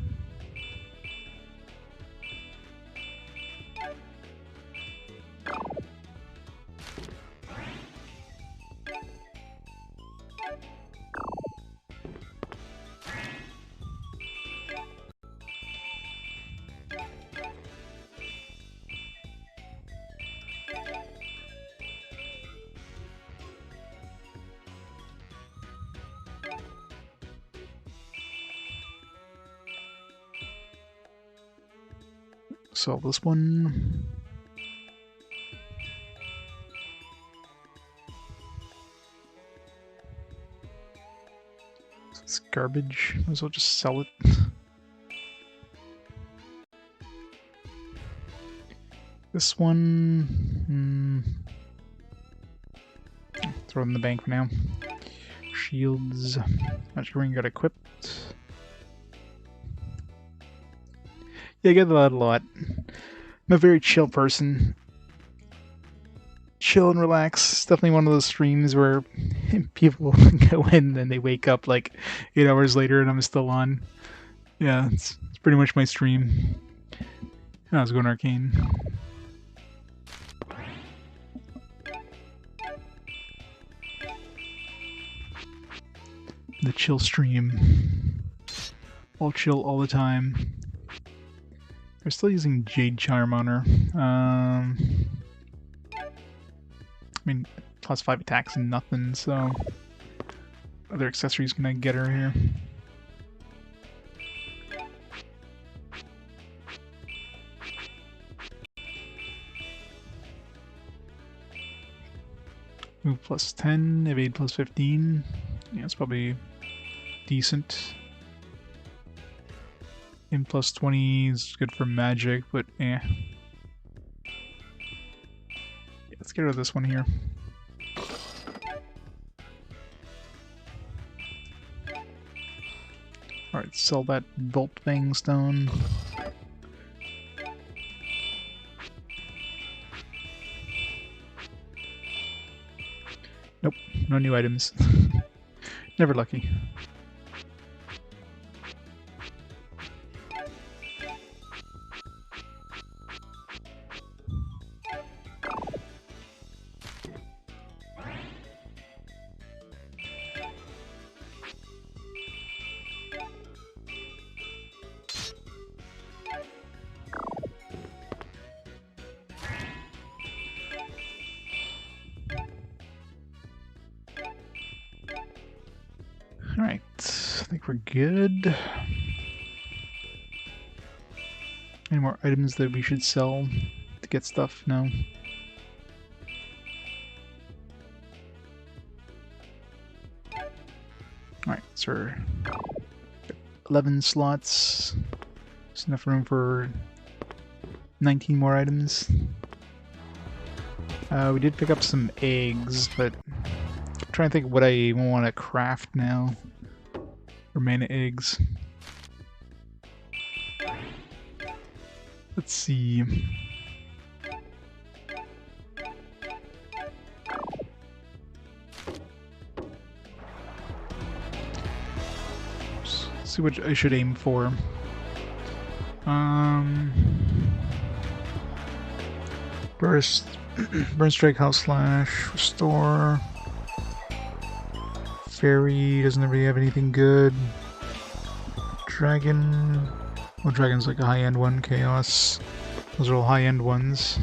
Sell this one. It's garbage. Might as well just sell it. This one... throw it in the bank for now. Shields. Magic ring got equipped. Yeah, I get that a lot. I'm a very chill person. Chill and relax. It's definitely one of those streams where people go in and they wake up like 8 hours later and I'm still on. Yeah, it's pretty much my stream. I was going arcane. The chill stream. All chill all the time. We're still using Jade Charm on her. I mean, plus 5 attacks and nothing, so... Other accessories can I get her here? Move plus 10, evade plus 15. Yeah, it's probably decent. Aim plus 20 is good for magic, but eh. Yeah, let's get rid of this one here. Alright, sell that Bolt Fang Stone. Nope, no new items. Never lucky. Alright, I think we're good. Any more items that we should sell to get stuff? No. Alright, so 11 slots. There's enough room for 19 more items. We did pick up some eggs, but I'm trying to think what I want to craft now. For mana eggs. Let's see. Let's see what I should aim for. Burst, Burn Strike, House Slash, Restore. Fairy doesn't really have anything good. Dragon. Well, Dragon's like a high-end one. Chaos. Those are all high-end ones.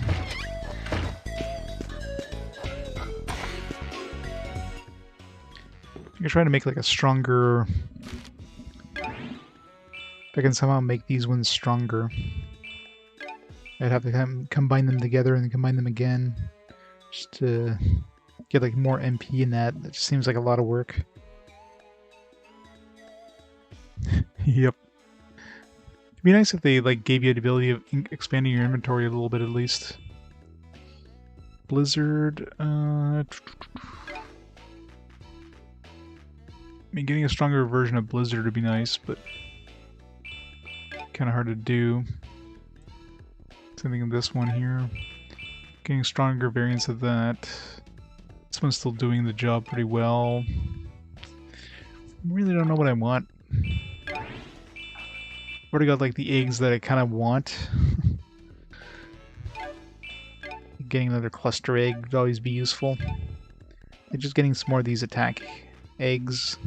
I can try to make like a stronger... If I can somehow make these ones stronger. I'd have to combine them together and combine them again. Just to get like more MP in that. That just seems like a lot of work. Yep. It'd be nice if they like gave you the ability of expanding your inventory a little bit at least. Blizzard. I mean, getting a stronger version of Blizzard would be nice, but kind of hard to do. Same thing with this one here. Getting stronger variants of that. This one's still doing the job pretty well. Really don't know what I want. Already got like the eggs that I kind of want. Getting another cluster egg would always be useful. And just getting some more of these attack eggs.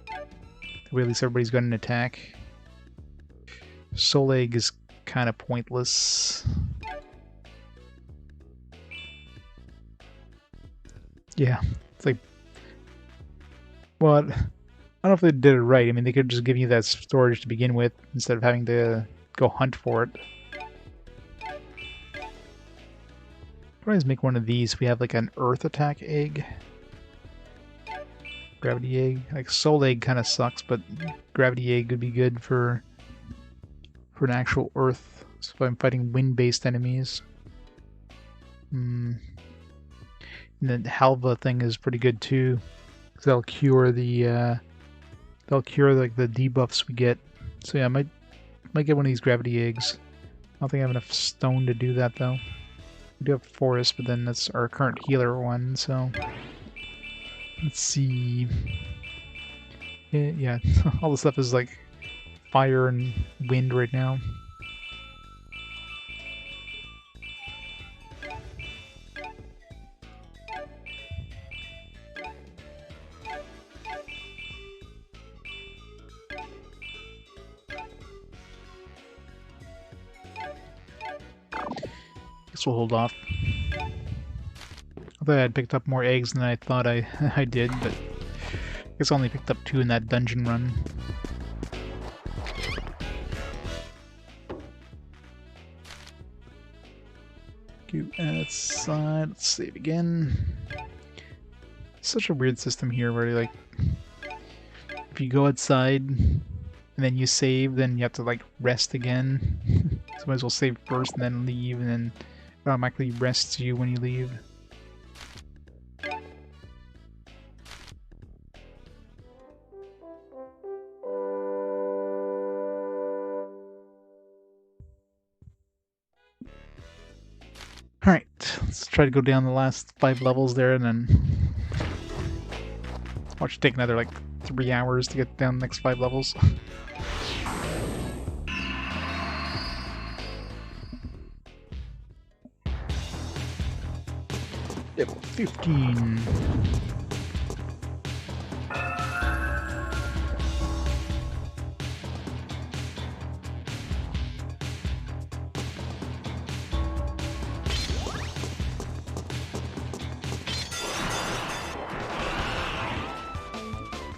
That way at least everybody's got an attack. Soul egg is kind of pointless. Yeah, it's like... Well, I don't know if they did it right. I mean, they could just give you that storage to begin with instead of having to go hunt for it. Always make one of these. We have like an earth attack egg. Gravity egg. Like soul egg kind of sucks, but gravity egg would be good for an actual earth. So if I'm fighting wind-based enemies. And the halva thing is pretty good too, because that'll cure the like the debuffs we get. So yeah, I might get one of these gravity eggs. I don't think I have enough stone to do that though. We do have forest, but then that's our current healer one. So let's see. Yeah, all the stuff is like fire and wind right now. Guess we'll hold off. I thought I had picked up more eggs than I thought I did, but I guess I only picked up 2 in that dungeon run. Let's save again. Such a weird system here where like if you go outside and then you save, then you have to like rest again. So might as well save first and then leave, and then it automatically rests you when you leave. Alright, let's try to go down the last 5 levels there, and then watch it take another like 3 hours to get down the next 5 levels. Level 15.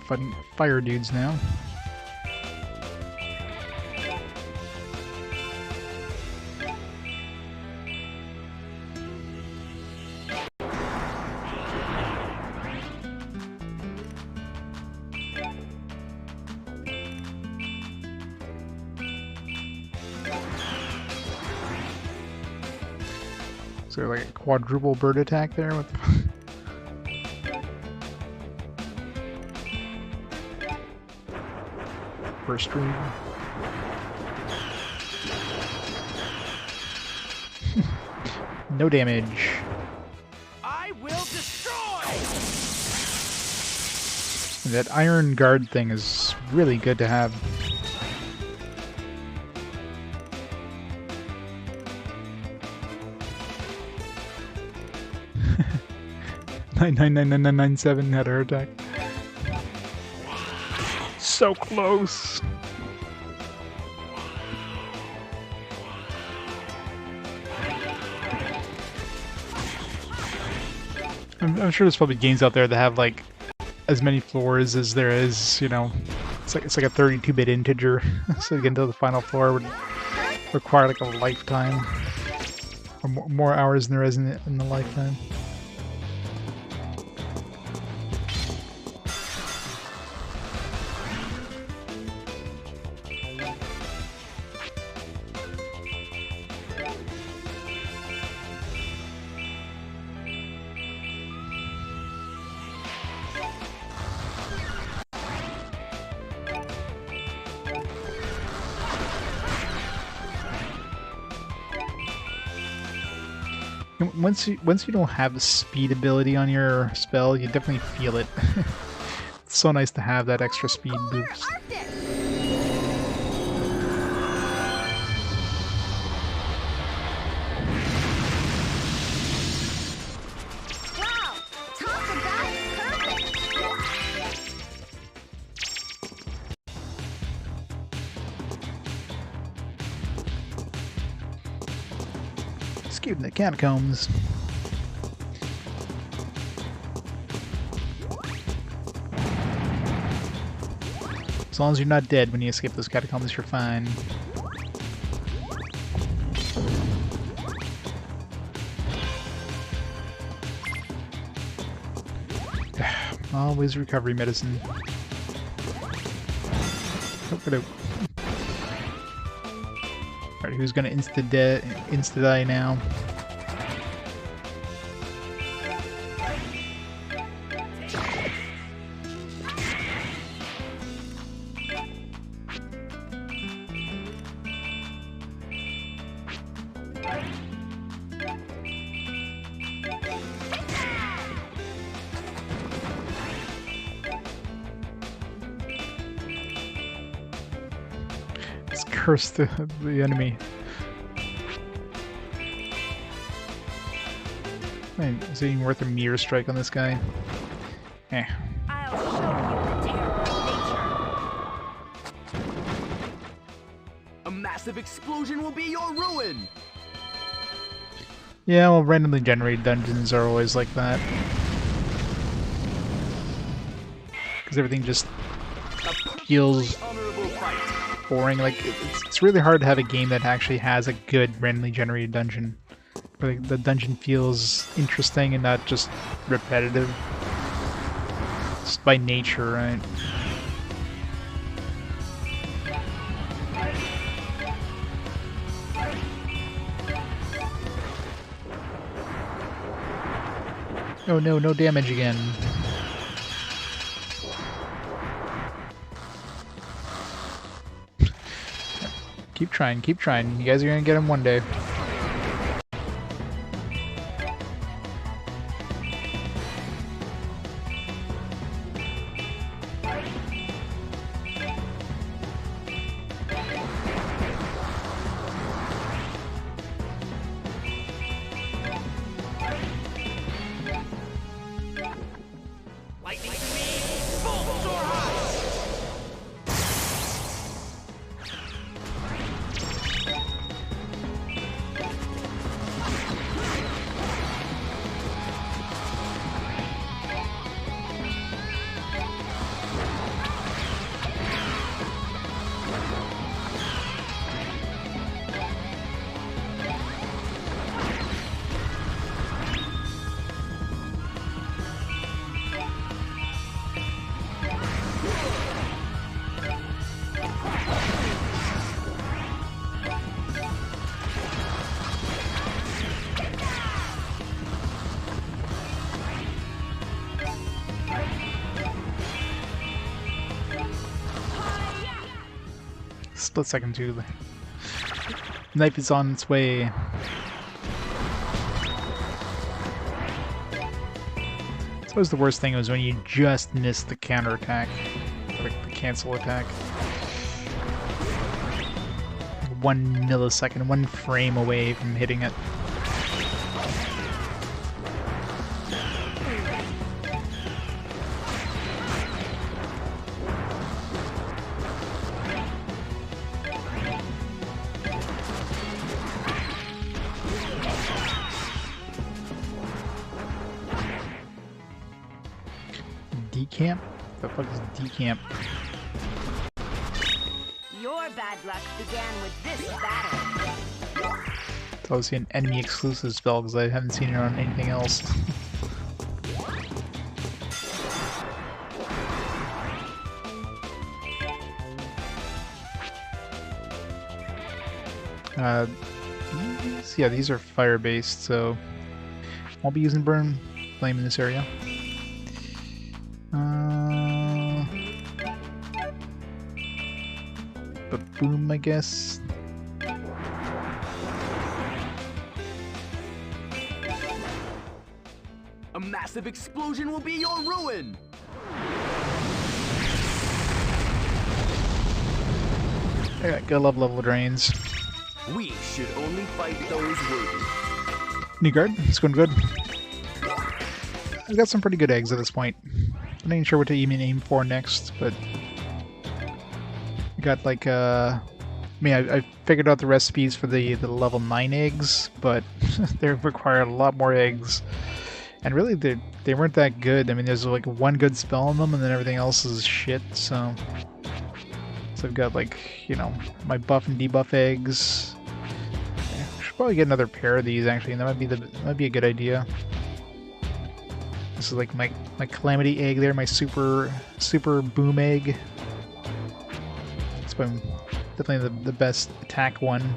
Fighting fire dudes now. Is there like a quadruple bird attack there with first stream? No damage. I will destroy. That iron guard thing is really good to have. $9999997 had a heart attack. So close. I'm sure there's probably games out there that have like as many floors as there is, you know. It's like a 32-bit integer. So to get into the final floor would require like a lifetime, or more hours than there is in the lifetime. Once you don't have the speed ability on your spell, you definitely feel it. It's so nice to have that extra speed boost. Escaping the catacombs. As long as you're not dead when you escape those catacombs, you're fine. Always recovery medicine. Alright, who's gonna insta-die now? Curse the enemy. Man, is it even worth a mirror strike on this guy? Eh. I'll show you the terror of nature. A massive explosion will be your ruin! Yeah, well, randomly generated dungeons are always like that. Because everything just feels boring. Like, it's really hard to have a game that actually has a good randomly generated dungeon. Where like, the dungeon feels interesting and not just repetitive. Just by nature, right? Oh no, no damage again. Keep trying, keep trying. You guys are gonna get him one day. Lightning speed, full soar high! Split second too. The knife is on its way. It's always the worst thing is when you just miss the counterattack, like the cancel attack. 1 millisecond, 1 frame away from hitting it. Decamp? The fuck is decamp? Your bad luck began with this battle. It's obviously an enemy exclusive spell because I haven't seen it on anything else. Yeah, these are fire based, so I'll be using burn flame in this area. But boom, I guess. A massive explosion will be your ruin! Yeah, gotta love level drains. We should only fight those worthy. New guard, it's going good. I've got some pretty good eggs at this point. I'm not even sure what to even aim for next, but I got like I mean, I figured out the recipes for the level 9 eggs, but they require a lot more eggs. And really, they weren't that good. I mean, there's like one good spell on them, and then everything else is shit, so I've got like, you know, my buff and debuff eggs. I should probably get another pair of these actually, and that might be a good idea. This is like my calamity egg there, my super boom egg. It's been definitely the best attack one.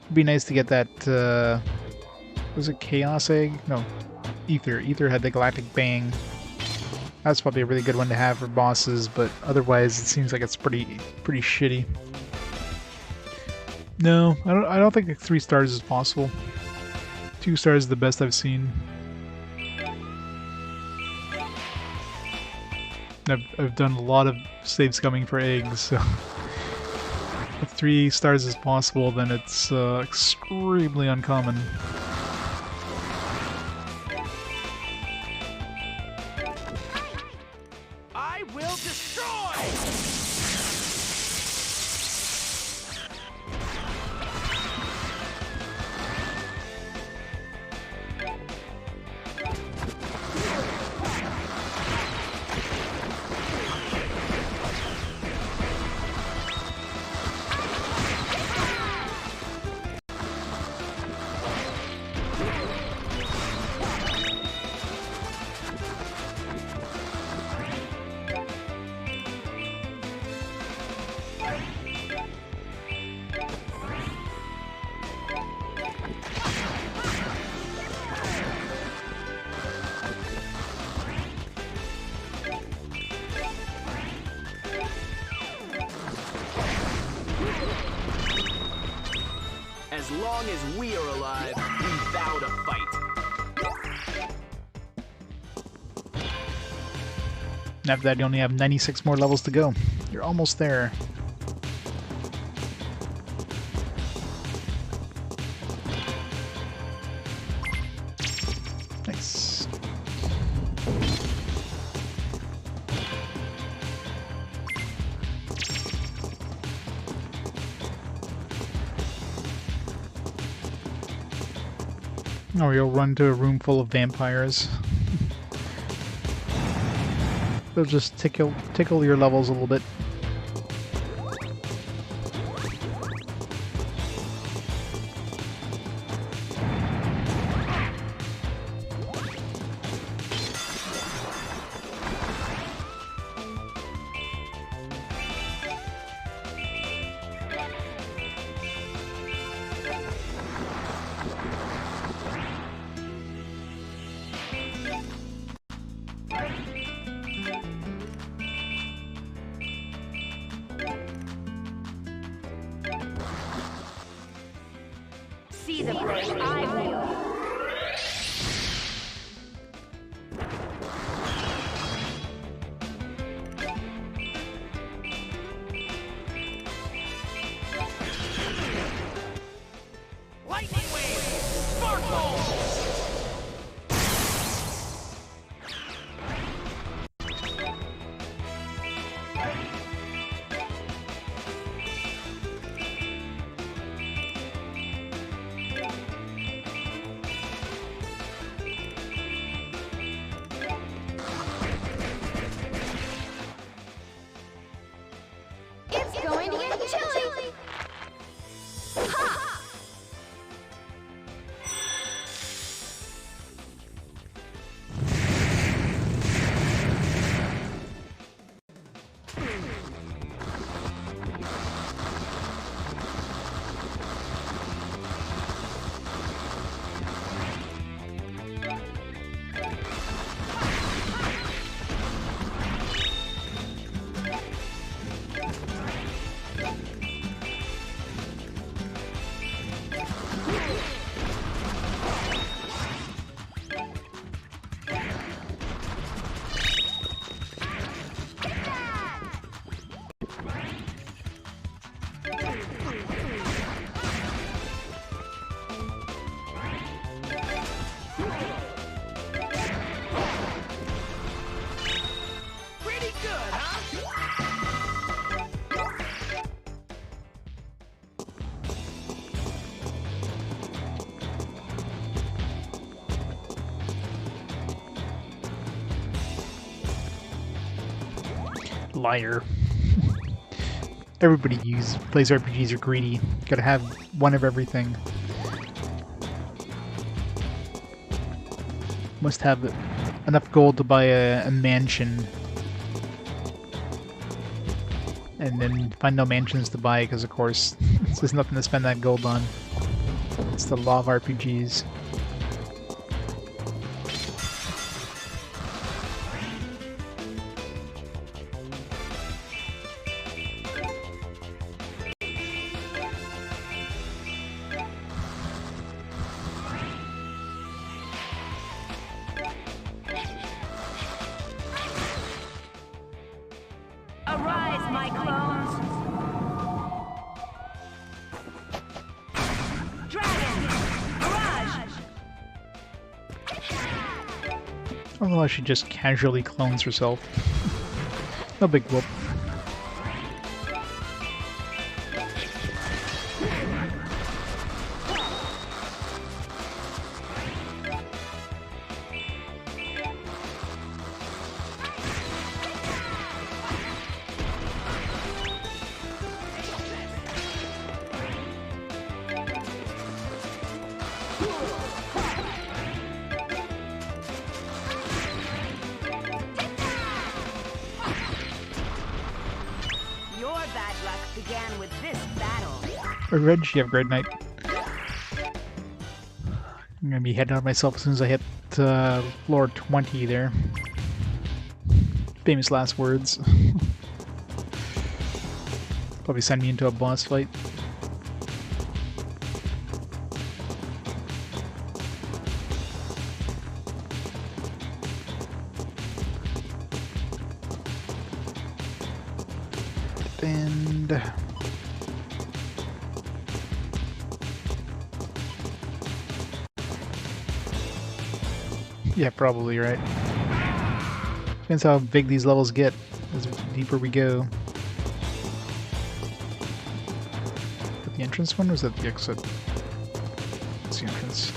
It'd be nice to get that, was it Chaos Egg? No, Ether. Ether had the Galactic Bang. That's probably a really good one to have for bosses, but otherwise it seems like it's pretty shitty. No, I don't think 3 stars is possible. 2 stars is the best I've seen. I've done a lot of save scumming for eggs, so if 3 stars is possible, then it's extremely uncommon. I will destroy! As long as we are alive, we vow to fight. After that, you only have 96 more levels to go. You're almost there. Nice. Or you'll run to a room full of vampires. They'll just tickle your levels a little bit. See the pain I feel. Lightning wave! Sparkle! It's going to get chilly. Ha! Pretty good, huh? Liar. Everybody plays RPGs are greedy. Gotta have one of everything. Must have enough gold to buy a mansion. And then find no mansions to buy, because of course, there's nothing to spend that gold on. It's the law of RPGs. Arise, my clones! Dragon! Mirage! Although she just casually clones herself. No big whoop. Your bad luck began with this battle. Reg, you have Great Knight. I'm gonna be heading out myself as soon as I hit floor 20 there. Famous last words. Probably send me into a boss fight. And yeah, probably right. Depends how big these levels get as deeper we go. But the entrance one, or was that the exit? It's the entrance.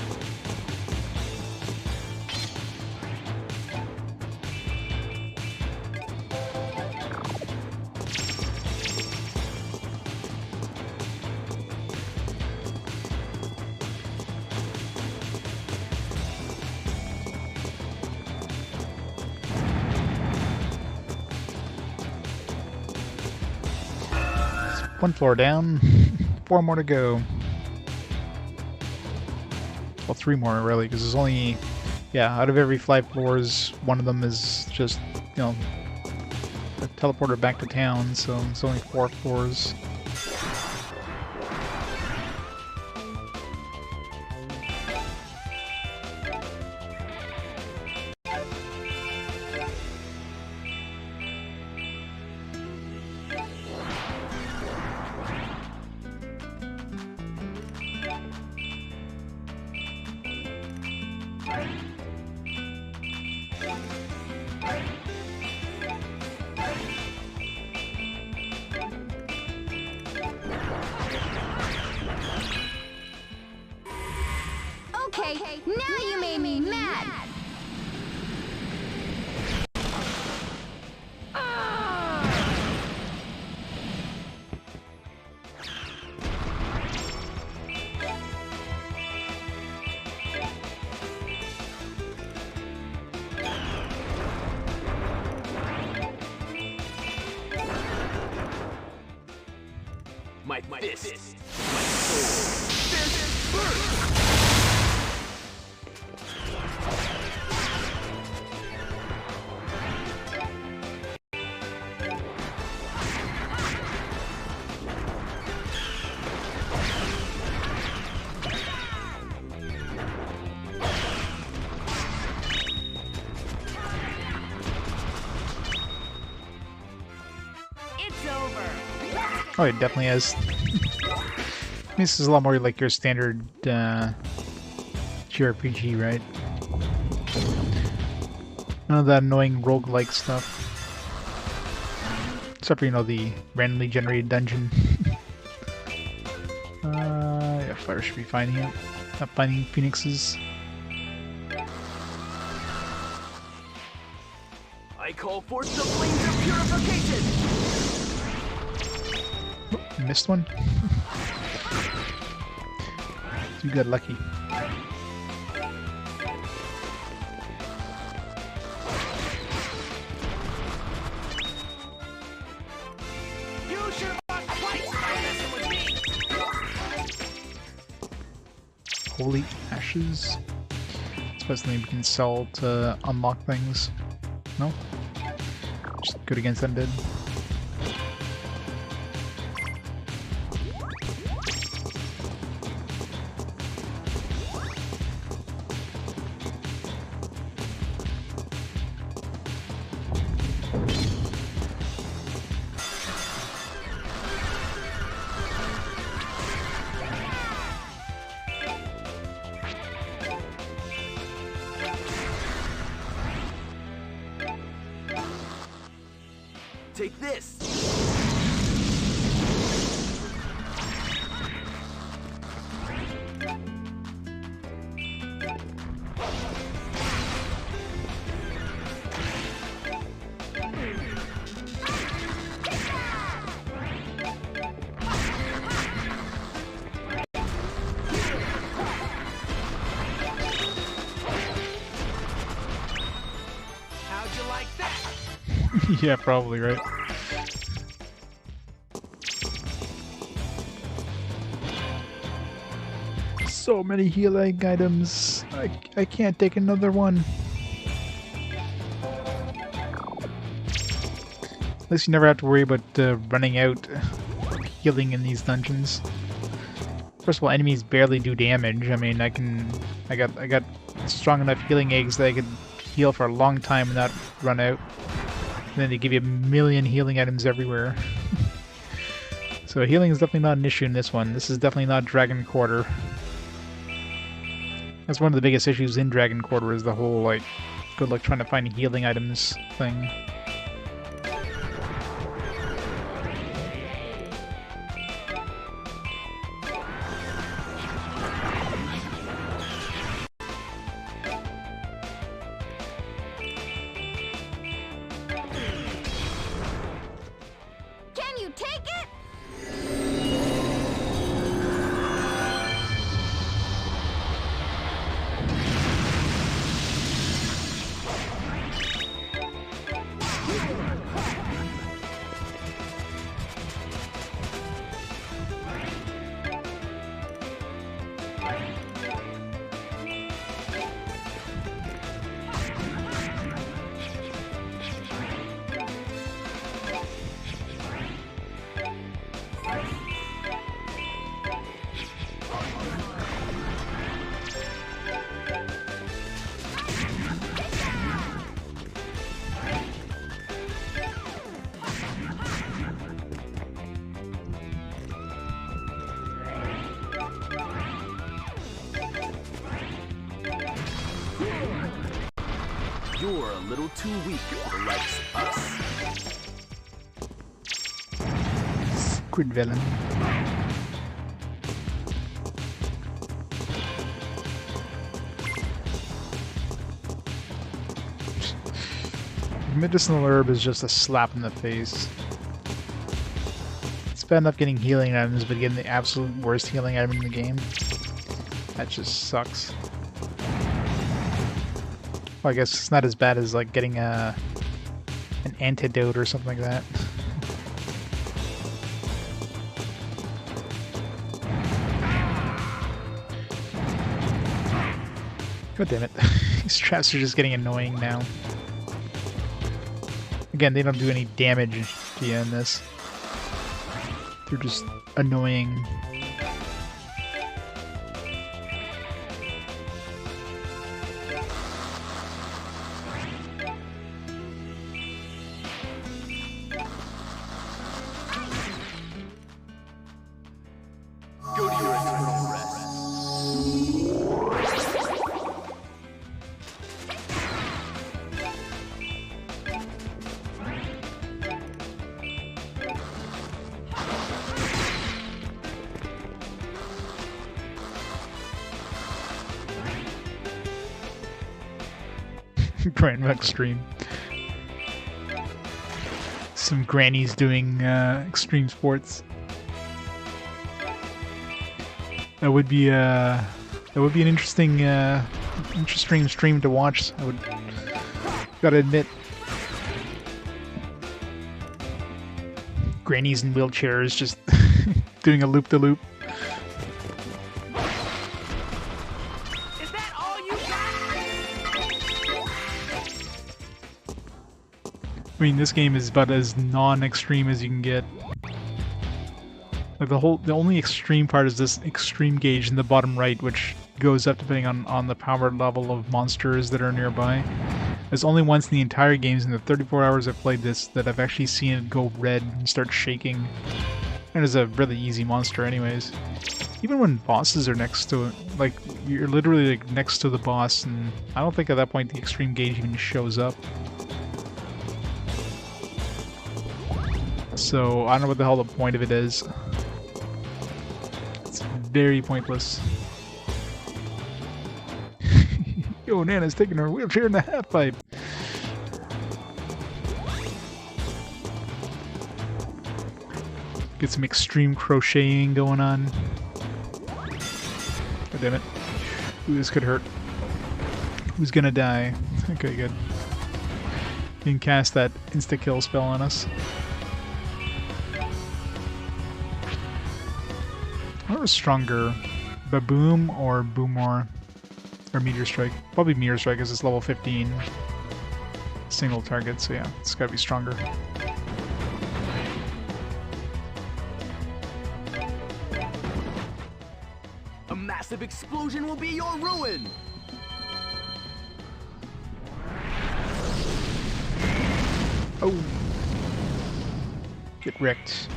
One floor down, 4 more to go. Well, 3 more really, because there's only, yeah, out of every 5 floors, one of them is just, you know, a teleporter back to town, so it's only 4 floors. Okay, now you made me mad! My fist, my soul, fist first! It's over! Oh, it definitely is. This is a lot more like your standard JRPG, right? None of that annoying roguelike stuff. Except for, you know, the randomly generated dungeon. Yeah, fire should be finding it. Not finding phoenixes. I call forth the flames of purification! Oh, missed one. You got lucky. Holy ashes. Especially we can sell to unlock things. No? Just good against undead. Take this! How'd you like that? Yeah, probably, right? So many healing items. I can't take another one. At least you never have to worry about running out healing in these dungeons. First of all, enemies barely do damage. I mean, I got strong enough healing eggs that I could heal for a long time and not run out. And then they give you a million healing items everywhere. So healing is definitely not an issue in this one. This is definitely not Dragon Quarter. That's one of the biggest issues in Dragon Quarter is the whole, like, good luck trying to find healing items thing. Can you take it? You're a little too weak for the likes of us. Squid villain. Medicinal herb is just a slap in the face. It's bad enough getting healing items, but getting the absolute worst healing item in the game. That just sucks. Well, I guess it's not as bad as like getting an antidote or something like that. God damn it. These traps are just getting annoying now. Again, they don't do any damage to you in this. They're just annoying. Go to your eternal rest. Grandia Xtreme. Some grannies doing extreme sports. That would be an interesting interesting stream to watch. I would gotta admit. Grannies in wheelchairs just doing a loop-de-loop. mean, this game is about as non-extreme as you can get. Like the only extreme part is this extreme gauge in the bottom right, which goes up depending on the power level of monsters that are nearby. There's only once in the entire games in the 34 hours I've played this that I've actually seen it go red and start shaking. And it's a really easy monster anyways. Even when bosses are next to it, like, you're literally like next to the boss, and I don't think at that point the extreme gauge even shows up. So, I don't know what the hell the point of it is. It's very pointless. Yo, Nana's taking her wheelchair in the half-pipe. Get some extreme crocheting going on. God damn it. Ooh, this could hurt. Who's gonna die? Okay, good. You can cast that insta-kill spell on us. What was stronger? Baboom or Boomor? Or Meteor Strike? Probably Meteor Strike because it's level 15. Single target, so yeah, it's gotta be stronger. A massive explosion will be your ruin! Oh! Get wrecked.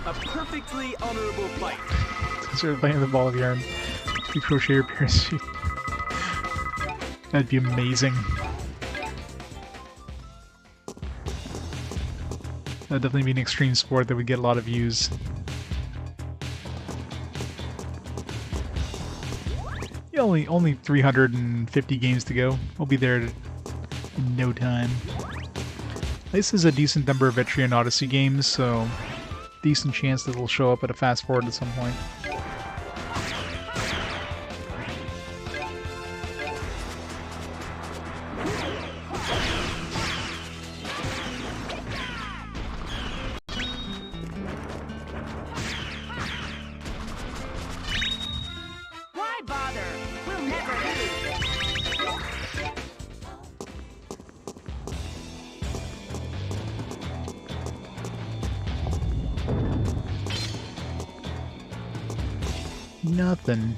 A perfectly honorable fight. Start playing the ball of yarn. You crochet your parachute. That'd be amazing. That'd definitely be an extreme sport that would get a lot of views. Yeah, only 350 games to go. We'll be there in no time. This is a decent number of Etrian Odyssey games, so decent chance that it'll show up at a fast forward at some point. Why bother? We'll never lose. Nothing.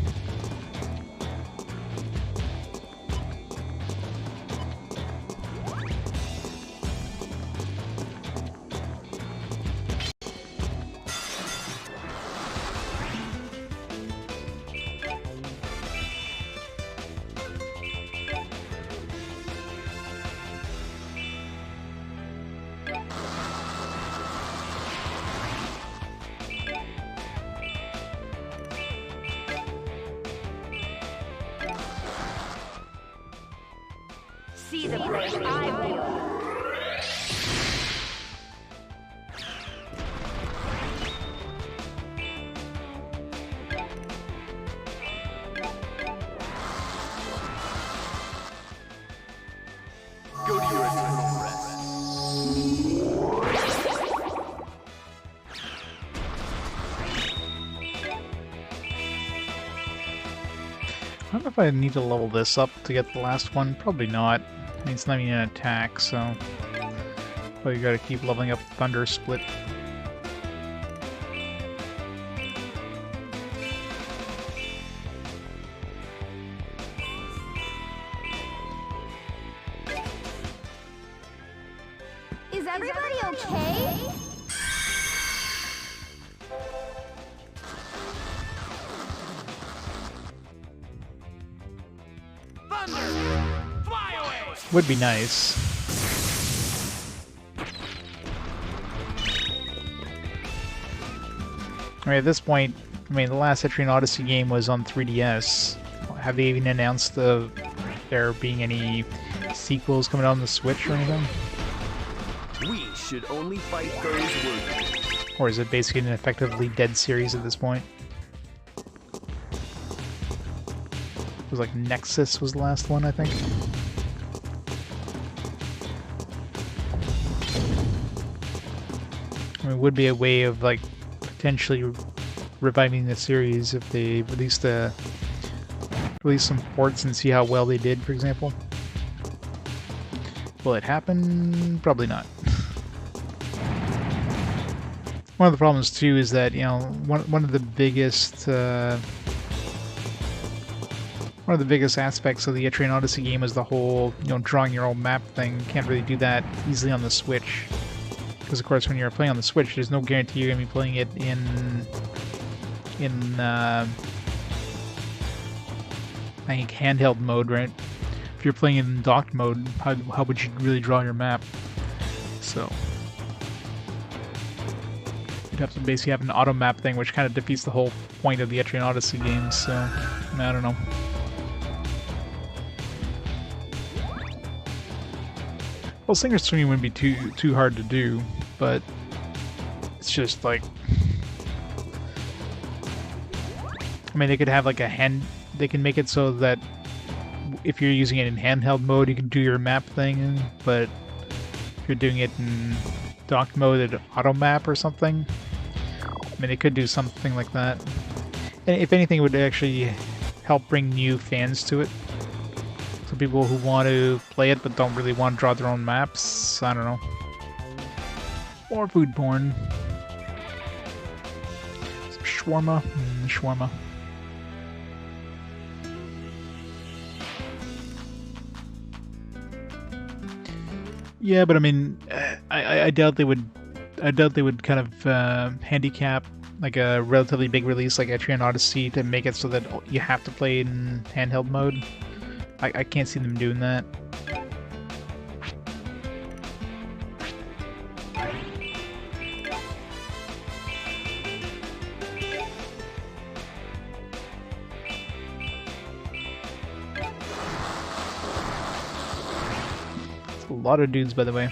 See the blade I wield. Go to your eternal rest. I don't know if I need to level this up to get the last one. Probably not. I mean, it's not even an attack, so... But you gotta keep leveling up Thunder Split. Is everybody okay? Thunder! Fly away! Would be nice. I mean, at this point, I mean, the last Etrian Odyssey game was on 3DS. Have they even announced there being any sequels coming out on the Switch or anything? We should only fight those worthy. Or is it basically an effectively dead series at this point? It was like Nexus was the last one, I think. I mean, it would be a way of like potentially reviving the series if they release some ports and see how well they did, for example. Will it happen? Probably not. One of the problems too is that, you know, one of the biggest aspects of the Etrian Odyssey game is the whole, you know, drawing your own map thing. You can't really do that easily on the Switch. Because of course when you're playing on the Switch, there's no guarantee you're gonna be playing it in I think handheld mode, right? If you're playing it in docked mode, how would you really draw your map? So you'd have to basically have an auto map thing, which kind of defeats the whole point of the Etrian Odyssey games. So I don't know. Well, Singer's Swing wouldn't be too hard to do, but it's just like, I mean, they could have like they can make it so that if you're using it in handheld mode, you can do your map thing, but if you're doing it in docked mode, it'd auto map or something. I mean, they could do something like that. And if anything, it would actually help bring new fans to it. So people who want to play it but don't really want to draw their own maps, I don't know. Or foodborne. Some shawarma. Shawarma. Yeah, but I mean, I doubt they would. I doubt they would kind of handicap like a relatively big release like Etrian Odyssey to make it so that you have to play in handheld mode. I can't see them doing that. It's a lot of dudes, by the way.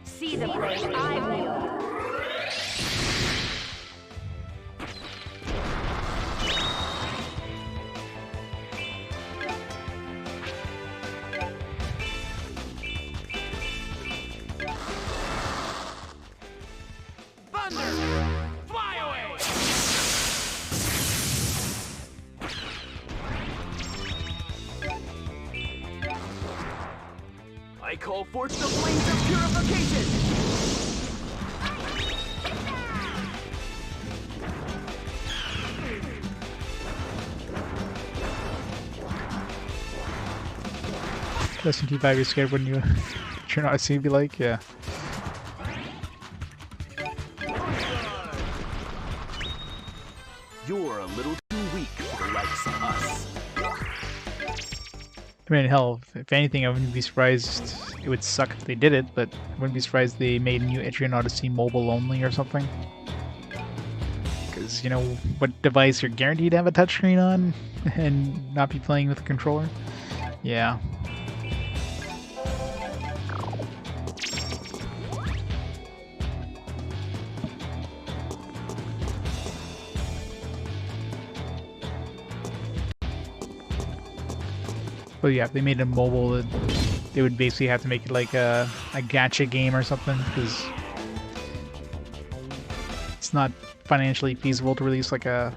See the prey I wield. Thunder! Fly away! I call forth the flames of purification! Resident Evil 5, you're scared when you turn out to be like, yeah. You're a little too weak for the likes of us. I mean, hell, if anything, I wouldn't be surprised. It would suck if they did it, but I wouldn't be surprised they made a new Etrian Odyssey mobile only or something. Because, you know, what device you're guaranteed to have a touchscreen on and not be playing with a controller? Yeah. But yeah, if they made it mobile, they would basically have to make it like a gacha game or something, because it's not financially feasible to release like an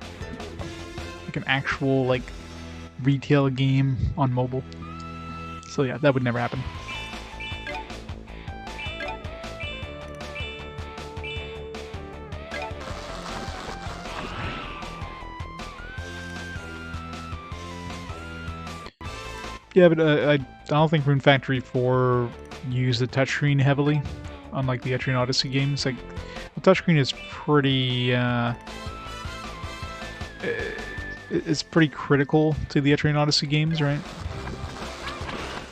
actual like retail game on mobile. So yeah, that would never happen. Yeah, but I don't think Rune Factory 4 used the touchscreen heavily, unlike the Etrian Odyssey games. Like, the touchscreen is pretty, it's pretty critical to the Etrian Odyssey games, right?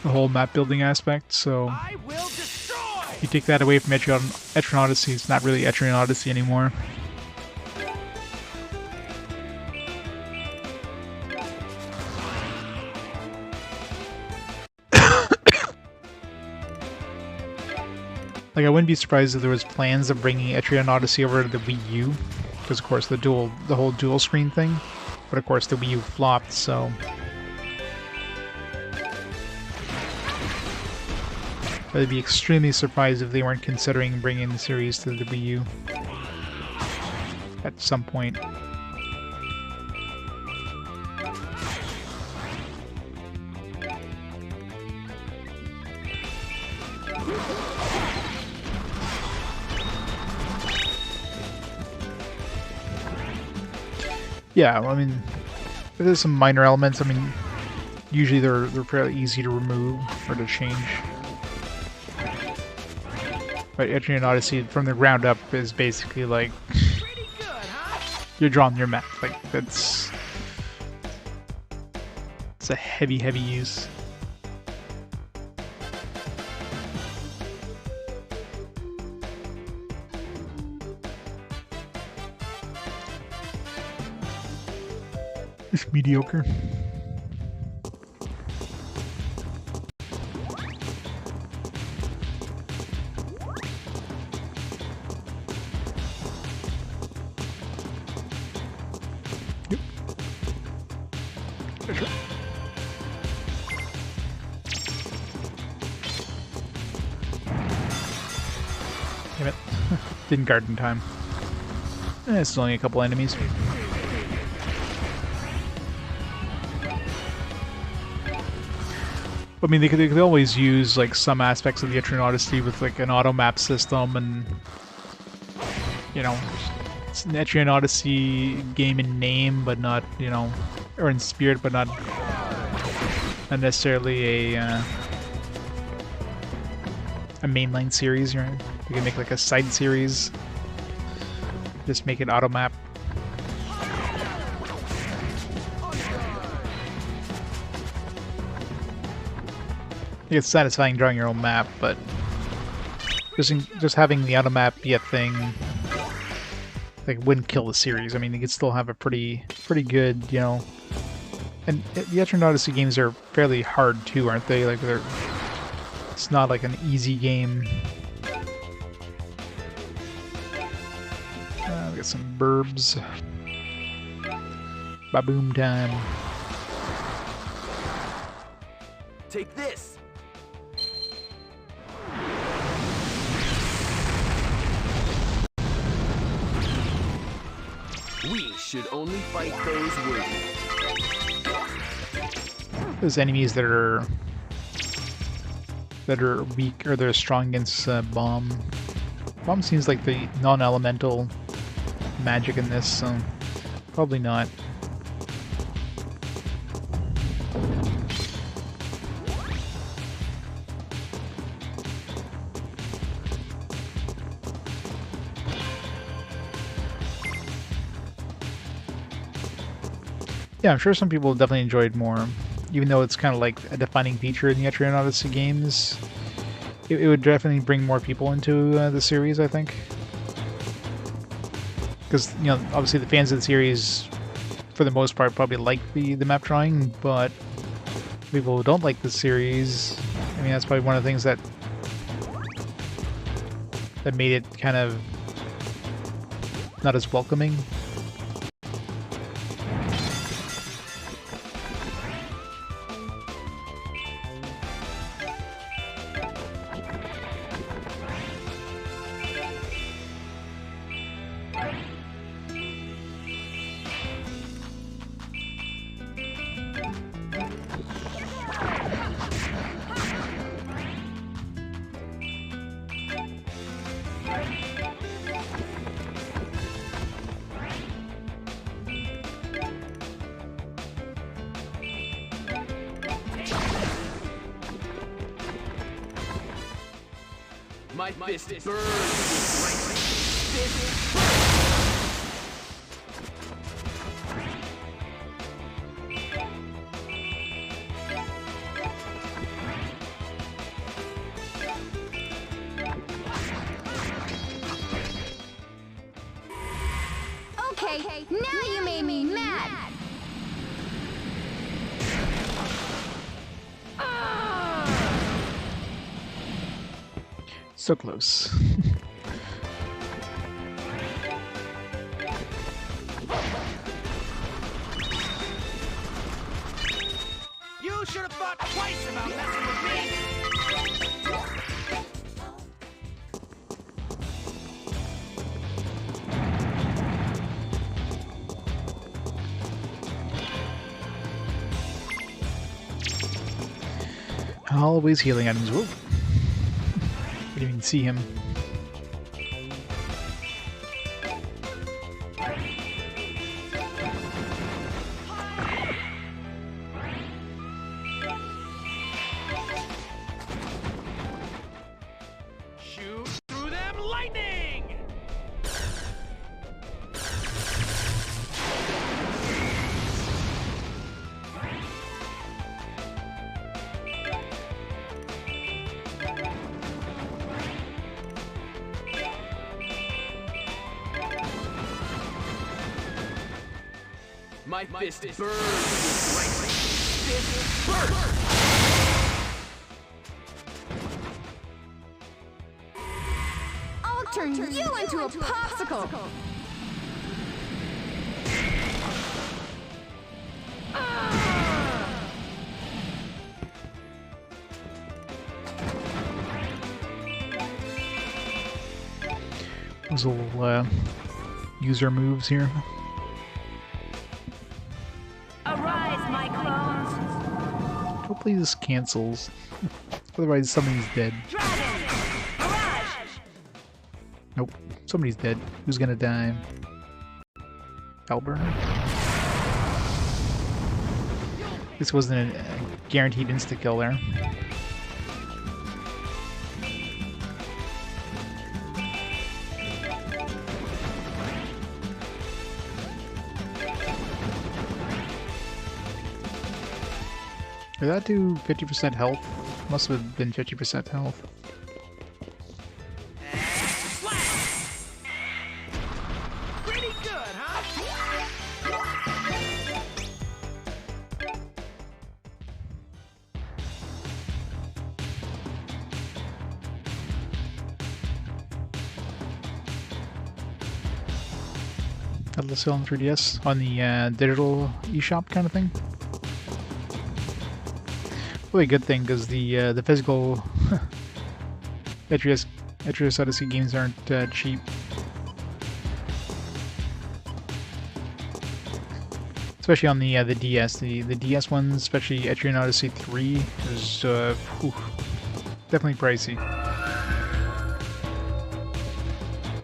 The whole map building aspect, so if you take that away from Etrian Odyssey, it's not really Etrian Odyssey anymore. Like, I wouldn't be surprised if there was plans of bringing Etrian Odyssey over to the Wii U, because of course the whole dual screen thing, but of course the Wii U flopped, so I'd be extremely surprised if they weren't considering bringing the series to the Wii U at some point. Yeah, I mean, there's some minor elements. I mean, usually they're fairly easy to remove or to change. But Etrian Odyssey, from the ground up, is basically like Pretty good, huh? you're drawing your map. Like it's a heavy use. It's mediocre. Yep. Sure. Damn it. Didn't guard in time. It's only a couple enemies. I mean, they could always use like some aspects of the Etrian Odyssey with like an auto map system, and you know, it's an Etrian Odyssey game in name, but not, you know, or in spirit, but not necessarily a mainline series. You can make like a side series. Just make it auto map. It's satisfying drawing your own map, but just having the auto map be a thing, like, wouldn't kill the series. I mean, you could still have a pretty good, you know. And the Etrian Odyssey games are fairly hard too, aren't they? Like, it's not like an easy game. We got some burbs. Baboom time. Take this. We should only fight those worthy. Those enemies that are weak or they're strong against bomb. Bomb seems like the non-elemental magic in this, so probably not. Yeah, I'm sure some people definitely enjoyed more, even though it's kind of like a defining feature in the Etrian Odyssey games. It would definitely bring more people into the series, I think. Because, you know, obviously the fans of the series, for the most part, probably like the map drawing, but people who don't like the series, I mean, that's probably one of the things that made it kind of not as welcoming. My fist burns. Okay, now you made me mad. So close. You should have thought twice about messing with me. Always healing items. Whoa. Didn't even see him. My fist burns brightly. Fist burst! I'll turn you into a popsicle. Those little user moves here. Arise, my clones. Hopefully this cancels. Otherwise somebody's dead. Dragon, barrage. Nope. Somebody's dead. Who's gonna die? Albert? This wasn't a guaranteed insta-kill there. Did that do 50% health? Must have been 50% health. Pretty good, huh? Got the sale on 3DS on the digital eShop kind of thing. Really a good thing because the physical Etrius Odyssey games aren't cheap. Especially on the DS. The DS ones, especially Etrian Odyssey 3, is definitely pricey.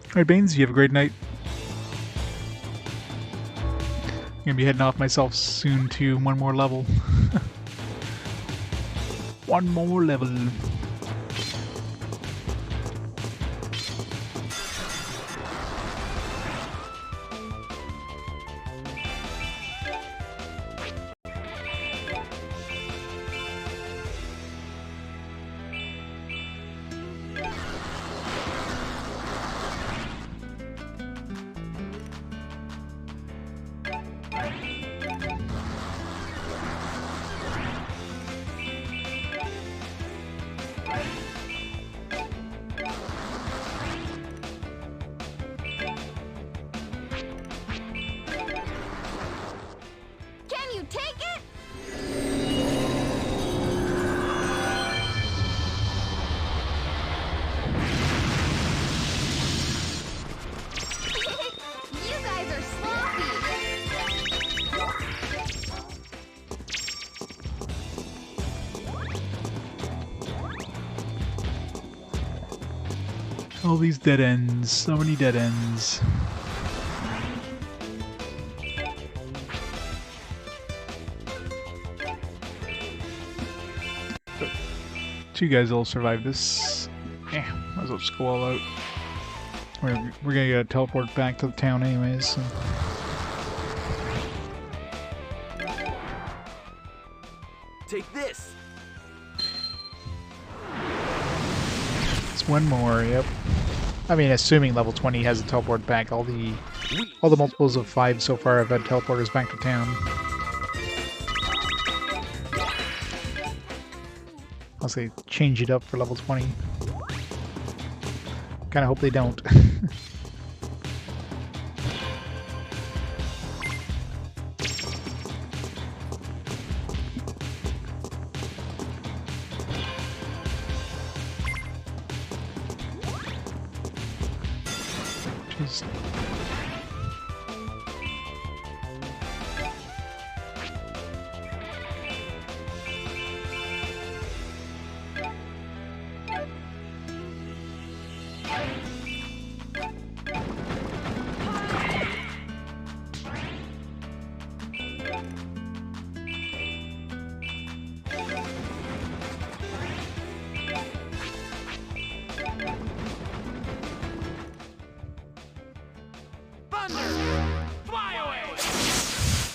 Alright, Baines, you have a great night. I'm gonna be heading off myself soon to one more level. One more level. Can you take it? You guys are sloppy. All these dead ends. So many dead ends. You guys will survive this. Yeah, might as well just go all out. We're gonna get teleport back to the town anyways. So. Take this. It's one more. Yep. I mean, assuming level 20 has a teleport back, all the multiples of 5 so far have had teleporters back to town. I'll say change it up for level 20. Kinda hope they don't. Just...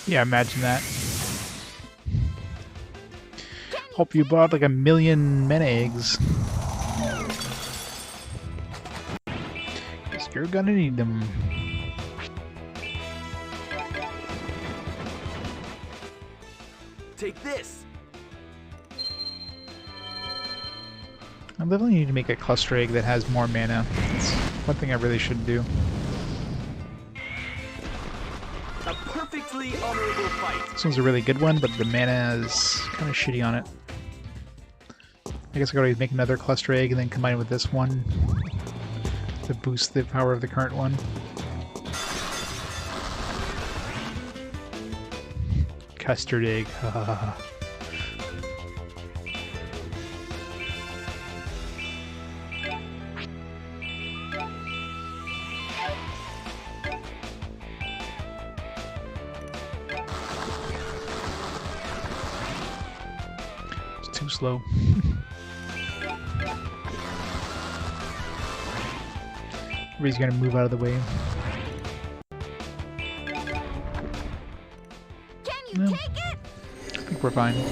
Yeah, imagine that. Hope you bought like 1,000,000 men eggs. 'Cause you're gonna need them. Take this. I definitely need to make a cluster egg that has more mana. That's one thing I really should do. A perfectly honorable fight. This one's a really good one, but the mana is kind of shitty on it. I guess I gotta make another cluster egg and then combine it with this one to boost the power of the current one. Custard egg. It's too slow. Everybody's gonna move out of the way. Can you No. take it? I think we're fine. You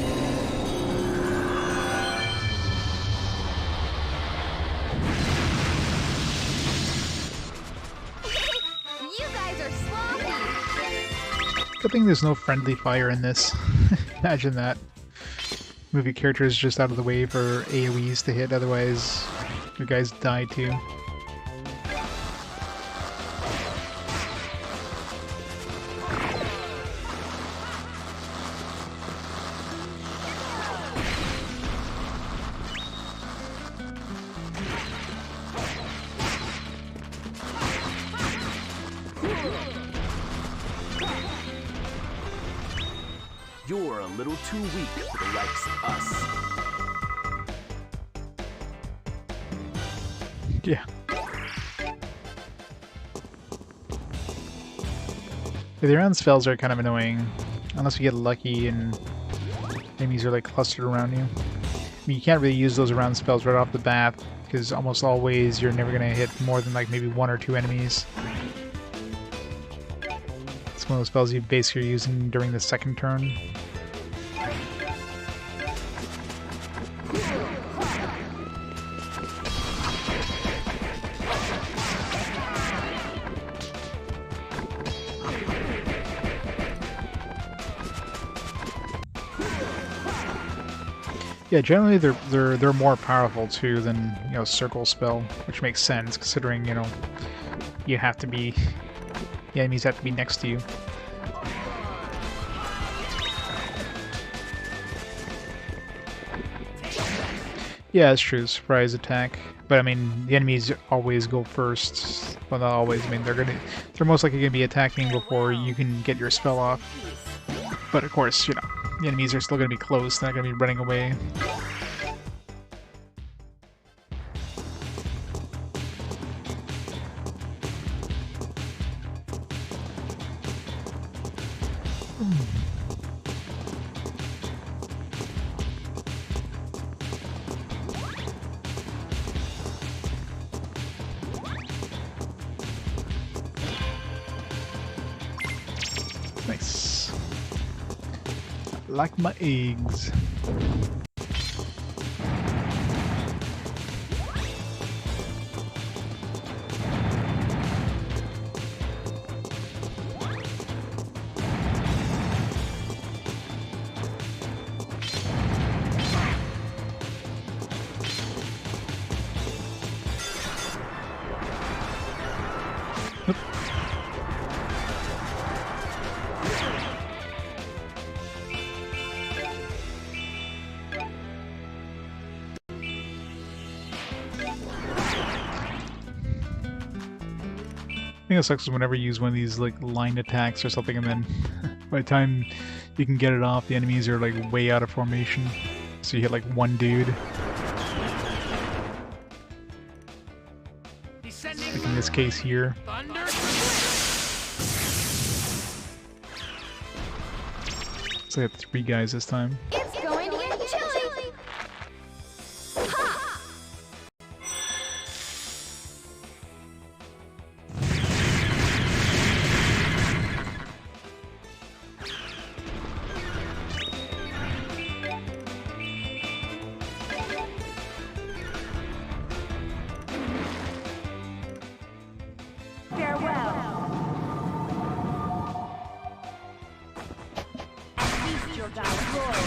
guys are sloppy. Good thing there's no friendly fire in this. Imagine that. Move your characters just out of the way for AoEs to hit, otherwise your guys die too. You're a little too weak for the likes of us. Yeah. The round spells are kind of annoying, unless you get lucky and enemies are like clustered around you. I mean, you can't really use those round spells right off the bat, because almost always you're never going to hit more than like maybe 1 or 2 enemies. It's one of those spells you basically are using during the second turn. Yeah, generally they're more powerful too than, you know, circle spell, which makes sense considering, you know, you have to be, the enemies have to be next to you. Yeah, it's true, surprise attack. But I mean, the enemies always go first. Well, not always. I mean, they're most likely gonna be attacking before you can get your spell off. But of course, you know, the enemies are still gonna be close. They're not gonna be running away. Nice. Like my eggs. Oop. I think it sucks whenever you use one of these like line attacks or something, and then by the time you can get it off, the enemies are like way out of formation. So you hit like one dude. Like in this case here. So I have 3 guys this time. It's going to get chilly. Ha! Farewell. At least your guide royal.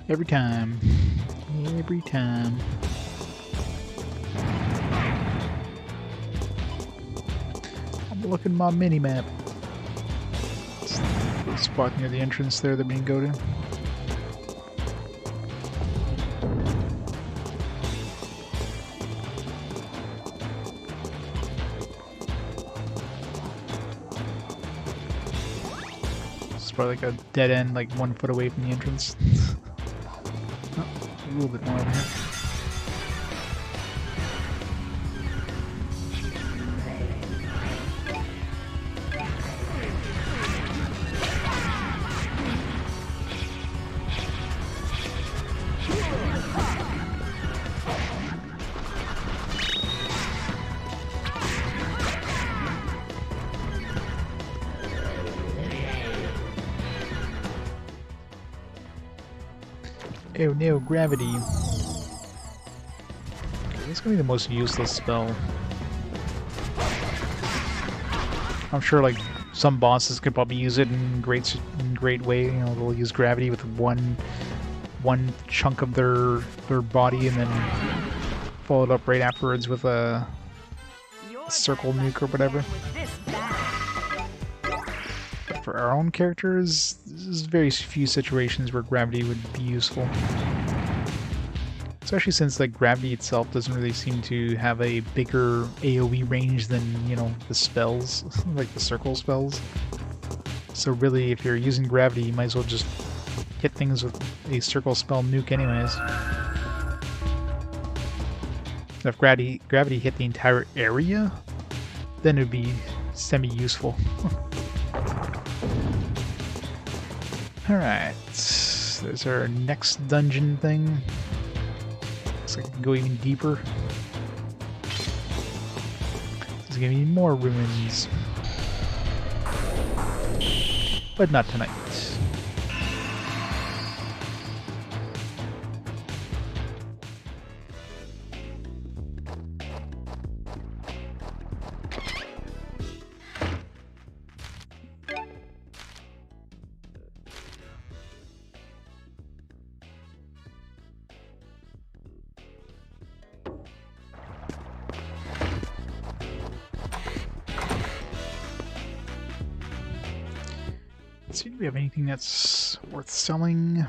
Every time. Every time. I'm looking at my mini-map. The spot near the entrance there that we can go to. It's probably like a dead end, like 1 foot away from the entrance. Oh, a little bit more over here. Oh no, gravity. Okay, that's gonna be the most useless spell. I'm sure like some bosses could probably use it in great way. You know, they'll use gravity with one chunk of their body and then follow it up right afterwards with a circle nuke or whatever. But for our own characters, there's very few situations where gravity would be useful. Especially since like gravity itself doesn't really seem to have a bigger AoE range than, you know, the spells, like the circle spells. So really, if you're using gravity, you might as well just hit things with a circle spell nuke anyways. If gravity hit the entire area, then it would be semi-useful. Alright, there's our next dungeon thing. Looks like it can go even deeper. There's gonna be more ruins. But not tonight. Let's see, do we have anything that's worth selling?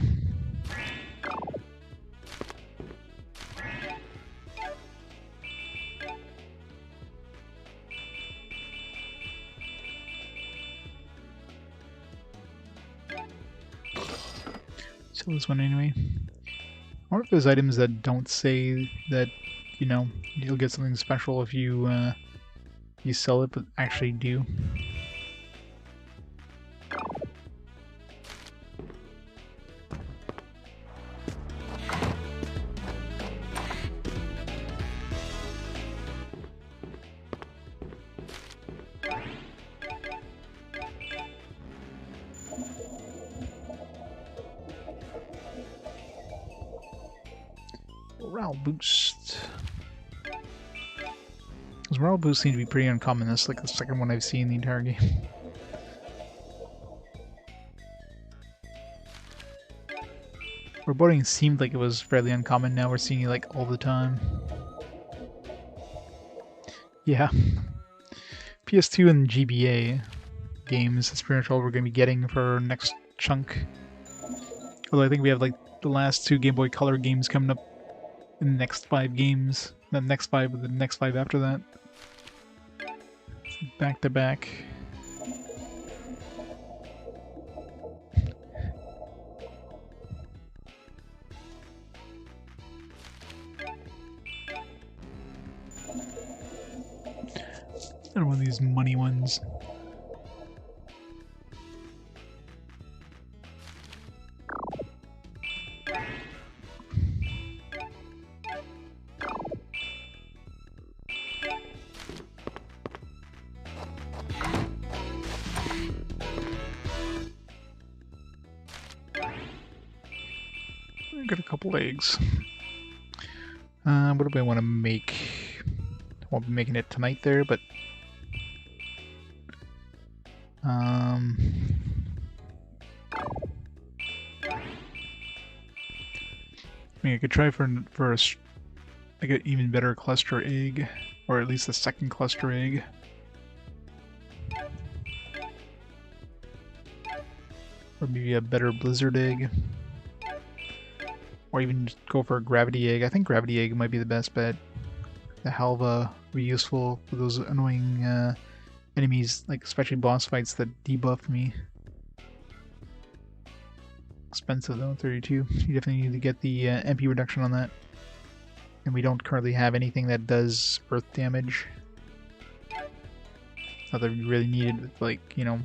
Sell this one anyway. I wonder if there's items that don't say that, you know, you'll get something special if you you sell it, but actually do. Morale boost. Those morale boosts seem to be pretty uncommon. That's like the second one I've seen in the entire game. Foreboding seemed like it was fairly uncommon. Now we're seeing it like all the time. Yeah. PS2 and GBA games. That's pretty much all we're going to be getting for our next chunk. Although I think we have like the last 2 Game Boy Color games coming up in the next 5 games. The next 5 with the next 5 after that. Back to back. Another one of these money ones. I got a couple eggs. What do I want to make? I won't be making it tonight there, but mean, I could try for like an even better cluster egg, or at least a second cluster egg. Or maybe a better blizzard egg. Or even just go for a gravity egg. I think gravity egg might be the best bet. The halva would be useful for those annoying enemies, like especially boss fights that debuff me. Expensive though, 32. You definitely need to get the MP reduction on that. And we don't currently have anything that does earth damage. Not that we really needed with, like, you know,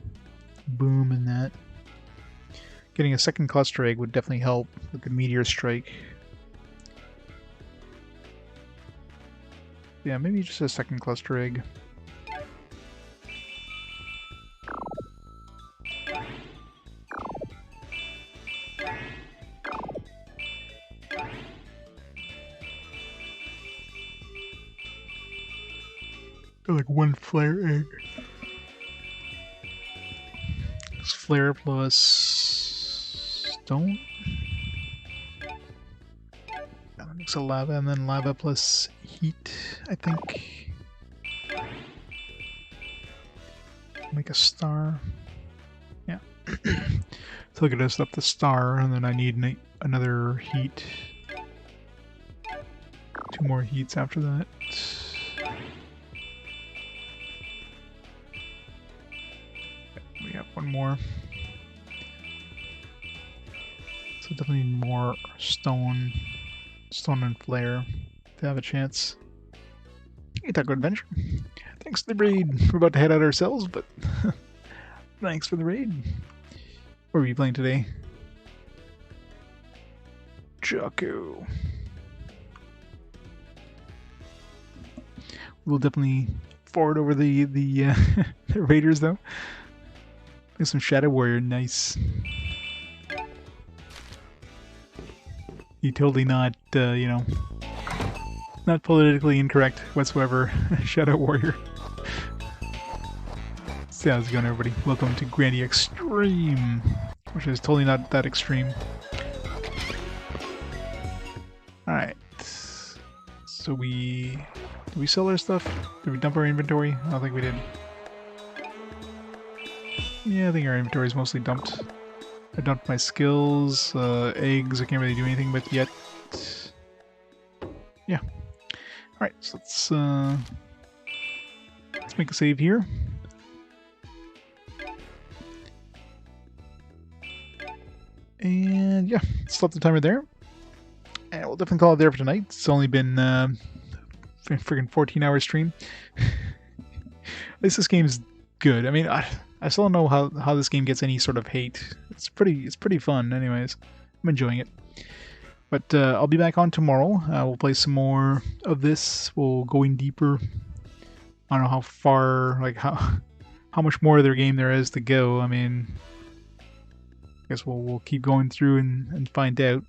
boom and that. Getting a second cluster egg would definitely help with the meteor strike. Yeah, maybe just a second cluster egg. Like one flare egg. It's flare plus stone. That makes a lava, and then lava plus heat, I think. Make a star. Yeah. So look at us up the star, and then I need another heat. 2 more heats after that. We have 1 more. So definitely need more stone and flare to have a chance. Hey, Taco Adventure. Thanks for the raid. We're about to head out ourselves, but thanks for the raid. What are you playing today? Jocko. We'll definitely forward over the the raiders though. There's some Shadow Warrior, nice. You totally not, you know, not politically incorrect whatsoever, Shadow Warrior. So how's it going, everybody? Welcome to Grandia Xtreme, which is totally not that extreme. Alright. So did we sell our stuff? Did we dump our inventory? I don't think we did. Yeah, I think our inventory is mostly dumped. I dumped my skills, eggs I can't really do anything with yet. Yeah. Alright, so let's make a save here. And yeah, stop the timer there. And we'll definitely call it there for tonight. It's only been freaking 14-hour stream. At least this game's good. I mean, I still don't know how this game gets any sort of hate. It's pretty fun anyways. I'm enjoying it. But I'll be back on tomorrow. We'll play some more of this. We'll go in deeper. I don't know how far, like how much more of their game there is to go. I mean, I guess we'll keep going through and find out.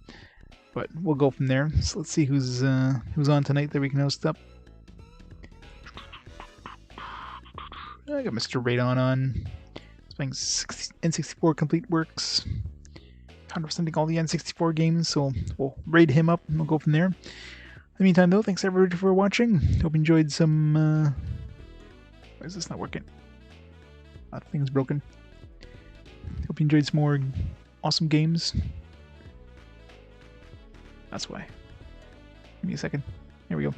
But we'll go from there. So let's see who's on tonight that we can host up. I got Mr. Radon on. He's playing N64 Complete Works. 100%ing all the N64 games, so we'll raid him up and we'll go from there. In the meantime, though, thanks everybody for watching. Hope you enjoyed some. Why is this not working? That thing's broken. Hope you enjoyed some more awesome games. That's why. Give me a second. There we go.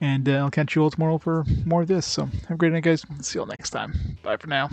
And I'll catch you all tomorrow for more of this. So have a great night, guys. See you all next time. Bye for now.